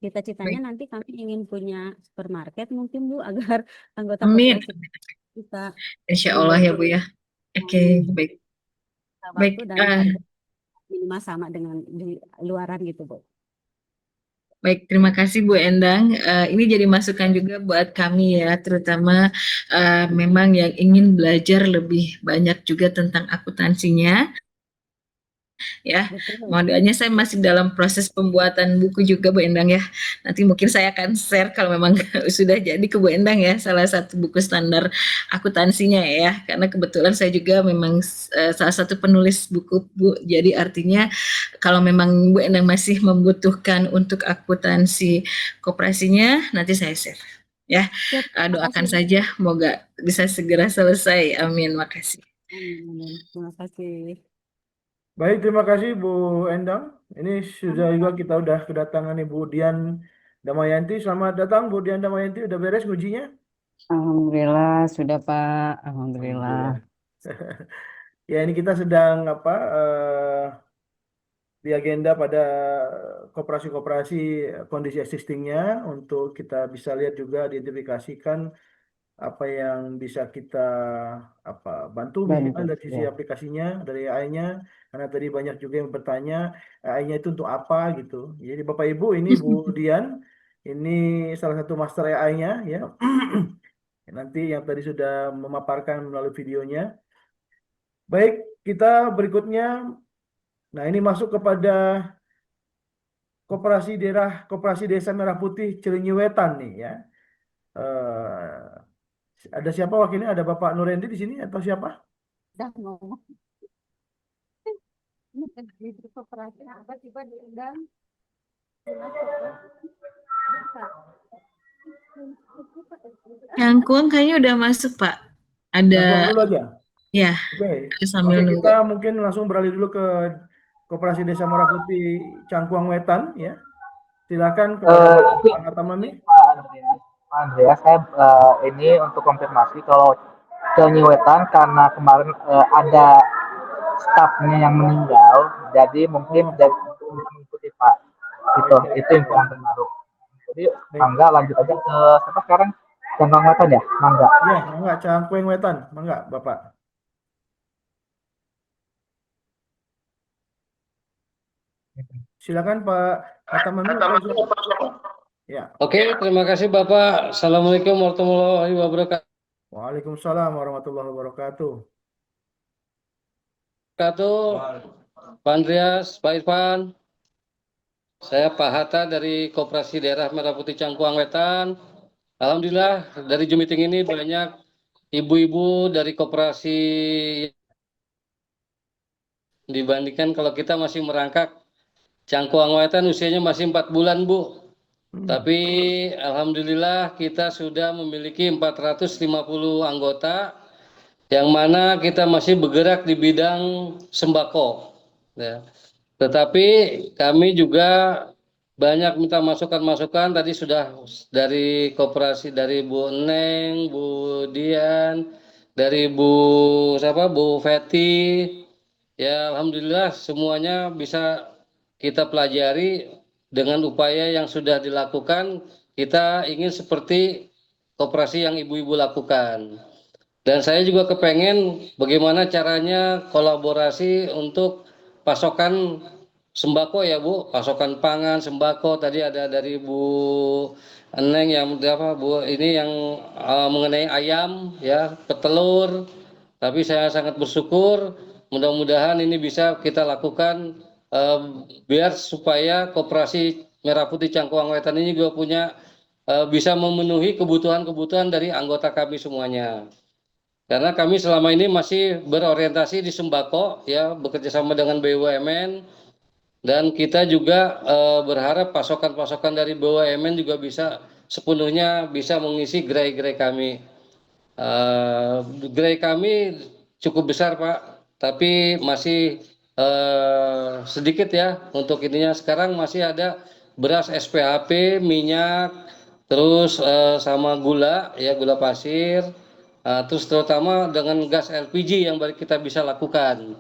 Cita-citanya Baik. nanti kami ingin punya supermarket mungkin, Bu, agar anggota Amin. koperasi bisa Insya Allah ya membantu Bu ya. Oke, baik. waktu Baik, dan harga minimal sama dengan di luaran gitu, Bu. baik, terima kasih Bu Endang. Ini jadi masukan juga buat kami ya, terutama memang yang ingin belajar lebih banyak juga tentang akuntansinya. Ya, Betul. mohon doanya saya masih dalam proses pembuatan buku juga Bu Endang ya. Nanti mungkin saya akan share kalau memang sudah jadi ke Bu Endang ya, salah satu buku standar akuntansinya ya. Karena kebetulan saya juga memang salah satu penulis buku Bu. Jadi artinya kalau memang Bu Endang masih membutuhkan untuk akuntansi koperasinya, nanti saya share. Ya, Siap, terima doakan kasih, Bu. saja semoga bisa segera selesai. Amin, makasih. Amin. Terima kasih. Baik, terima kasih Bu Endang. Ini sudah juga kita udah kedatangan Ibu Dian Damayanti. Selamat datang Bu Dian Damayanti. Udah beres ngujinya? Alhamdulillah sudah Pak. Alhamdulillah. Ya, ini kita sedang di agenda pada koperasi-koperasi kondisi existingnya untuk kita bisa lihat juga identifikasikan apa yang bisa kita bantu misalnya dari sisi aplikasinya, dari AI-nya, karena tadi banyak juga yang bertanya AI-nya itu untuk apa gitu. Jadi Bapak Ibu, ini Bu Dian, ini salah satu master AI-nya ya. Nanti yang tadi sudah memaparkan melalui videonya. Baik, kita berikutnya. Nah, ini masuk kepada Koperasi Desa Merah Putih Cilenyi Wetan nih ya. Ada siapa wakilnya? Ada Bapak Nurendi di sini atau siapa? Udah ngomong. Ini kan di koperasi apa tiba diundang. Cangkuang kayaknya udah masuk Pak. Cangkuang Ada dulu aja. ya, Oke. sambil Oke, nunggu. kita mungkin langsung beralih dulu ke Koperasi Desa Merah Putih Cangkuang Wetan ya. Silakan kepada Pak Atamami. Pak Andreas, saya ini untuk konfirmasi kalau Cilenyi Wetan karena kemarin ada stafnya yang meninggal, jadi mungkin tidak mengikuti Pak. Itu info yang terbaru. Jadi mangga lanjut aja ke siapa sekarang? Cangkuang Wetan ya, mangga. Iya, mangga Cangkuang Wetan, mangga Bapak. Silakan Pak Atamami. Ya. Oke, terima kasih Bapak. Assalamualaikum warahmatullahi wabarakatuh. Waalaikumsalam warahmatullahi wabarakatuh. Pak Andreas, Pak Irfan. Saya Pak Hatta dari Koperasi Daerah Merah Putih Cangkuang Wetan. Alhamdulillah dari Zoom meeting ini banyak ibu-ibu dari koperasi dibandingkan kalau kita masih merangkak Cangkuang Wetan usianya masih 4 bulan Bu. Tapi alhamdulillah kita sudah memiliki 450 anggota yang mana kita masih bergerak di bidang sembako. Ya. Tetapi kami juga banyak minta masukan-masukan, tadi sudah dari koperasi dari Bu Neng, Bu Dian, dari Bu Feti. Ya alhamdulillah semuanya bisa kita pelajari dengan upaya yang sudah dilakukan. Kita ingin seperti koperasi yang ibu-ibu lakukan. Dan saya juga kepengen bagaimana caranya kolaborasi untuk pasokan sembako ya Bu, pasokan pangan, sembako. Tadi ada dari Bu Neng yang Bu ini yang mengenai ayam ya, petelur. Tapi saya sangat bersyukur, mudah-mudahan ini bisa kita lakukan biar supaya Koperasi Merah Putih Cangkuang Wetan ini juga punya bisa memenuhi kebutuhan-kebutuhan dari anggota kami semuanya. Karena kami selama ini masih berorientasi di sembako, ya bekerja sama dengan BUMN, dan kita juga berharap pasokan-pasokan dari BUMN juga bisa sepenuhnya bisa mengisi gerai-gerai kami. Gerai kami cukup besar Pak, tapi masih sedikit ya untuk ininya. Sekarang masih ada beras SPHP, minyak, terus sama gula ya, gula pasir. Terus terutama dengan gas LPG yang kita bisa lakukan.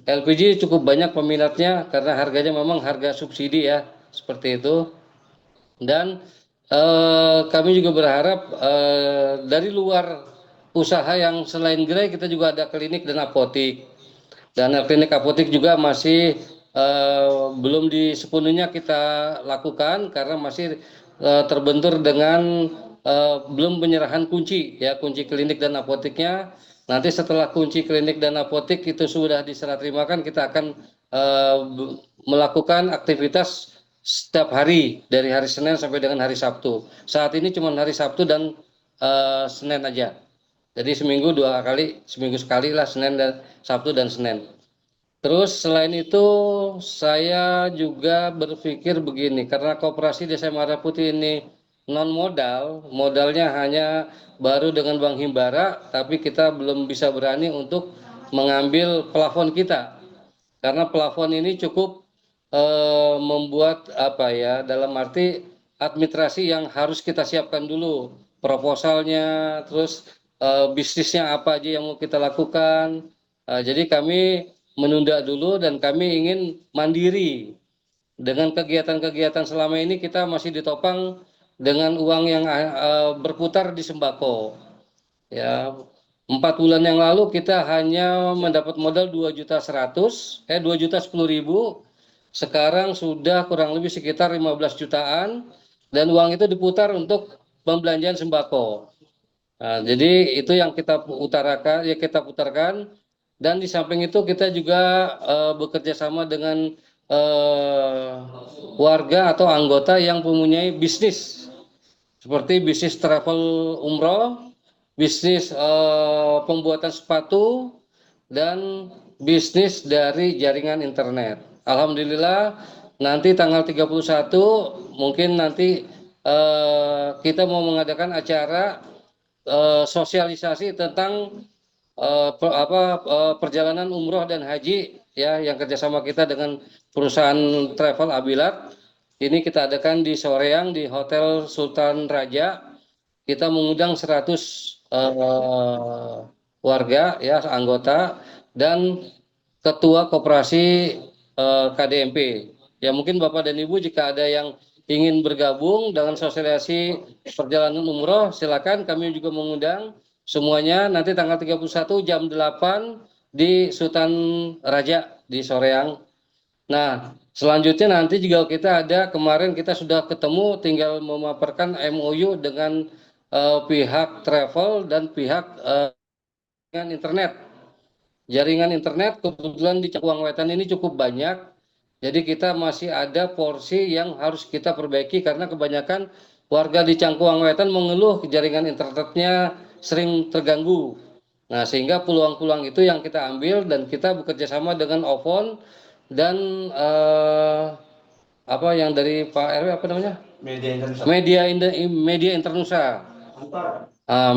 LPG cukup banyak peminatnya karena harganya memang harga subsidi ya, seperti itu. Dan kami juga berharap dari luar usaha yang selain gerai kita juga ada klinik dan apotik. Dan klinik apotik juga masih belum sepenuhnya kita lakukan karena masih terbentur dengan belum penyerahan kunci ya, kunci klinik dan apotiknya. Nanti setelah kunci klinik dan apotik itu sudah diserah terimakan, kita akan melakukan aktivitas setiap hari dari hari Senin sampai dengan hari Sabtu. Saat ini cuma hari Sabtu dan Senin aja. Jadi seminggu 2 kali, seminggu sekali lah, Senin dan Sabtu dan Senin. Terus selain itu saya juga berpikir begini, karena Koperasi Desa Merah Putih ini non modal, modalnya hanya baru dengan Bank Himbara, tapi kita belum bisa berani untuk mengambil plafon kita. Karena plafon ini cukup membuat apa ya, dalam arti administrasi yang harus kita siapkan dulu. proposalnya, terus bisnisnya apa aja yang mau kita lakukan. Jadi kami menunda dulu dan kami ingin mandiri. Dengan kegiatan-kegiatan selama ini kita masih ditopang dengan uang yang berputar di sembako. Ya, 4 bulan yang lalu kita hanya mendapat modal 2.110.000. Sekarang sudah kurang lebih sekitar 15 jutaan dan uang itu diputar untuk pembelanjaan sembako. Nah, jadi itu yang kita putarkan dan di samping itu kita juga bekerja sama dengan warga atau anggota yang mempunyai bisnis seperti bisnis travel umroh, bisnis pembuatan sepatu, dan bisnis dari jaringan internet. Alhamdulillah nanti tanggal 31 mungkin nanti kita mau mengadakan acara sosialisasi tentang perjalanan umroh dan haji ya yang kerjasama kita dengan perusahaan travel Abilat. Ini kita adakan di Soreang di Hotel Sultan Raja. Kita mengundang 100 warga ya anggota dan ketua koperasi KDMP. Ya mungkin Bapak dan Ibu jika ada yang ingin bergabung dengan sosialisasi perjalanan umroh silakan, kami juga mengundang semuanya nanti tanggal 31 jam 8 di Sultan Raja di Soreang. Nah, selanjutnya nanti juga kita ada kemarin kita sudah ketemu tinggal memaparkan MOU dengan pihak travel dan pihak jaringan internet. Jaringan internet kebetulan di Cangkuang Wetan ini cukup banyak. Jadi kita masih ada porsi yang harus kita perbaiki karena kebanyakan warga di Cangkuang Wetan mengeluh jaringan internetnya sering terganggu. Nah, sehingga peluang-peluang itu yang kita ambil dan kita bekerja sama dengan Ovon dan apa yang dari Pak RW apa namanya? Media Internusa.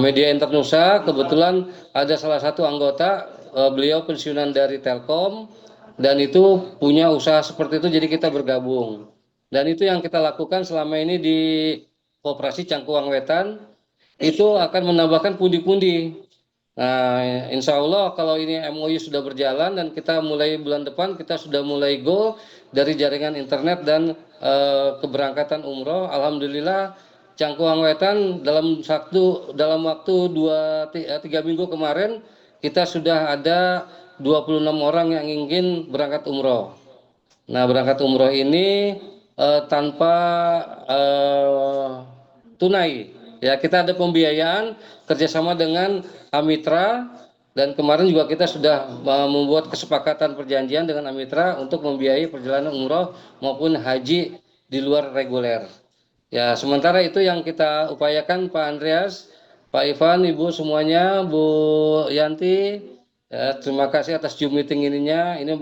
Media Internusa kebetulan ada salah satu anggota beliau pensiunan dari Telkom dan itu punya usaha seperti itu jadi kita bergabung. Dan itu yang kita lakukan selama ini di Koperasi Cangkuang Wetan itu akan menambahkan pundi-pundi. Nah, insya Allah kalau ini MOU sudah berjalan dan kita mulai bulan depan kita sudah mulai go dari jaringan internet dan keberangkatan umroh. Alhamdulillah Cangkuang Wetan dalam waktu 2-3 minggu kemarin kita sudah ada 26 orang yang ingin berangkat umroh. Nah, berangkat umroh ini tanpa tunai. Ya, kita ada pembiayaan kerjasama dengan Amitra dan kemarin juga kita sudah membuat kesepakatan perjanjian dengan Amitra untuk membiayai perjalanan umroh maupun haji di luar reguler. Ya, sementara itu yang kita upayakan Pak Andreas, Pak Ivan, Ibu semuanya, Bu Yanti, ya, terima kasih atas Zoom meeting ininya. Ini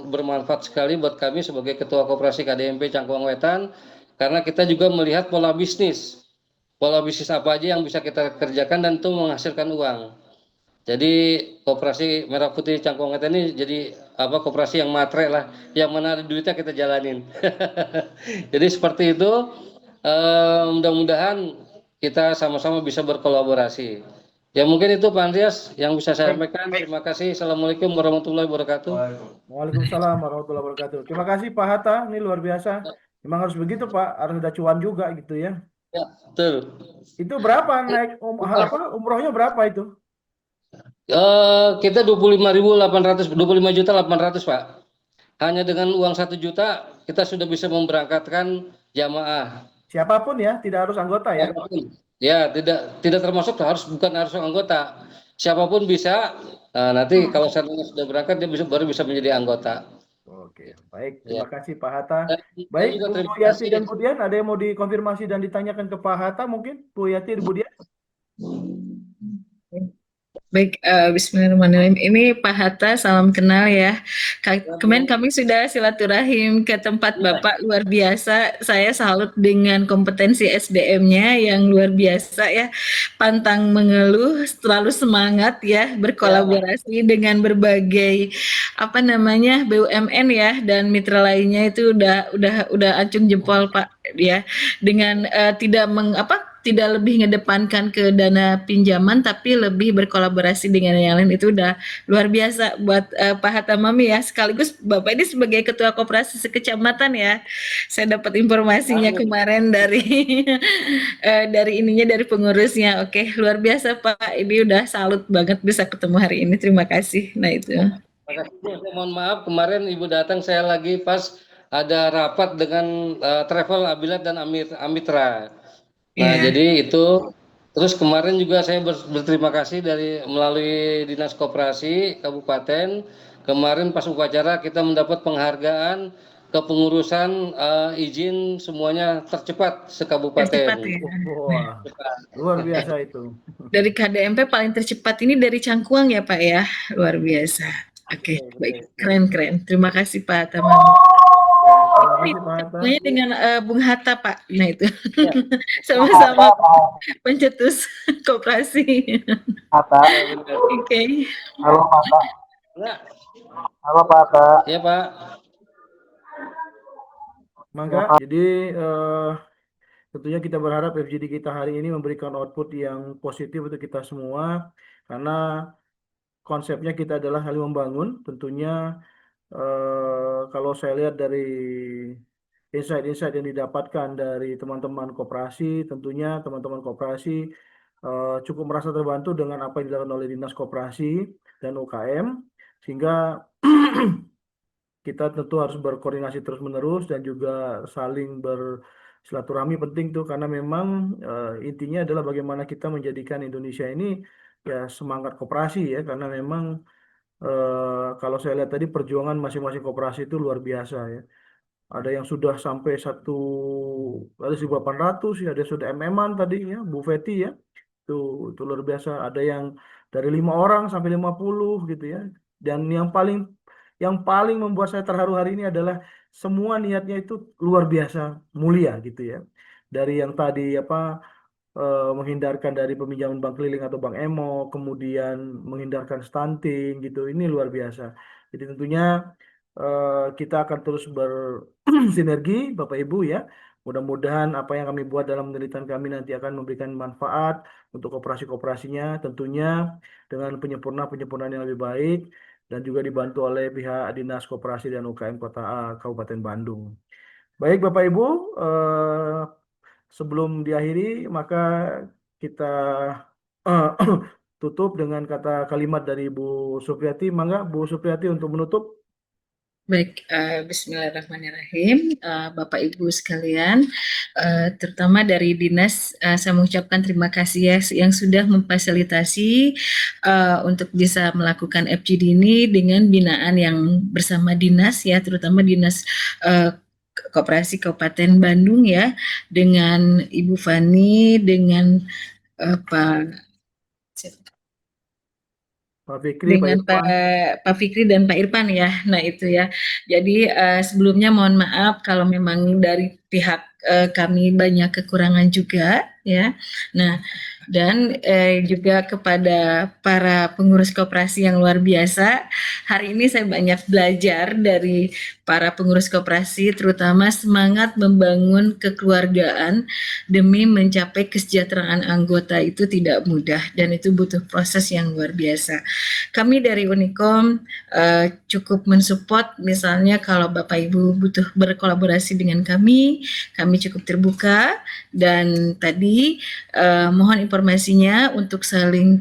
bermanfaat sekali buat kami sebagai Ketua Koperasi KDMP Cangkuang Wetan karena kita juga melihat pola bisnis apa aja yang bisa kita kerjakan dan itu menghasilkan uang. Jadi Koperasi Merah Putih Cangkuang Wetan ini jadi koperasi yang matre lah, yang mana ada duitnya kita jalanin. Jadi seperti itu, mudah-mudahan kita sama-sama bisa berkolaborasi. Ya mungkin itu Pak Andreas yang bisa saya sampaikan. Terima kasih. Assalamualaikum warahmatullahi wabarakatuh. Waalaikumsalam warahmatullahi wabarakatuh. Terima kasih Pak Hatta, ini luar biasa. Memang harus begitu Pak, harus ada cuan juga gitu ya. Ya, betul. Itu berapa naik umrohnya berapa itu? Kita 25.800, 25.800 Pak. Hanya dengan uang 1 juta kita sudah bisa memberangkatkan jamaah. Siapapun ya, tidak harus anggota ya. Siapapun. Ya, tidak termasuk bukan harus anggota. Siapapun bisa. Nah, nanti kalau satunya sudah berangkat dia baru bisa menjadi anggota. Oke, baik. Terima kasih Pak Hatta. Dan Baik, juga Bu terima Yati kasih. dan Bu Dian, ada yang mau dikonfirmasi dan ditanyakan ke Pak Hatta mungkin? Bu Yati dan Bu Dian? Baik, bismillahirrahmanirrahim. Ini Pak Hatta, salam kenal ya. Kemarin kami sudah silaturahim ke tempat Bapak, luar biasa. Saya salut dengan kompetensi SDM-nya yang luar biasa ya. Pantang mengeluh, selalu semangat ya, berkolaborasi dengan berbagai BUMN ya dan mitra lainnya itu udah acung jempol Pak ya. Dengan tidak tidak lebih ngedepankan ke dana pinjaman tapi lebih berkolaborasi dengan yang lain, itu udah luar biasa buat Pak Hatta Mami ya. Sekaligus Bapak ini sebagai ketua koperasi sekecamatan ya. Saya dapat informasinya kemarin dari dari pengurusnya. Oke, luar biasa Pak. Ini udah salut banget bisa ketemu hari ini. Terima kasih. Nah itu. Makasih Bu, saya mohon maaf kemarin Ibu datang saya lagi pas ada rapat dengan Travel Abilat dan Amitra. Nah, jadi itu terus kemarin juga saya berterima kasih melalui Dinas Koperasi Kabupaten. Kemarin pas upacara kita mendapat penghargaan kepengurusan izin semuanya tercepat sekabupaten. Tercepat ya. Wah, luar biasa itu. Dari KDMP paling tercepat ini dari Cangkuang ya Pak ya, luar biasa. Oke, baik, keren. Terima kasih Pak Tamam. Semuanya dengan Bung Hatta Pak. Nah itu sama-sama pencetus koperasi. Hatta. Oke. Halo Pak Hatta. Halo Pak Hatta. Iya Pak. Mangga. Jadi tentunya kita berharap FGD kita hari ini memberikan output yang positif untuk kita semua, karena konsepnya kita adalah saling membangun. Tentunya kalau saya lihat dari insight-insight yang didapatkan dari teman-teman koperasi, tentunya teman-teman koperasi cukup merasa terbantu dengan apa yang dilakukan oleh Dinas Koperasi dan UKM, sehingga kita tentu harus berkoordinasi terus-menerus dan juga saling bersilaturahmi penting tuh, karena memang intinya adalah bagaimana kita menjadikan Indonesia ini ya semangat koperasi ya, karena memang kalau saya lihat tadi perjuangan masing-masing koperasi itu luar biasa ya. Ada yang sudah sampai ada 1.800 ya, ada sudah MM-an tadi ya, Bu Feti ya. Itu luar biasa. Ada yang dari 5 orang sampai 50 gitu ya. Dan yang paling membuat saya terharu hari ini adalah semua niatnya itu luar biasa mulia gitu ya. Dari yang tadi menghindarkan dari peminjaman bank keliling atau bank emo, kemudian menghindarkan stunting gitu, ini luar biasa. Jadi tentunya kita akan terus bersinergi Bapak Ibu ya. Mudah-mudahan apa yang kami buat dalam penelitian kami nanti akan memberikan manfaat untuk koperasi-koperasinya, tentunya dengan penyempurnaan yang lebih baik dan juga dibantu oleh pihak Dinas Koperasi dan UKM Kabupaten Bandung. Baik Bapak Ibu, sebelum diakhiri, maka kita tutup dengan kalimat dari Bu Supriyati. Mangga Bu Supriyati untuk menutup. Baik, bismillahirrahmanirrahim. Bapak Ibu sekalian, terutama dari Dinas, saya mengucapkan terima kasih ya yang sudah memfasilitasi untuk bisa melakukan FGD ini dengan binaan yang bersama Dinas ya, terutama Dinas Koperasi Kabupaten Bandung ya, dengan Ibu Fani, dengan Pak Fikri, dengan Pak Fikri dan Pak Irfan ya. Nah itu ya. Jadi sebelumnya mohon maaf kalau memang dari pihak kami banyak kekurangan juga ya. Nah dan juga kepada para pengurus koperasi yang luar biasa. Hari ini saya banyak belajar dari para pengurus koperasi, terutama semangat membangun kekeluargaan demi mencapai kesejahteraan anggota itu tidak mudah dan itu butuh proses yang luar biasa. Kami dari Unikom cukup mensupport, misalnya kalau Bapak Ibu butuh berkolaborasi dengan kami cukup terbuka, dan tadi mohon informasinya untuk saling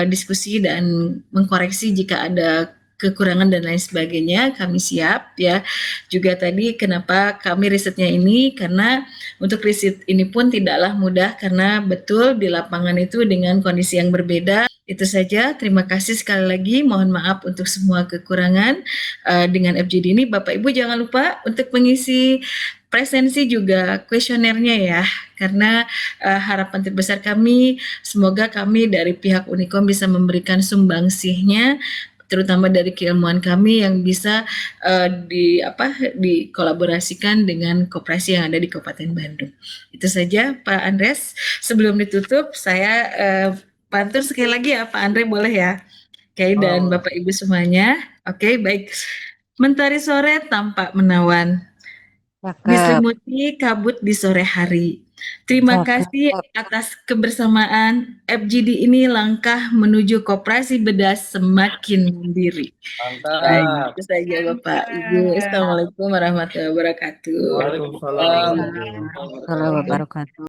diskusi dan mengkoreksi jika ada kekurangan dan lain sebagainya, kami siap ya. Juga tadi kenapa kami risetnya ini, karena untuk riset ini pun tidaklah mudah karena betul di lapangan itu dengan kondisi yang berbeda. Itu saja, terima kasih sekali lagi, mohon maaf untuk semua kekurangan dengan FGD ini. Bapak Ibu jangan lupa untuk mengisi presensi juga kuesionernya ya, karena harapan terbesar kami semoga kami dari pihak Unikom bisa memberikan sumbangsihnya, terutama dari keilmuan kami yang bisa dikolaborasikan dengan koperasi yang ada di Kabupaten Bandung. Itu saja Pak Andres. Sebelum ditutup saya pantun sekali lagi ya Pak Andre, boleh ya? Oke, dan Bapak Ibu semuanya. Oke, baik. Mentari sore tampak menawan, diselimuti kabut di sore hari. Terima kasih atas kebersamaan. FGD ini langkah menuju koperasi bedas semakin mandiri. Baik, Mantap. itu saja Bapak Ibu. Assalamualaikum warahmatullahi wabarakatuh. Waalaikumsalam warahmatullahi Warahmatullahi wabarakatuh.